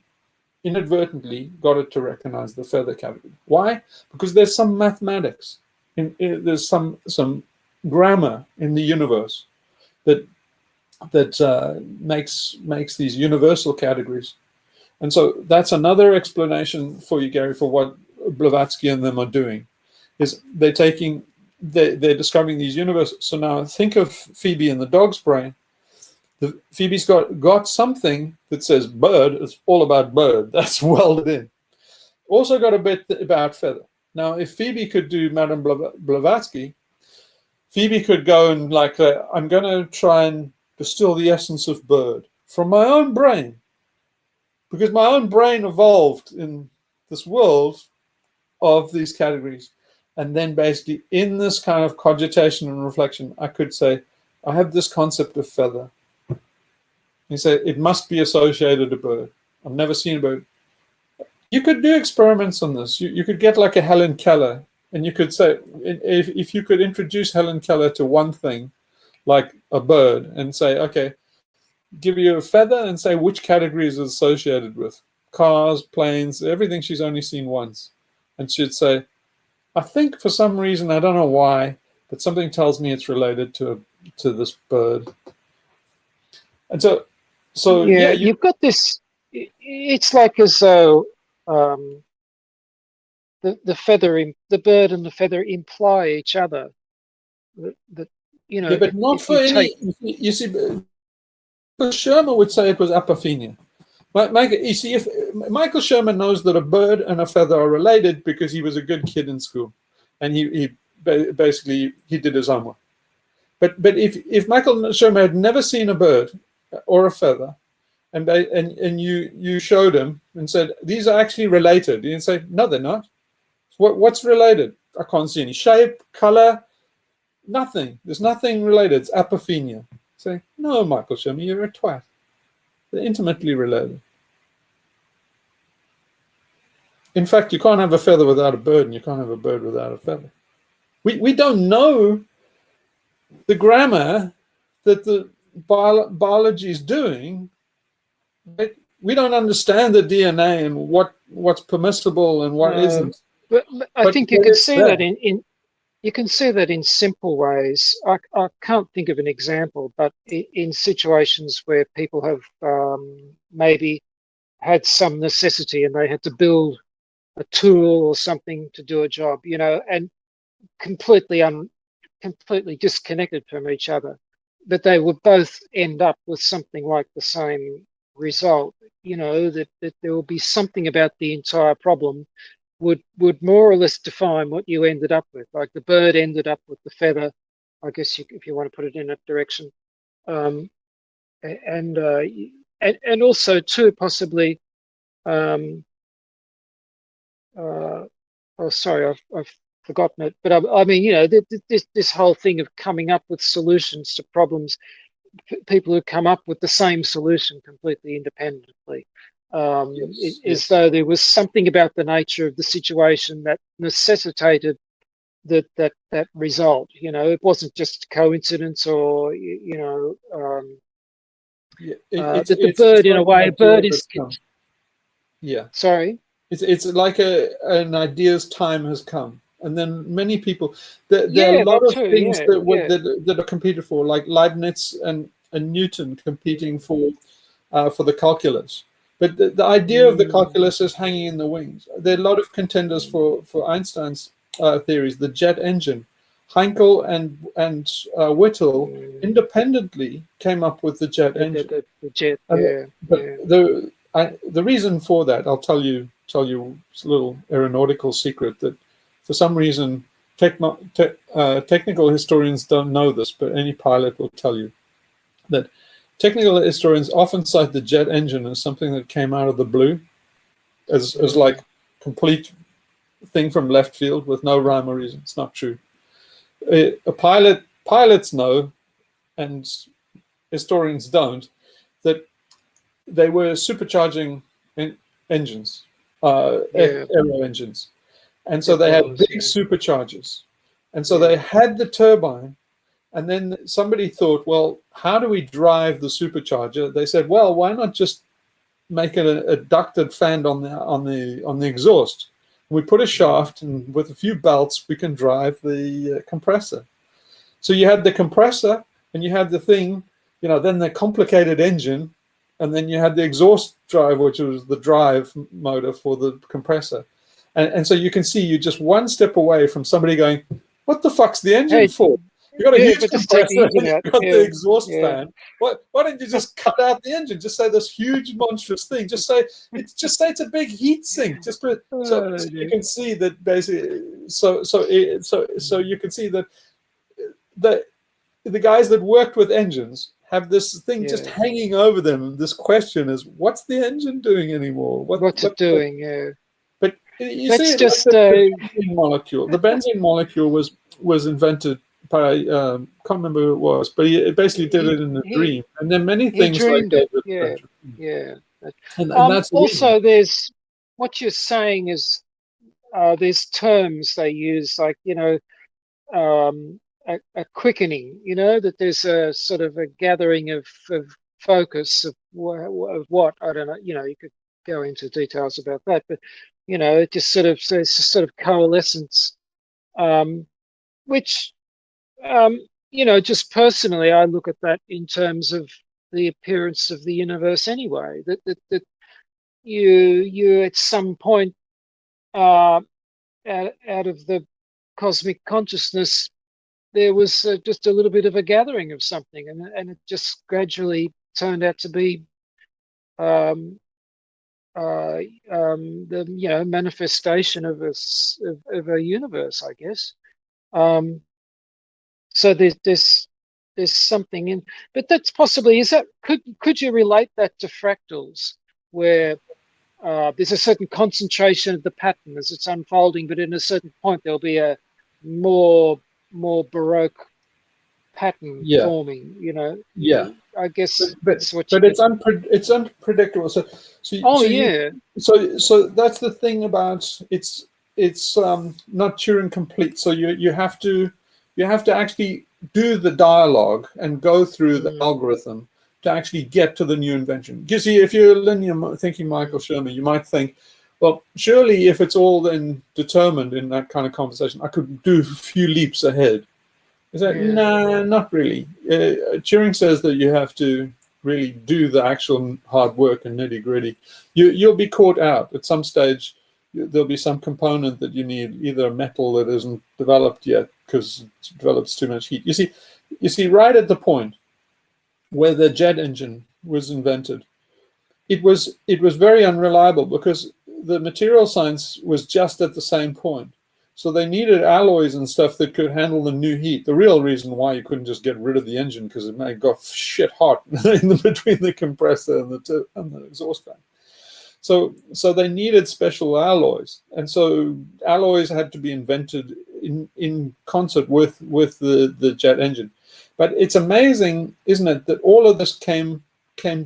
inadvertently got it to recognize the feather category. Why? Because there's some mathematics, there's some grammar in the universe that makes these universal categories. And so that's another explanation for you, Gary, for what Blavatsky and them are doing, is they're discovering these universes. So now think of Phoebe in the dog's brain. Phoebe's got something that says bird. It's all about bird. That's welded in. Also got a bit about feather. Now, if Phoebe could do Madame Blavatsky, Phoebe could go and I'm going to try and distill the essence of bird from my own brain, because my own brain evolved in this world of these categories. And then basically in this kind of cogitation and reflection, I could say, I have this concept of feather. You say, it must be associated a bird. I've never seen a bird. You could do experiments on this. You could get like a Helen Keller, and you could say, if you could introduce Helen Keller to one thing, like a bird, and say, okay, give you a feather and say which category is associated with. Cars, planes, everything she's only seen once. And she'd say, I think for some reason, I don't know why, but something tells me it's related to this bird. And so yeah, you've got this. It's like as though the bird and the feather imply each other. That you know, yeah, but not for any. You see, Shermer would say it was apophenia. You see, if Michael Shermer knows that a bird and a feather are related because he was a good kid in school, and he basically did his homework. But if Michael Shermer had never seen a bird or a feather, and you showed him and said these are actually related, he'd say no, they're not. What's related? I can't see any shape, color, nothing. There's nothing related. It's apophenia. Say no, Michael Shermer, you're a twat. They're intimately related. In fact, you can't have a feather without a bird, and you can't have a bird without a feather. We don't know the grammar that the biology is doing. But we don't understand the DNA and what's permissible and what isn't. But I think you can see that you can see that in simple ways. I can't think of an example, but in situations where people have maybe had some necessity and they had to build a tool or something to do a job, you know, and completely disconnected from each other, but they would both end up with something like the same result. You know, that there will be something about the entire problem would more or less define what you ended up with. Like the bird ended up with the feather, I guess, if you want to put it in that direction, and also too possibly. Oh, sorry, I've forgotten it. But I mean, you know, this whole thing of coming up with solutions to problems, people who come up with the same solution completely independently. As though there was something about the nature of the situation that necessitated that result. You know, it wasn't just coincidence, or the bird in a way. A bird is. Yeah. Sorry. It's like an idea's time has come, and then many people. There are a lot of things that are competed for, like Leibniz and Newton competing for the calculus. But the idea of the calculus is hanging in the wings. There are a lot of contenders for Einstein's theories. The jet engine, Heinkel and Whittle independently came up with the jet engine. The jet. The reason for that, I'll tell you a little aeronautical secret, that for some reason technical historians don't know this, but any pilot will tell you that technical historians often cite the jet engine as something that came out of the blue, as like complete thing from left field with no rhyme or reason. It's not true. Pilots know, and historians don't, that they were supercharging engines, aero engines. And so they had big superchargers. And so they had the turbine. And then somebody thought, well, how do we drive the supercharger? They said, well, why not just make it a ducted fan on the exhaust? We put a shaft, and with a few belts, we can drive the compressor. So you had the compressor, and you had the thing, then the complicated engine, and then you had the exhaust drive, which was the drive motor for the compressor. And so you can see you're just one step away from somebody going, what the fuck's the engine for? You got a huge compressor, and you've got the exhaust fan. Why don't you just cut out the engine? Just say this huge monstrous thing. Just say it's a big heat sink. So you can see that basically. So you can see that the guys that worked with engines have this thing just hanging over them. This question is, what's the engine doing anymore? What's it doing? But you That's see, just the benzene molecule. The benzene molecule was invented by can't remember who it was, but he basically did it in a dream. And then many things dreamed like it. And that's also, there's what you're saying is there's terms they use like a quickening. That there's a sort of a gathering of focus of what I don't know. You could go into details about that, but it just sort of it's just sort of coalescence, which. Just personally, I look at that in terms of the appearance of the universe anyway. That you at some point out of the cosmic consciousness, there was just a little bit of a gathering of something, and it just gradually turned out to be the manifestation of a universe, I guess. So there's something in, but that's possibly could you relate that to fractals, where there's a certain concentration of the pattern as it's unfolding, but in a certain point there'll be a more Baroque pattern forming. I guess that's what. But it's unpredictable. So that's the thing about it's not Turing complete. So you have to actually do the dialogue and go through the algorithm to actually get to the new invention. You see, if you're linear thinking Michael Sherman, you might think, well, surely if it's all then determined in that kind of conversation, I could do a few leaps ahead. Is that no, not really. Turing says that you have to really do the actual hard work and nitty gritty. You'll be caught out at some stage. There'll be some component that you need, either a metal that isn't developed yet because it develops too much heat. You see, right at the point where the jet engine was invented, it was very unreliable because the material science was just at the same point. So they needed alloys and stuff that could handle the new heat. The real reason why you couldn't just get rid of the engine because it may got shit hot between the compressor and the exhaust fan. So they needed special alloys, and so alloys had to be invented in concert with the jet engine. But it's amazing, isn't it, that all of this came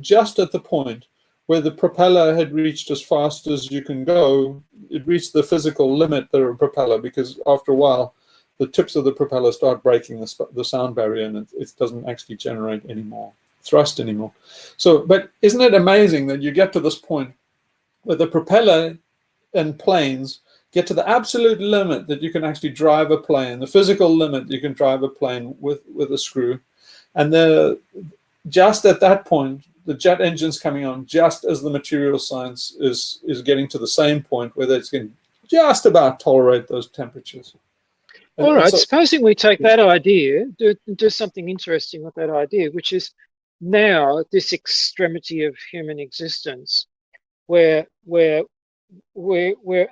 just at the point where the propeller had reached as fast as you can go. It reached the physical limit of a propeller, because after a while, the tips of the propeller start breaking the sound barrier, and it doesn't actually generate any more thrust anymore. So, but isn't it amazing that you get to this point where the propeller and planes get to the absolute limit that you can actually drive a plane, the physical limit you can drive a plane with a screw, and just at that point, the jet engine's coming on just as the material science is getting to the same point where it's going to just about tolerate those temperatures. All right, supposing we take that idea, do something interesting with that idea, which is now at this extremity of human existence, where we're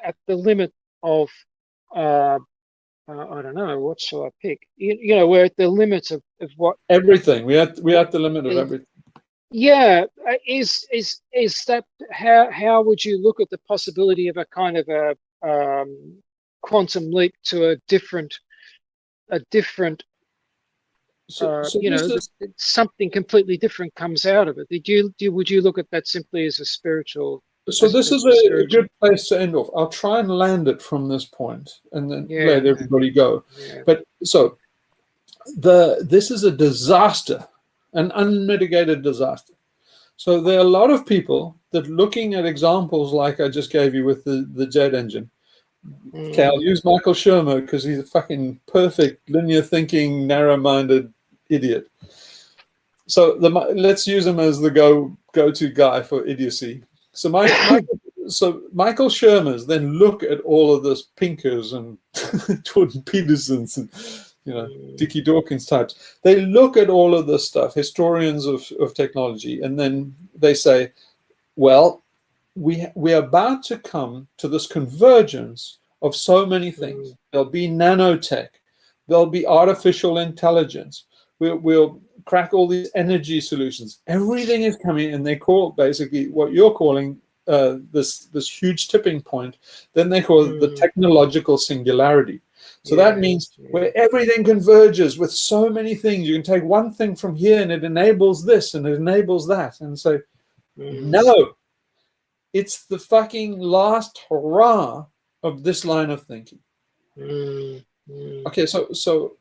at the limit of I don't know, what shall I pick? We're at the limit of what everything. We're at the limit of everything. Yeah, is that how would you look at the possibility of a kind of quantum leap to a different So you know, this is, something completely different comes out of it. Would you look at that simply as a spiritual so this aspect is of a spiritual? good place to end off. I'll try and land it from this point and then Yeah. let everybody go. Yeah. But so this is a disaster, an unmitigated disaster. So there are a lot of people that looking at examples like I just gave you with the jet engine. Okay, I'll use Michael Shermer because he's a fucking perfect linear thinking, narrow-minded idiot. So let's use him as the go-to guy for idiocy. So Michael Shermer's then look at all of this Pinkers and Jordan Petersons and Dickie Dawkins types. They look at all of this stuff, historians of technology, and then they say, well, we're about to come to this convergence of so many things. There'll be nanotech, there'll be artificial intelligence. We'll crack all these energy solutions. Everything is coming, and they call basically what you're calling this huge tipping point. Then they call it the technological singularity. So that means where everything converges with so many things. You can take one thing from here, and it enables this, and it enables that, and so no. It's the fucking last hurrah of this line of thinking. Okay, so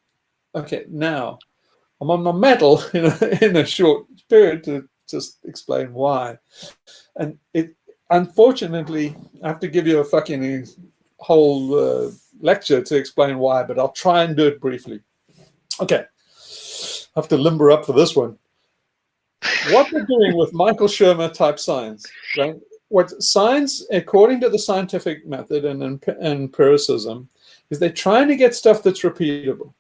now I'm on my mettle in a short period to just explain why. And it unfortunately I have to give you a fucking whole lecture to explain why, but I'll try and do it briefly. Okay, I have to limber up for this one. What we're doing with Michael Shermer type science, right? What science, according to the scientific method and empiricism, is they're trying to get stuff that's repeatable.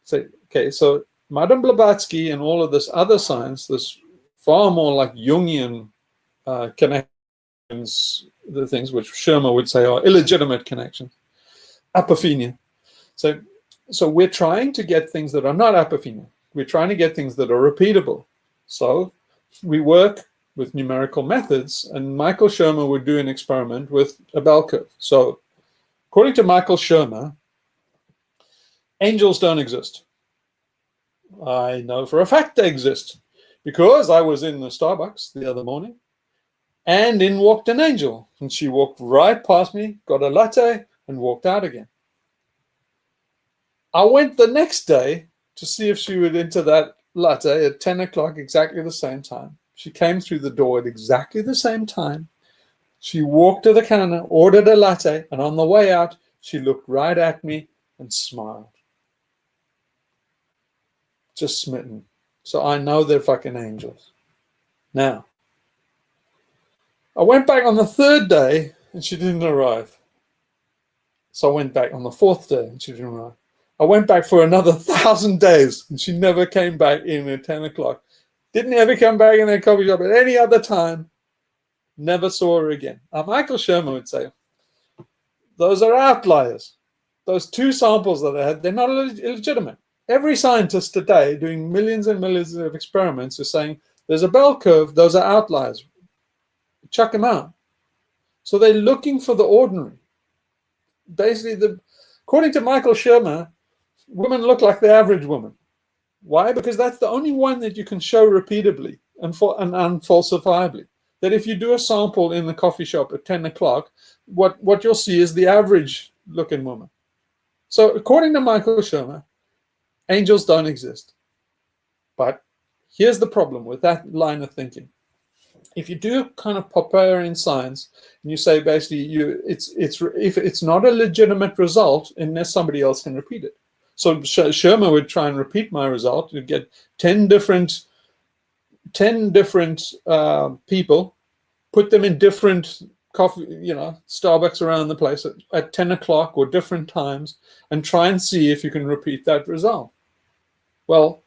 So Madame Blavatsky and all of this other science, this far more like Jungian connections, the things which Shermer would say are illegitimate connections, apophenia. So we're trying to get things that are not apophenia. We're trying to get things that are repeatable. So we work with numerical methods, and Michael Shermer would do an experiment with a bell curve. So according to Michael Shermer, angels don't exist. I know for a fact they exist because I was in the Starbucks the other morning and in walked an angel, and she walked right past me, got a latte, and walked out again. I went the next day to see if she would enter that latte at 10 o'clock, exactly the same time. She came through the door at exactly the same time. She walked to the counter, ordered a latte, and on the way out, she looked right at me and smiled. Just smitten. So I know they're fucking angels. Now, I went back on the third day, and she didn't arrive. So I went back on the fourth day, and she didn't arrive. I went back for another 1,000 days, and she never came back in at 10 o'clock. Didn't ever come back in that coffee shop at any other time. Never saw her again. Michael Shermer would say, those are outliers. Those two samples that I had, they're not illegitimate. Every scientist today doing millions and millions of experiments is saying, there's a bell curve, those are outliers. Chuck them out. So they're looking for the ordinary. Basically, according to Michael Shermer, women look like the average woman. Why? Because that's the only one that you can show repeatably and unfalsifiably. That if you do a sample in the coffee shop at 10 o'clock, what you'll see is the average looking woman. So according to Michael Shermer, angels don't exist. But here's the problem with that line of thinking. If you do kind of Popperian science, and you say basically if it's not a legitimate result unless somebody else can repeat it. So Shermer would try and repeat my result. You'd get 10 different people, put them in different coffee, Starbucks around the place at 10 o'clock or different times, and try and see if you can repeat that result. Well,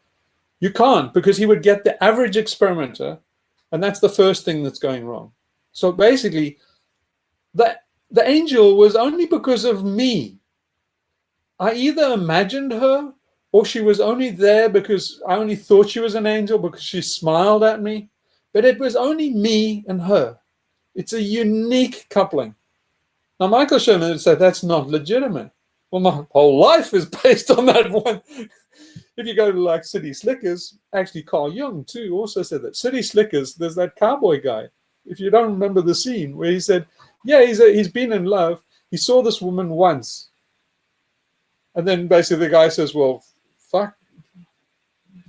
you can't, because he would get the average experimenter, and that's the first thing that's going wrong. So basically, the angel was only because of me. I either imagined her, or she was only there because I only thought she was an angel because she smiled at me. But it was only me and her. It's a unique coupling. Now, Michael Sherman would say that's not legitimate. Well, my whole life is based on that one. If you go to like City Slickers, actually Carl Jung too also said that. City Slickers, there's that cowboy guy. If you don't remember the scene where he said, yeah, he's been in love. He saw this woman once. And then basically the guy says, well, fuck,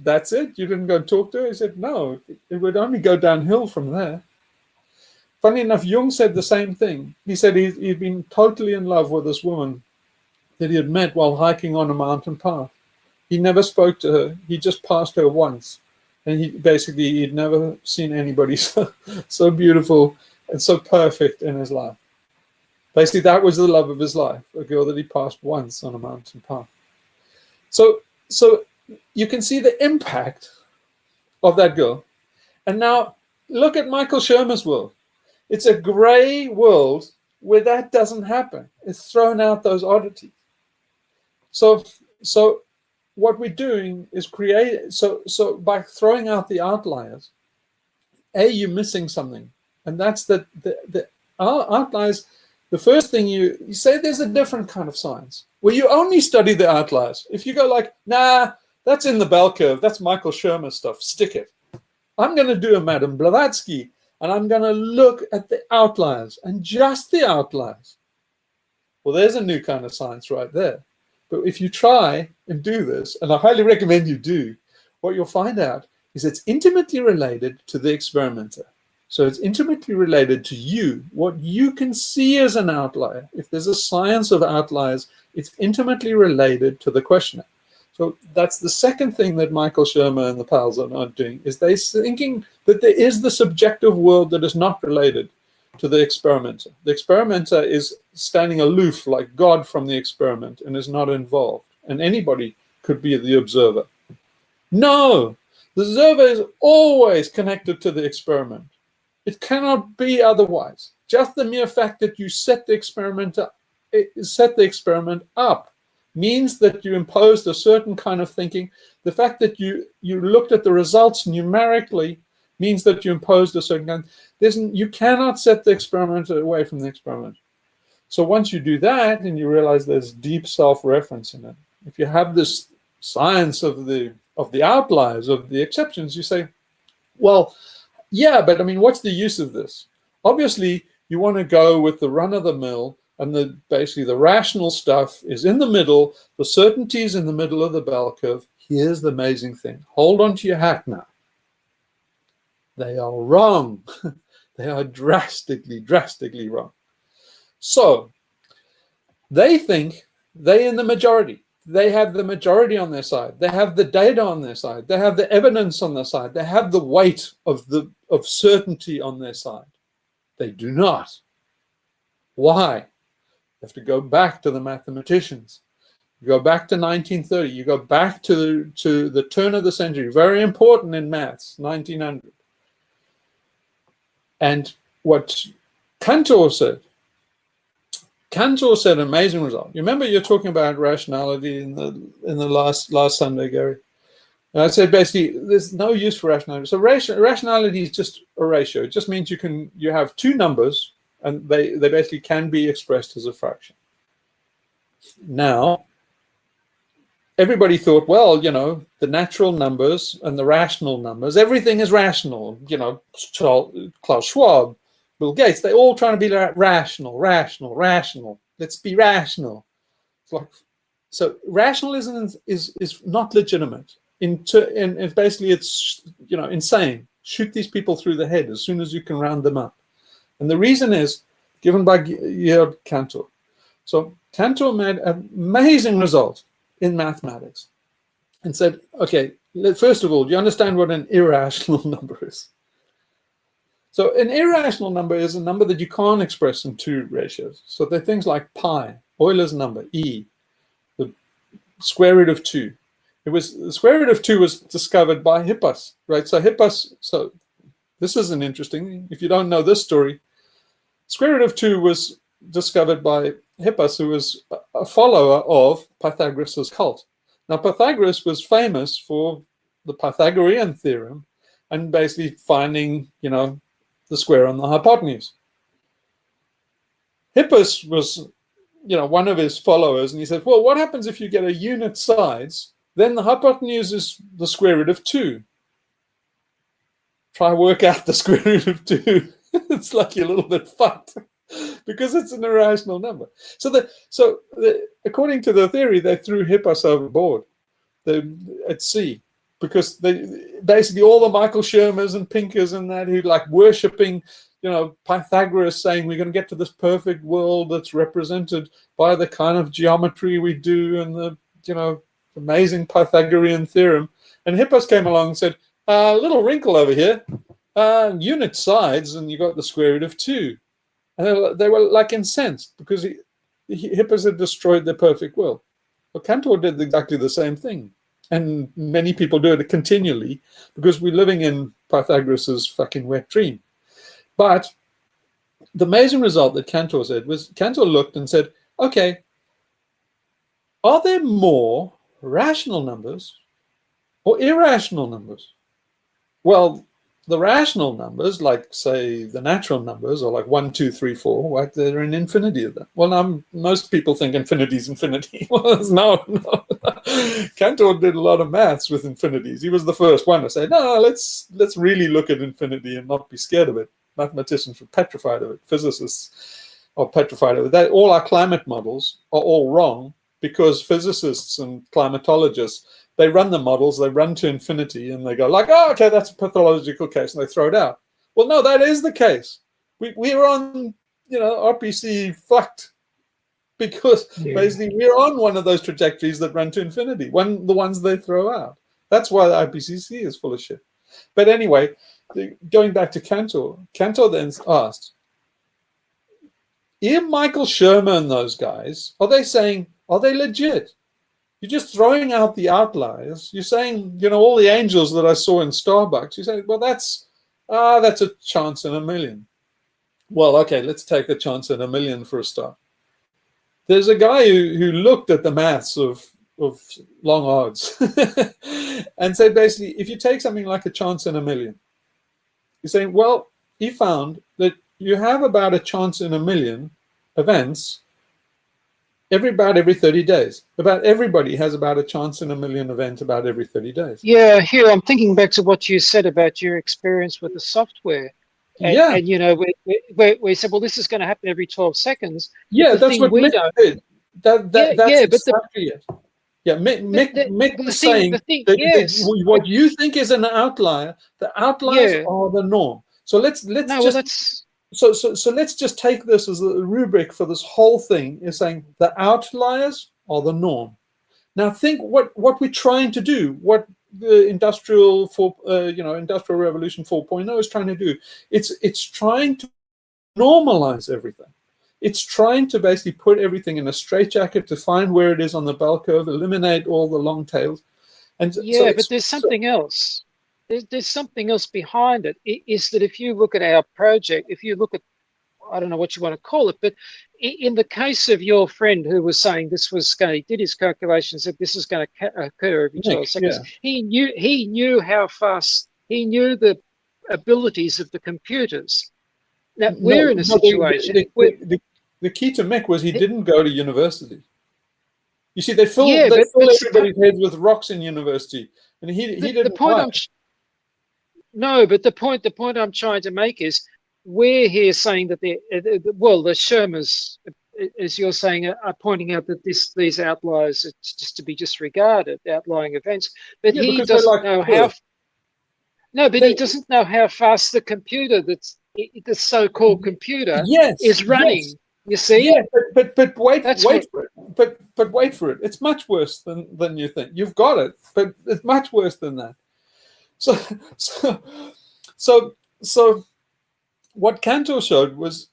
that's it? You didn't go and talk to her? He said, no, it would only go downhill from there. Funny enough, Jung said the same thing. He said he'd been totally in love with this woman that he had met while hiking on a mountain path. He never spoke to her. He just passed her once. And he'd never seen anybody so beautiful and so perfect in his life. Basically, that was the love of his life, a girl that he passed once on a mountain path. So you can see the impact of that girl. And now look at Michael Shermer's world. It's a gray world where that doesn't happen. It's thrown out those oddities. So what we're doing is create, so by throwing out the outliers, you're missing something. And that's the outliers. The first thing you say, there's a different kind of science where you only study the outliers. If you go like, nah, that's in the bell curve, that's Michael Shermer stuff, stick it. I'm going to do a Madame Blavatsky, and I'm going to look at the outliers and just the outliers. Well, there's a new kind of science right there. But if you try and do this, and I highly recommend you do, what you'll find out is it's intimately related to the experimenter. So it's intimately related to you, what you can see as an outlier. If there's a science of outliers, it's intimately related to the questioner. So that's the second thing that Michael Shermer and the pals are not doing, is they're thinking that there is the subjective world that is not related to the experimenter. The experimenter is standing aloof like God from the experiment and is not involved. And anybody could be the observer. No, the observer is always connected to the experiment. It cannot be otherwise. Just the mere fact that you set the experiment up means that you imposed a certain kind of thinking. The fact that you looked at the results numerically means that you imposed a certain kind. You cannot set the experimenter away from the experiment. So once you do that, and you realize there's deep self-reference in it, if you have this science of the outliers, of the exceptions, you say, well, yeah, but I mean, what's the use of this? Obviously, you want to go with the run-of-the-mill, and basically the rational stuff is in the middle, the certainty is in the middle of the bell curve. Here's the amazing thing. Hold on to your hat now. They are wrong. They are drastically wrong. So they think they're in the majority. They have the majority on their side. They have the data on their side. They have the evidence on their side. They have the weight of certainty on their side. They do not. Why? You have to go back to the mathematicians. You go back to 1930. You go back to the turn of the century. Very important in maths, 1900. And what Cantor said an amazing result. You remember you're talking about rationality in the last Sunday, Gary. And I said basically there's no use for rationality. So rationality is just a ratio. It just means you have two numbers and they basically can be expressed as a fraction. Now, everybody thought, well, you know, the natural numbers and the rational numbers, everything is rational. You know, Klaus Schwab, Bill Gates, they're all trying to be rational. Let's be rational. It's like, so rationalism is not legitimate. And basically, it's, you know, insane. Shoot these people through the head as soon as you can round them up. And the reason is given by Georg Cantor. So Cantor made an amazing result in mathematics and said, okay, first of all, do you understand what an irrational number is? So an irrational number is a number that you can't express in two ratios. So they're things like pi, Euler's number, E, the square root of 2. The square root of 2 was discovered by Hippas, right? So so this is an interesting, if you don't know this story, square root of 2 was discovered by Hippas, who was a follower of Pythagoras' cult. Now, Pythagoras was famous for the Pythagorean theorem and basically finding, you know, the square on the hypotenuse. Hippos was, one of his followers, and he said, well, what happens if you get a unit size? Then the hypotenuse is the square root of 2. Try work out the square root of 2. It's like you're a little bit fucked because it's an irrational number. So according to the theory, they threw Hippos overboard at sea, because basically all the Michael Shermers and Pinkers and that who like worshipping, Pythagoras, saying we're going to get to this perfect world that's represented by the kind of geometry we do and the amazing Pythagorean theorem. And Hippos came along and said, little wrinkle over here, unit sides, and you got the square root of 2. And they were like incensed because Hippos had destroyed their perfect world. Well, Cantor did exactly the same thing. And many people do it continually because we're living in Pythagoras's fucking wet dream. But the amazing result that Cantor said was, Cantor looked and said, okay, are there more rational numbers or irrational numbers? Well, the rational numbers, like say the natural numbers, or like 1, 2, 3, 4, right? There are an infinity of them. Well, most people think infinity is infinity. Well, no. Cantor did a lot of maths with infinities. He was the first one to say, no, let's really look at infinity and not be scared of it. Mathematicians were petrified of it. Physicists are petrified of it. All our climate models are all wrong because physicists and climatologists, they run the models, they run to infinity, and they go like, oh, okay, that's a pathological case, and they throw it out. Well, no, that is the case. We're on, RPC fucked because basically we're on one of those trajectories that run to infinity, the ones they throw out. That's why the IPCC is full of shit. But anyway, going back to Cantor, Cantor then asked, are Michael Shermer and those guys, are they legit? You're just throwing out the outliers. You're saying, all the angels that I saw in Starbucks, you're saying, well, that's a chance in a million. Well, okay, let's take a chance in a million for a start. There's a guy who looked at the maths of long odds and said, basically, if you take something like a chance in a million, you're saying, well, he found that you have about a chance in a million events about every 30 days. About everybody has about a chance in a million event about every 30 days. Yeah, Hugh, I'm thinking back to what you said about your experience with the software. And we said, well, this is going to happen every 12 seconds. Yeah, that's what Mick did. That's exactly it. Yeah, Mick was saying that what you think is an outlier, the outliers are the norm. So let's just take this as a rubric for this whole thing, is saying the outliers are the norm. Now think what we're trying to do, what the Industrial Revolution 4.0 is trying to do. It's trying to normalize everything. It's trying to basically put everything in a straitjacket to find where it is on the bell curve, eliminate all the long tails. And but there's something else. There's something else behind it. Is that if you look at our project, if you look at, I don't know what you want to call it, but in the case of your friend who was saying he did his calculations that this is going to occur every 12 seconds, he knew how fast, he knew the abilities of the computers. Now, we're in a situation where... The key to Mick was he didn't go to university. You see, they filled everybody's heads with rocks in university, and he didn't. The point I'm trying to make is we're here saying that the Shermers, as you're saying, are pointing out that these outliers are just to be disregarded, outlying events. But he doesn't know how. No, but he doesn't know how fast the computer the so-called computer is running. Yes. You see? Yeah, but wait for it. But wait for it. It's much worse than you think. You've got it, but it's much worse than that. So what Cantor showed was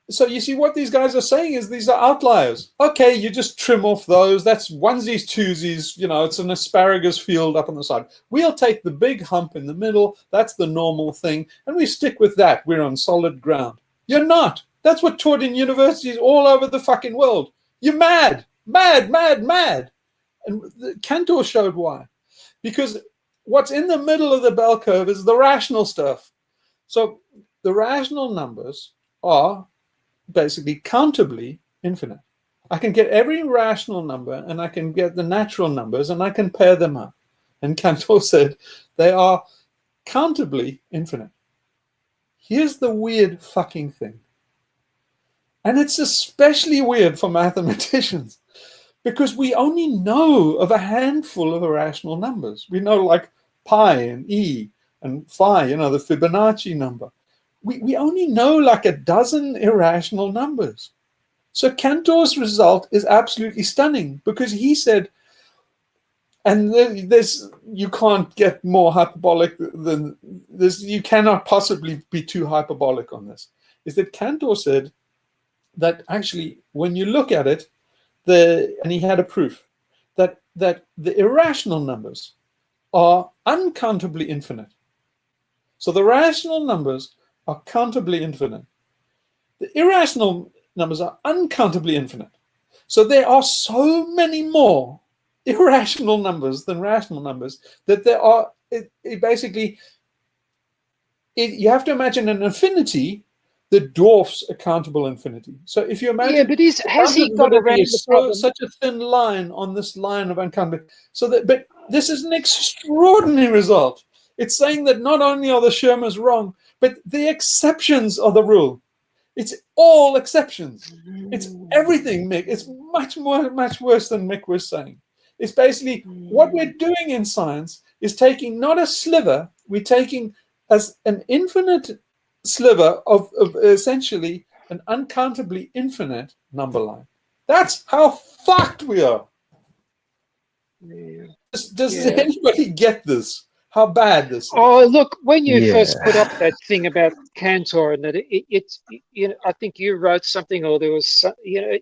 so you see what these guys are saying is these are outliers. Okay, you just trim off those. That's onesies, twosies. It's an asparagus field up on the side. We'll take the big hump in the middle. That's the normal thing, and we stick with that. We're on solid ground. You're not. That's what taught in universities all over the fucking world. You're mad. And Cantor showed why. Because what's in the middle of the bell curve is the rational stuff. So the rational numbers are basically countably infinite. I can get every rational number, and I can get the natural numbers, and I can pair them up. And Cantor said they are countably infinite. Here's the weird fucking thing. And it's especially weird for mathematicians, because we only know of a handful of irrational numbers. We know like pi and e and phi, you know, the Fibonacci number. We only know like a dozen irrational numbers. So Cantor's result is absolutely stunning, because he said, and this, you can't get more hyperbolic than this, you cannot possibly be too hyperbolic on this, is that Cantor said that actually when you look at it, and he had a proof, that the irrational numbers are uncountably infinite. So the rational numbers are countably infinite. The irrational numbers are uncountably infinite. So there are so many more irrational numbers than rational numbers that there are, you have to imagine an infinity that dwarfs a countable infinity. So if you imagine, yeah, but has he got around the problem? Such a thin line on this line of uncountable. But this is an extraordinary result. It's saying that not only are the Shermers wrong, but the exceptions are the rule. It's all exceptions. It's everything, Mick. It's much worse than Mick was saying. It's basically what we're doing in science is taking not a sliver, we're taking as an infinite sliver of essentially an uncountably infinite number line. That's how fucked we are. Yeah. Does anybody get this? How bad this is? Oh, look, when you first put up that thing about Cantor, and that it's, you know, I think you wrote something, or there was, you know,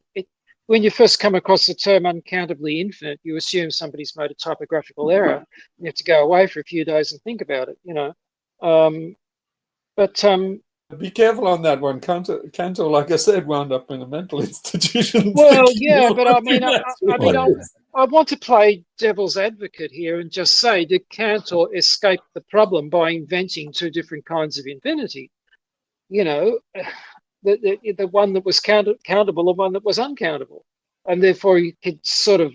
when you first come across the term uncountably infinite, you assume somebody's made a typographical error. You have to go away for a few days and think about it, you know. Be careful on that one. Cantor, like I said, wound up in a mental institution. Well, yeah, but I mean, I want to play devil's advocate here and just say, did Cantor escape the problem by inventing two different kinds of infinity? You know, the one that was countable and one that was uncountable, and therefore you could sort of.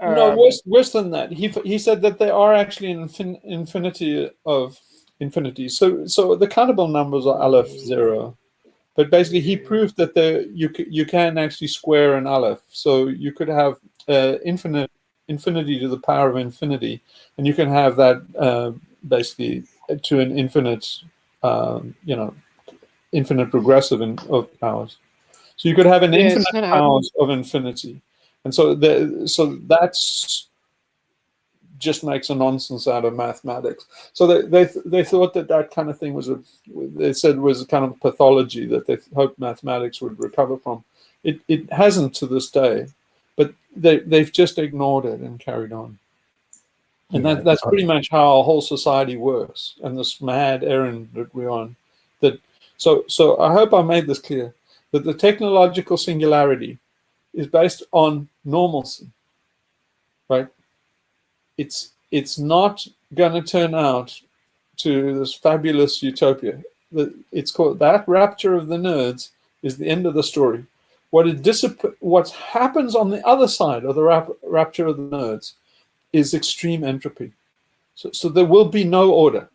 No, worse than that. He said that there are actually an infinity of infinities. So the countable numbers are aleph 0, but basically he proved that you can actually square an aleph. So you could have infinity to the power of infinity, and you can have that basically to an infinite, infinite regressive of powers. So you could have an infinite powers of infinity, and so that's just makes a nonsense out of mathematics. So they thought that kind of thing was was a kind of pathology that they hoped mathematics would recover from. It hasn't to this day, but they've just ignored it and carried on. And that's pretty much how our whole society works, and this mad errand that we're on. So I hope I made this clear, that the technological singularity is based on normalcy, right? It's not going to turn out to this fabulous utopia. It's called that rapture of the nerds is the end of the story. What happens on the other side of the rapture of the nerds is extreme entropy. So there will be no order.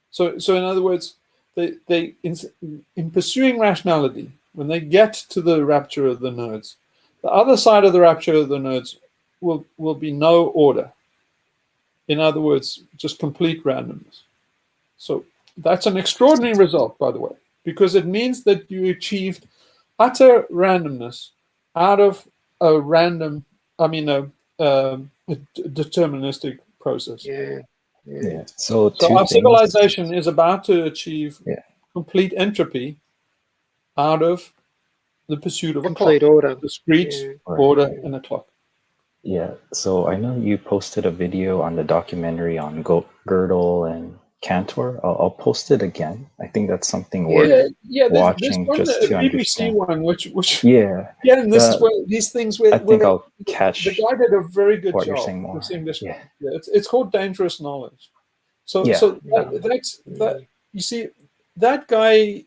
So in other words, they in pursuing rationality, when they get to the rapture of the nerds, the other side of the rapture of the nerds will be no order. In other words, just complete randomness. So that's an extraordinary result, by the way, because it means that you achieved utter randomness out of a deterministic process. Yeah. So our civilization is about to achieve complete entropy out of the pursuit of complete a clock, order, discrete order in a clock. Yeah. So I know you posted a video on the documentary on Gödel and Cantor. I'll post it again. I think that's something worth watching one, just to BBC understand. One, which and this is where these things where I think I'll catch the guy did a very good what job. you're saying more. It's called Dangerous Knowledge. So that's that. You see, that guy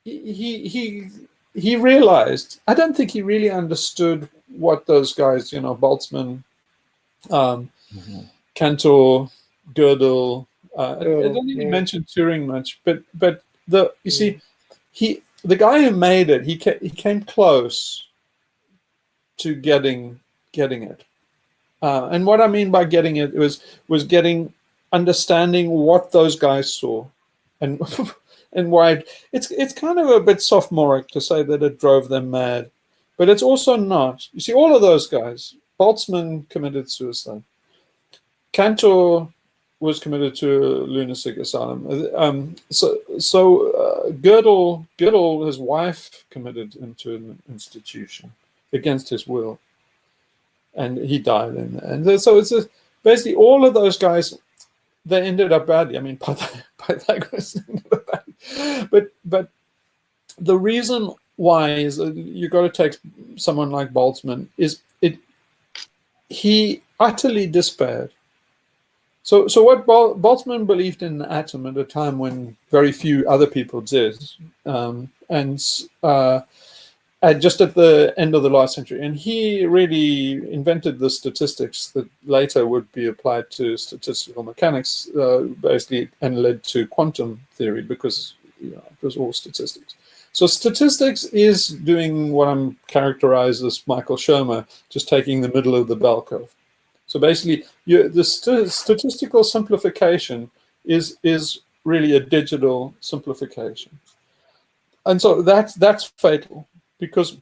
he realized, I don't think he really understood what those guys, Boltzmann, Cantor, Gödel, I don't even mention Turing much, but you see, the guy who made it, he came close to getting it. And what I mean by getting it was understanding what those guys saw, and and why it's kind of a bit sophomoric to say that it drove them mad, but it's also not. You see, all of those guys, Boltzmann committed suicide, Cantor was committed to a lunatic asylum. So Gödel, his wife, committed into an institution against his will, and he died in there. And so it's basically all of those guys. They ended up badly. I mean, Pythagoras ended up badly. But the reason why is you got to take someone like Boltzmann he utterly despaired. So what Boltzmann believed in the atom at a time when very few other people did, just at the end of the last century. And he really invented the statistics that later would be applied to statistical mechanics, basically, and led to quantum theory, because it was all statistics. So statistics is doing what I'm characterized as Michael Shermer, just taking the middle of the bell curve. So basically, the statistical simplification is really a digital simplification. And so that's fatal. Because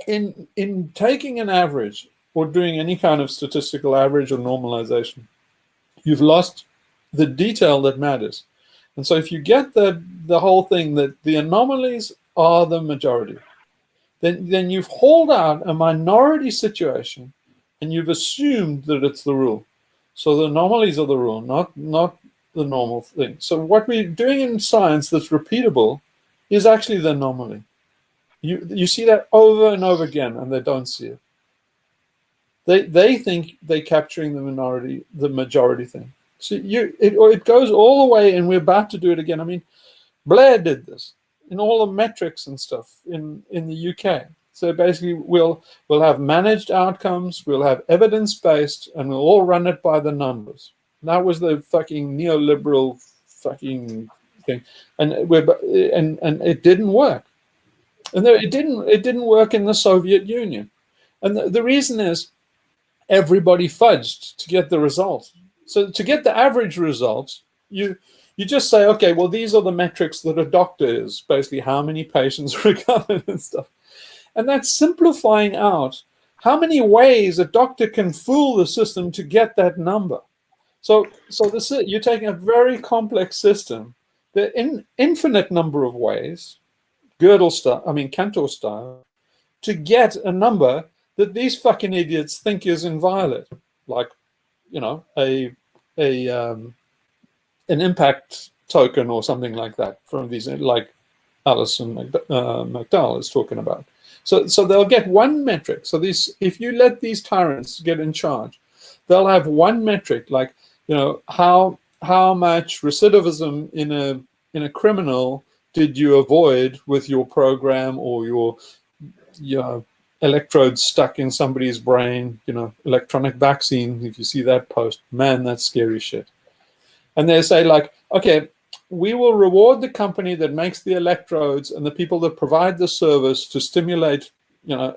in taking an average or doing any kind of statistical average or normalization, you've lost the detail that matters. And so if you get the whole thing that the anomalies are the majority, then you've hauled out a minority situation and you've assumed that it's the rule. So the anomalies are the rule, not the normal thing. So what we're doing in science that's repeatable is actually the anomaly. You see that over and over again, and they don't see it. They think they're capturing the majority thing. So it goes all the way, and we're about to do it again. I mean, Blair did this in all the metrics and stuff in the UK. So basically, we'll have managed outcomes, we'll have evidence-based, and we'll all run it by the numbers. That was the fucking neoliberal fucking thing, and it didn't work. And it didn't work in the Soviet Union. And the reason is everybody fudged to get the result. So to get the average result, you just say, okay, well, these are the metrics that a doctor is, basically how many patients recovered and stuff. And that's simplifying out how many ways a doctor can fool the system to get that number. So you're taking a very complex system, the infinite number of ways, Cantor style, to get a number that these fucking idiots think is inviolate, like, an impact token or something like that from these, like Alison McDowell is talking about. So they'll get one metric. So if you let these tyrants get in charge, they'll have one metric, like, how much recidivism in a criminal did you avoid with your program or your electrodes stuck in somebody's brain, electronic vaccine. If you see that post, man, that's scary shit. And they say, like, okay, we will reward the company that makes the electrodes and the people that provide the service to stimulate,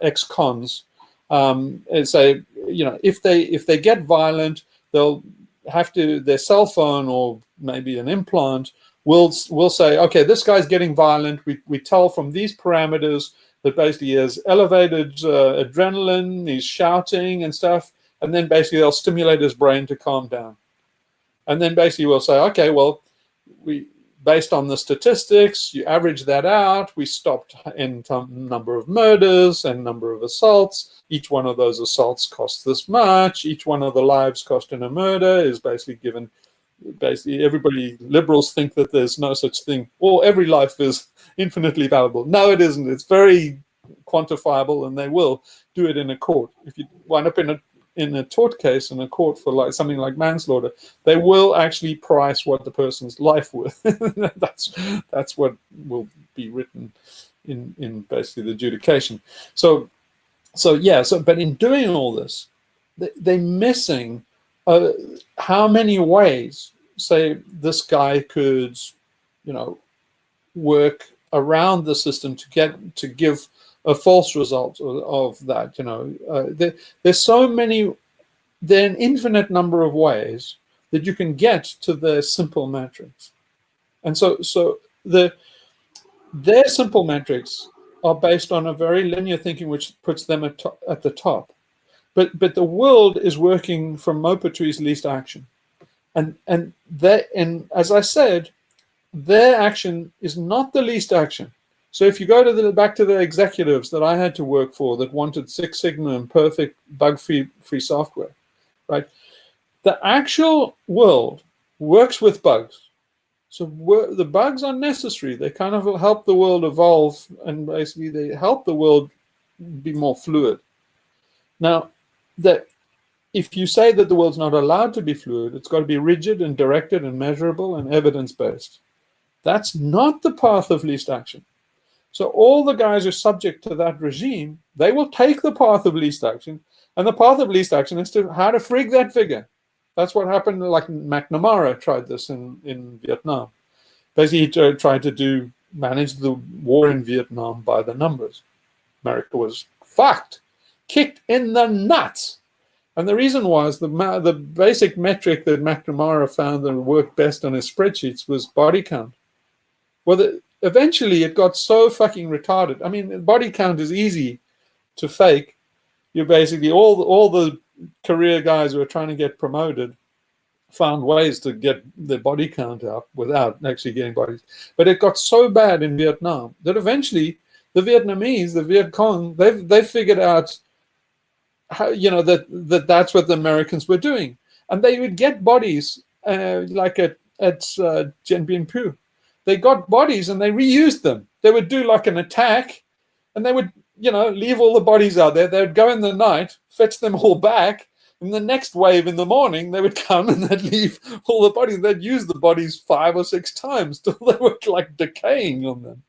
ex-cons. And say, if they get violent, they'll have to, their cell phone or maybe an implant we'll say, okay, this guy's getting violent. We tell from these parameters that basically he has elevated adrenaline, he's shouting and stuff, and then basically they'll stimulate his brain to calm down. And then basically we'll say, okay, well, based on the statistics, you average that out. We stopped in number of murders and number of assaults. Each one of those assaults costs this much. Each one of the lives cost in a murder is basically given. Basically, everybody, liberals think that there's no such thing, or every life is infinitely valuable. No, it isn't. It's very quantifiable, and they will do it in a court. If you wind up in a tort case in a court for like something like manslaughter, they will actually price what the person's life worth. that's what will be written in basically the adjudication. So but in doing all this, they're missing how many ways, say, this guy could, work around the system to give a false result of that. There's so many, there are an infinite number of ways that you can get to the simple metrics, and so their simple metrics are based on a very linear thinking, which puts them at the top. But the world is working from Maupertuis's least action, and as I said, their action is not the least action. So if you go back to the executives that I had to work for that wanted Six Sigma and perfect bug-free software, right? The actual world works with bugs. So the bugs are necessary. They kind of help the world evolve, and basically they help the world be more fluid. Now, if you say that the world's not allowed to be fluid, it's got to be rigid and directed and measurable and evidence-based. That's not the path of least action. So all the guys who are subject to that regime, they will take the path of least action, and the path of least action is to how to frig that figure. That's what happened, like McNamara tried this in Vietnam. Basically, he tried to manage the war in Vietnam by the numbers. America was fucked, kicked in the nuts. And the reason was the basic metric that McNamara found that worked best on his spreadsheets was body count. Well, eventually it got so fucking retarded. I mean, body count is easy to fake. You basically, all the career guys who are trying to get promoted found ways to get their body count up without actually getting bodies. But it got so bad in Vietnam that eventually the Vietnamese, the Viet Cong, they figured out how, that's what the Americans were doing. And they would get bodies like at Dien Bien Phu. They got bodies and they reused them. They would do like an attack and they would, leave all the bodies out there. They would go in the night, fetch them all back. And the next wave in the morning, they would come and they'd leave all the bodies. They'd use the bodies 5 or 6 times till they were like decaying on them.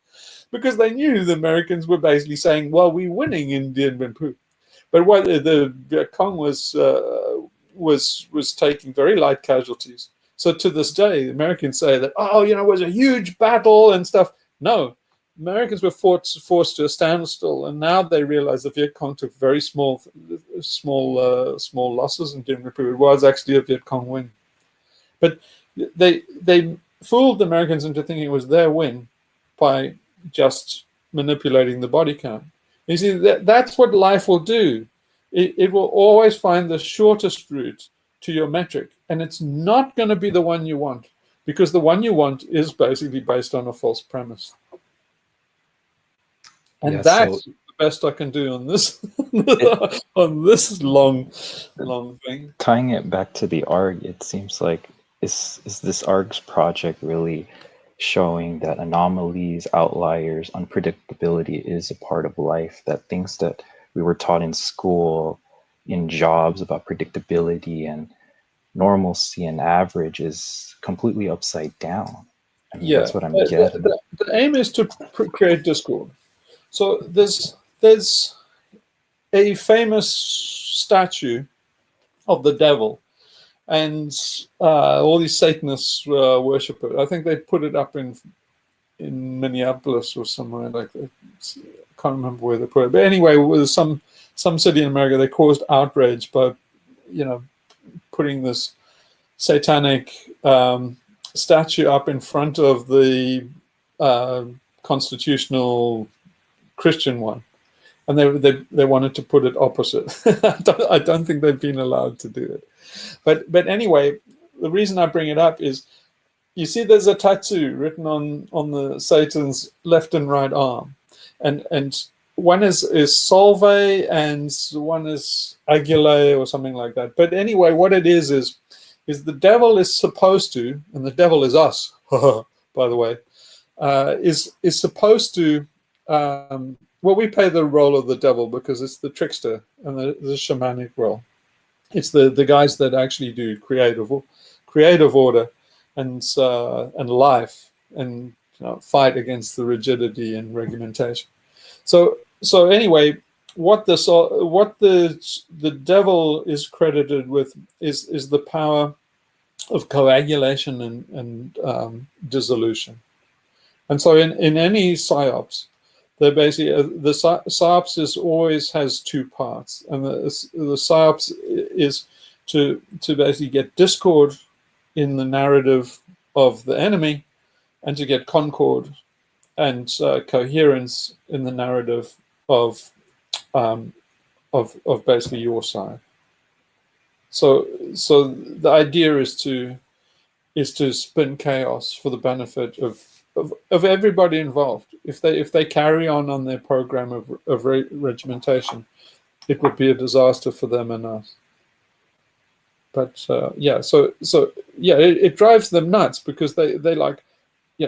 Because they knew the Americans were basically saying, well, we're winning in Dien Bien Phu. But what the Viet Cong was taking very light casualties. So to this day, the Americans say that, it was a huge battle and stuff. No, Americans were forced to a standstill, and now they realize the Viet Cong took very small losses in Dien Bien Phu. It was actually a Viet Cong win. But they fooled the Americans into thinking it was their win by just manipulating the body count. You see, that's what life will do. It will always find the shortest route to your metric, and it's not going to be the one you want, because the one you want is basically based on a false premise. And that's the best I can do on this on this long thing. Tying it back to the ARG, it seems like is this ARG's project really showing that anomalies, outliers, unpredictability is a part of life, that things that we were taught in school, in jobs about predictability and normalcy and average is completely upside down. I mean, that's what I'm getting. The aim is to create discord. So there's a famous statue of the devil, and all these Satanists worship it. I think they put it up in Minneapolis or somewhere like that. I can't remember where they put it. But anyway, with some city in America, they caused outrage by, putting this satanic statue up in front of the constitutional Christian one, and they wanted to put it opposite. I don't think they've been allowed to do it. But anyway, the reason I bring it up is, you see, there's a tattoo written on the Satan's left and right arm, and one is Solve and one is Aguilera or something like that. But anyway, what it is the devil is supposed to, and the devil is us, by the way, is supposed to. We play the role of the devil because it's the trickster and the shamanic role. It's the guys that actually do creative order and life and fight against the rigidity and regimentation. So anyway, what the devil is credited with is the power of coagulation and dissolution. And so in any psyops, they basically the psyops always has two parts, and the psyops is to basically get discord in the narrative of the enemy, and to get concord and coherence in the narrative of basically your side. So the idea is to spin chaos for the benefit of everybody involved. If they carry on their program of regimentation, it would be a disaster for them and us. But it drives them nuts, because they like,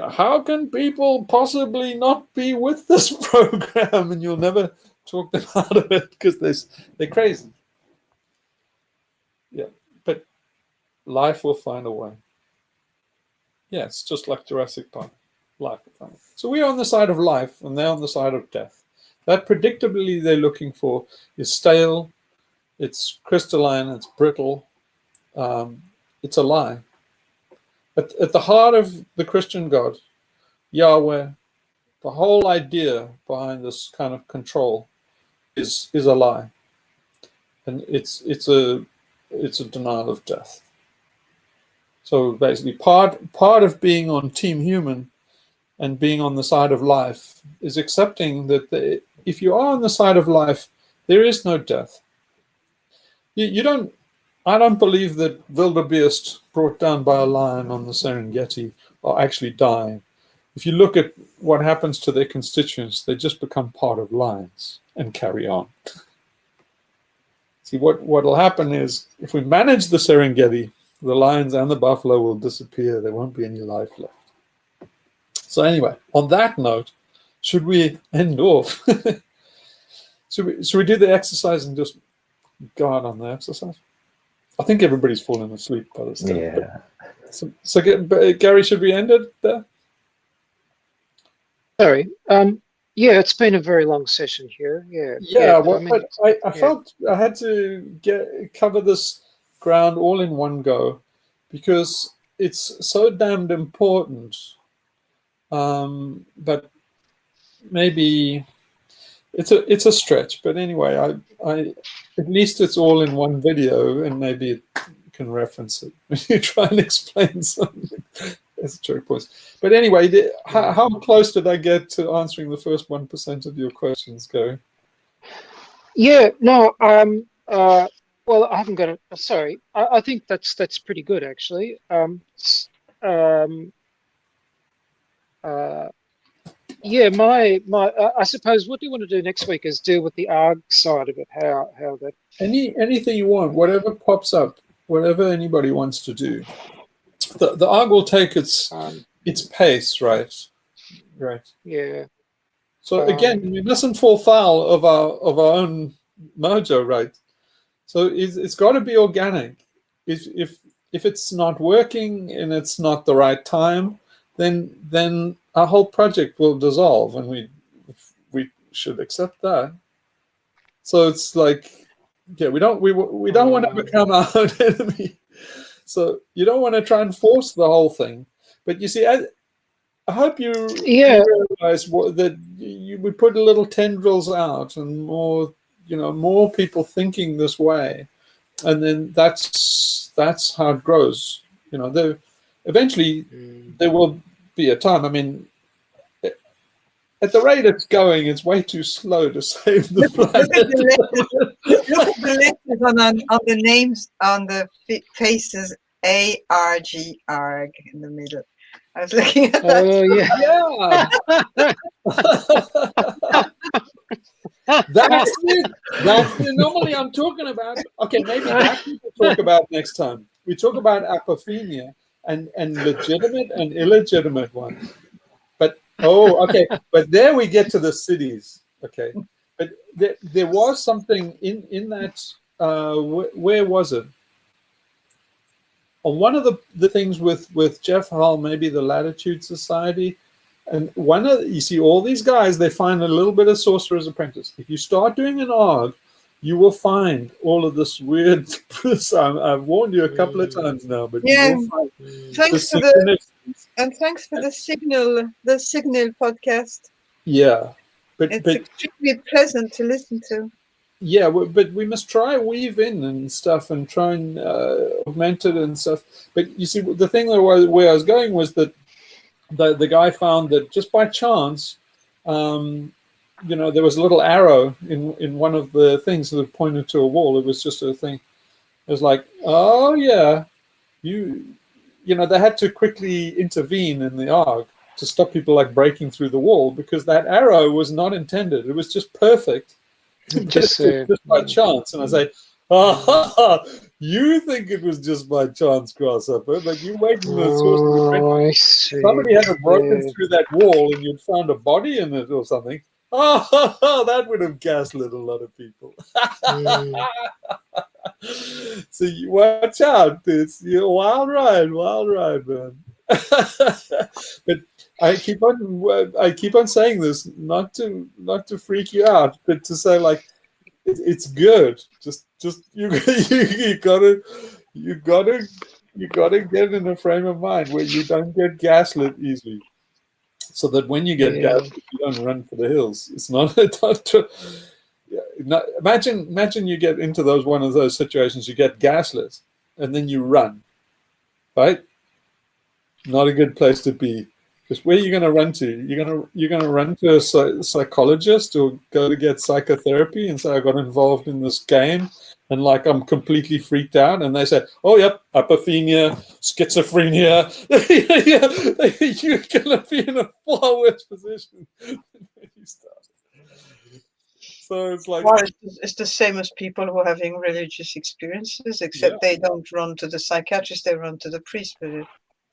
how can people possibly not be with this program? And you'll never talk them out of it, because they're crazy. Yeah, but life will find a way. Yeah, it's just like Jurassic Park. Life will find a way. So we're on the side of life, and they're on the side of death. That predictably they're looking for is stale, it's crystalline, it's brittle, it's a lie. At the heart of the Christian God, Yahweh, the whole idea behind this kind of control is a lie, and it's a denial of death. So basically, part of being on Team Human and being on the side of life is accepting that if you are on the side of life, there is no death. You don't. I don't believe that wildebeest brought down by a lion on the Serengeti are actually dying. If you look at what happens to their constituents, they just become part of lions and carry on. See, what will happen is, if we manage the Serengeti, the lions and the buffalo will disappear. There won't be any life left. So anyway, on that note, should we end off? Should we do the exercise and just go out on the exercise? I think everybody's fallen asleep by this time. Yeah. So Gary, should we end it there? Sorry. Yeah, it's been a very long session here. Yeah. Yeah. Well, I mean, I felt I had to cover this ground all in one go, because it's so damned important. But maybe it's a stretch. But anyway, I at least it's all in one video, and maybe it can reference it when you try and explain something. That's a trick point. But anyway, how close did I get to answering the first 1% of your questions, Gary? Yeah, no, well, I haven't got it. Sorry, I think that's pretty good, actually. Yeah, I suppose what do you want to do next week is deal with the ARG side of it, how that. Anything you want, whatever pops up, whatever anybody wants to do. The ARG will take its pace, right? Right. Yeah. So again, we mustn't fall foul of our own mojo, right? So it's got to be organic. If it's not working and it's not the right time, then our whole project will dissolve, and we should accept that. So it's like, yeah, we don't want to become our own enemy. So you don't want to try and force the whole thing. But you see, I hope you realize that we put little tendrils out, and more people thinking this way, and then that's how it grows. Eventually there will be a time. I mean, at the rate it's going, it's way too slow to save the planet. Look at the letters on the names on the faces. ARG, ARG in the middle. I was looking at that. Oh yeah. That's it. That's the anomaly I'm talking about. Okay, maybe that we will talk about next time. We talk about apophenia and legitimate and illegitimate ones. But okay. But there we get to the cities. Okay. But there was something in that. Where was it? On one of the things with Jeff Hull, maybe the Latitude Society, And you see all these guys, they find a little bit of Sorcerer's Apprentice. If you start doing an ARG, you will find all of this weird. I've warned you a couple of times now, but Yeah. you will find Thanks for thanks for the signal podcast. Yeah, but It's extremely pleasant to listen to. Yeah, but we must try weave in and stuff and try and augment it and stuff. But you see, the thing where I was going was that the guy found that just by chance, there was a little arrow in one of the things that pointed to a wall. It was just a thing. It was like, oh yeah, they had to quickly intervene in the ARG to stop people like breaking through the wall, because that arrow was not intended. It was just perfect. Just by chance. And I say, you think it was just by chance, Grasshopper, but you wait in the source. Somebody had broken through that wall and you'd found a body in it or something. That would have gaslit a lot of people. So you watch out. It's wild ride, man. But I keep on saying this not to freak you out, but to say like it's good. Just you gotta get in a frame of mind where you don't get gaslit easily, so that when you get gaslit, you don't run for the hills. It's not. Imagine you get into one of those situations. You get gaslit, and then you run. Right? Not a good place to be. Because where are you going to run to? You're gonna run to a psychologist or go to get psychotherapy and say, I got involved in this game and like I'm completely freaked out. And they say, oh, yep, apophenia, schizophrenia. You're going to be in a far worse position than when you start. So it's like... Well, it's the same as people who are having religious experiences, except they don't run to the psychiatrist, they run to the priest. But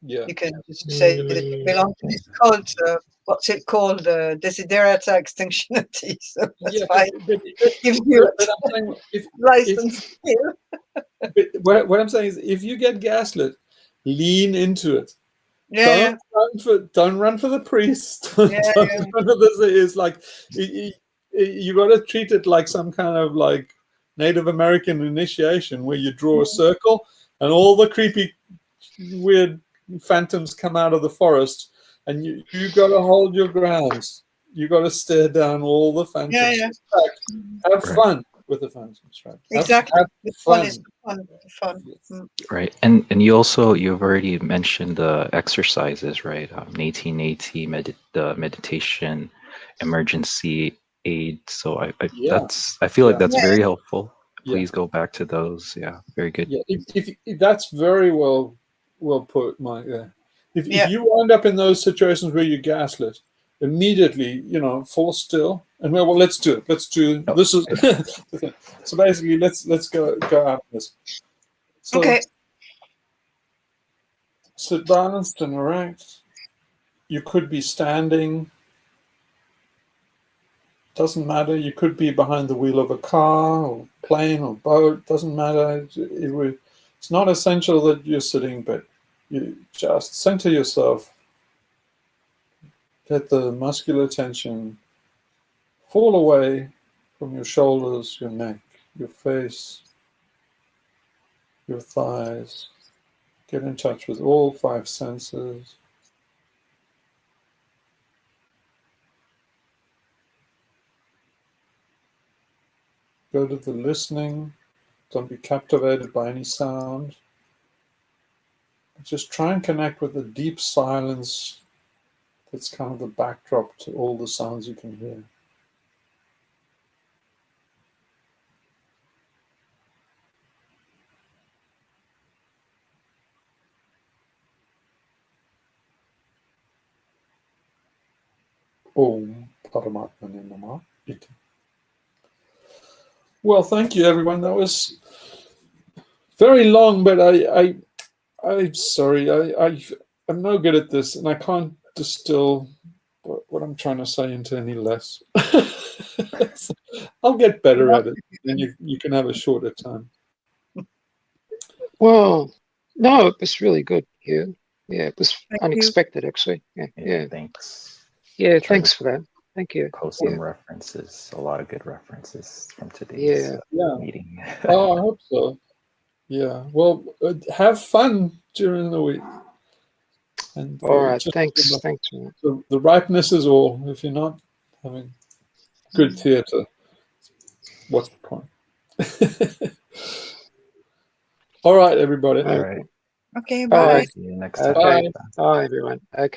you can just say that you belong to this cult. What's it called? Desiderata Extinctionati. So that's why it gives you license. What I'm saying is, if you get gaslit, lean into it. Yeah. Don't run for the priest. Don't run for this. It's like you got to treat it like some kind of like Native American initiation, where you draw a circle and all the creepy, weird phantoms come out of the forest, and you got to hold your grounds. You got to stare down all the phantoms. Have fun with the phantoms, right? Exactly. Have fun. Fun. Right, and you've already mentioned the exercises, right? 1880 the meditation, emergency aid. So I feel like that's very helpful. Please go back to those. Yeah, very good. Yeah, if that's very well put, Mike. Yeah. If you wind up in those situations where you're gaslit, immediately, fall still and let's do it. Let's do this is so basically let's go out this. So, okay. Sit balanced and erect. You could be standing. Doesn't matter. You could be behind the wheel of a car or plane or boat. Doesn't matter. It's not essential that you're sitting, but you just center yourself. Let the muscular tension fall away from your shoulders, your neck, your face, your thighs. Get in touch with all 5 senses. Go to the listening. Don't be captivated by any sound. Just try and connect with the deep silence that's kind of the backdrop to all the sounds you can hear. Om Paramatmane Namah Iti. Well, thank you, everyone. That was very long, but I'm sorry. I'm no good at this, and I can't distill what I'm trying to say into any less. So I'll get better at it, and you can have a shorter time. Well, no, it was really good. Yeah, it was unexpected, actually. Yeah. Thanks. Yeah, Try thanks to for that. Thank you. post Yeah. some references, a lot of good references from today's Yeah. Yeah. meeting. Oh, I hope so. Yeah. Well, have fun during the week. And All right. just Thanks. remember, Thanks, man. the rightness is all. If you're not having good theatre, what's the point? All right, everybody. Okay. All right. Okay, All bye. right. See you next time. Okay. Bye. Bye, everyone. Okay.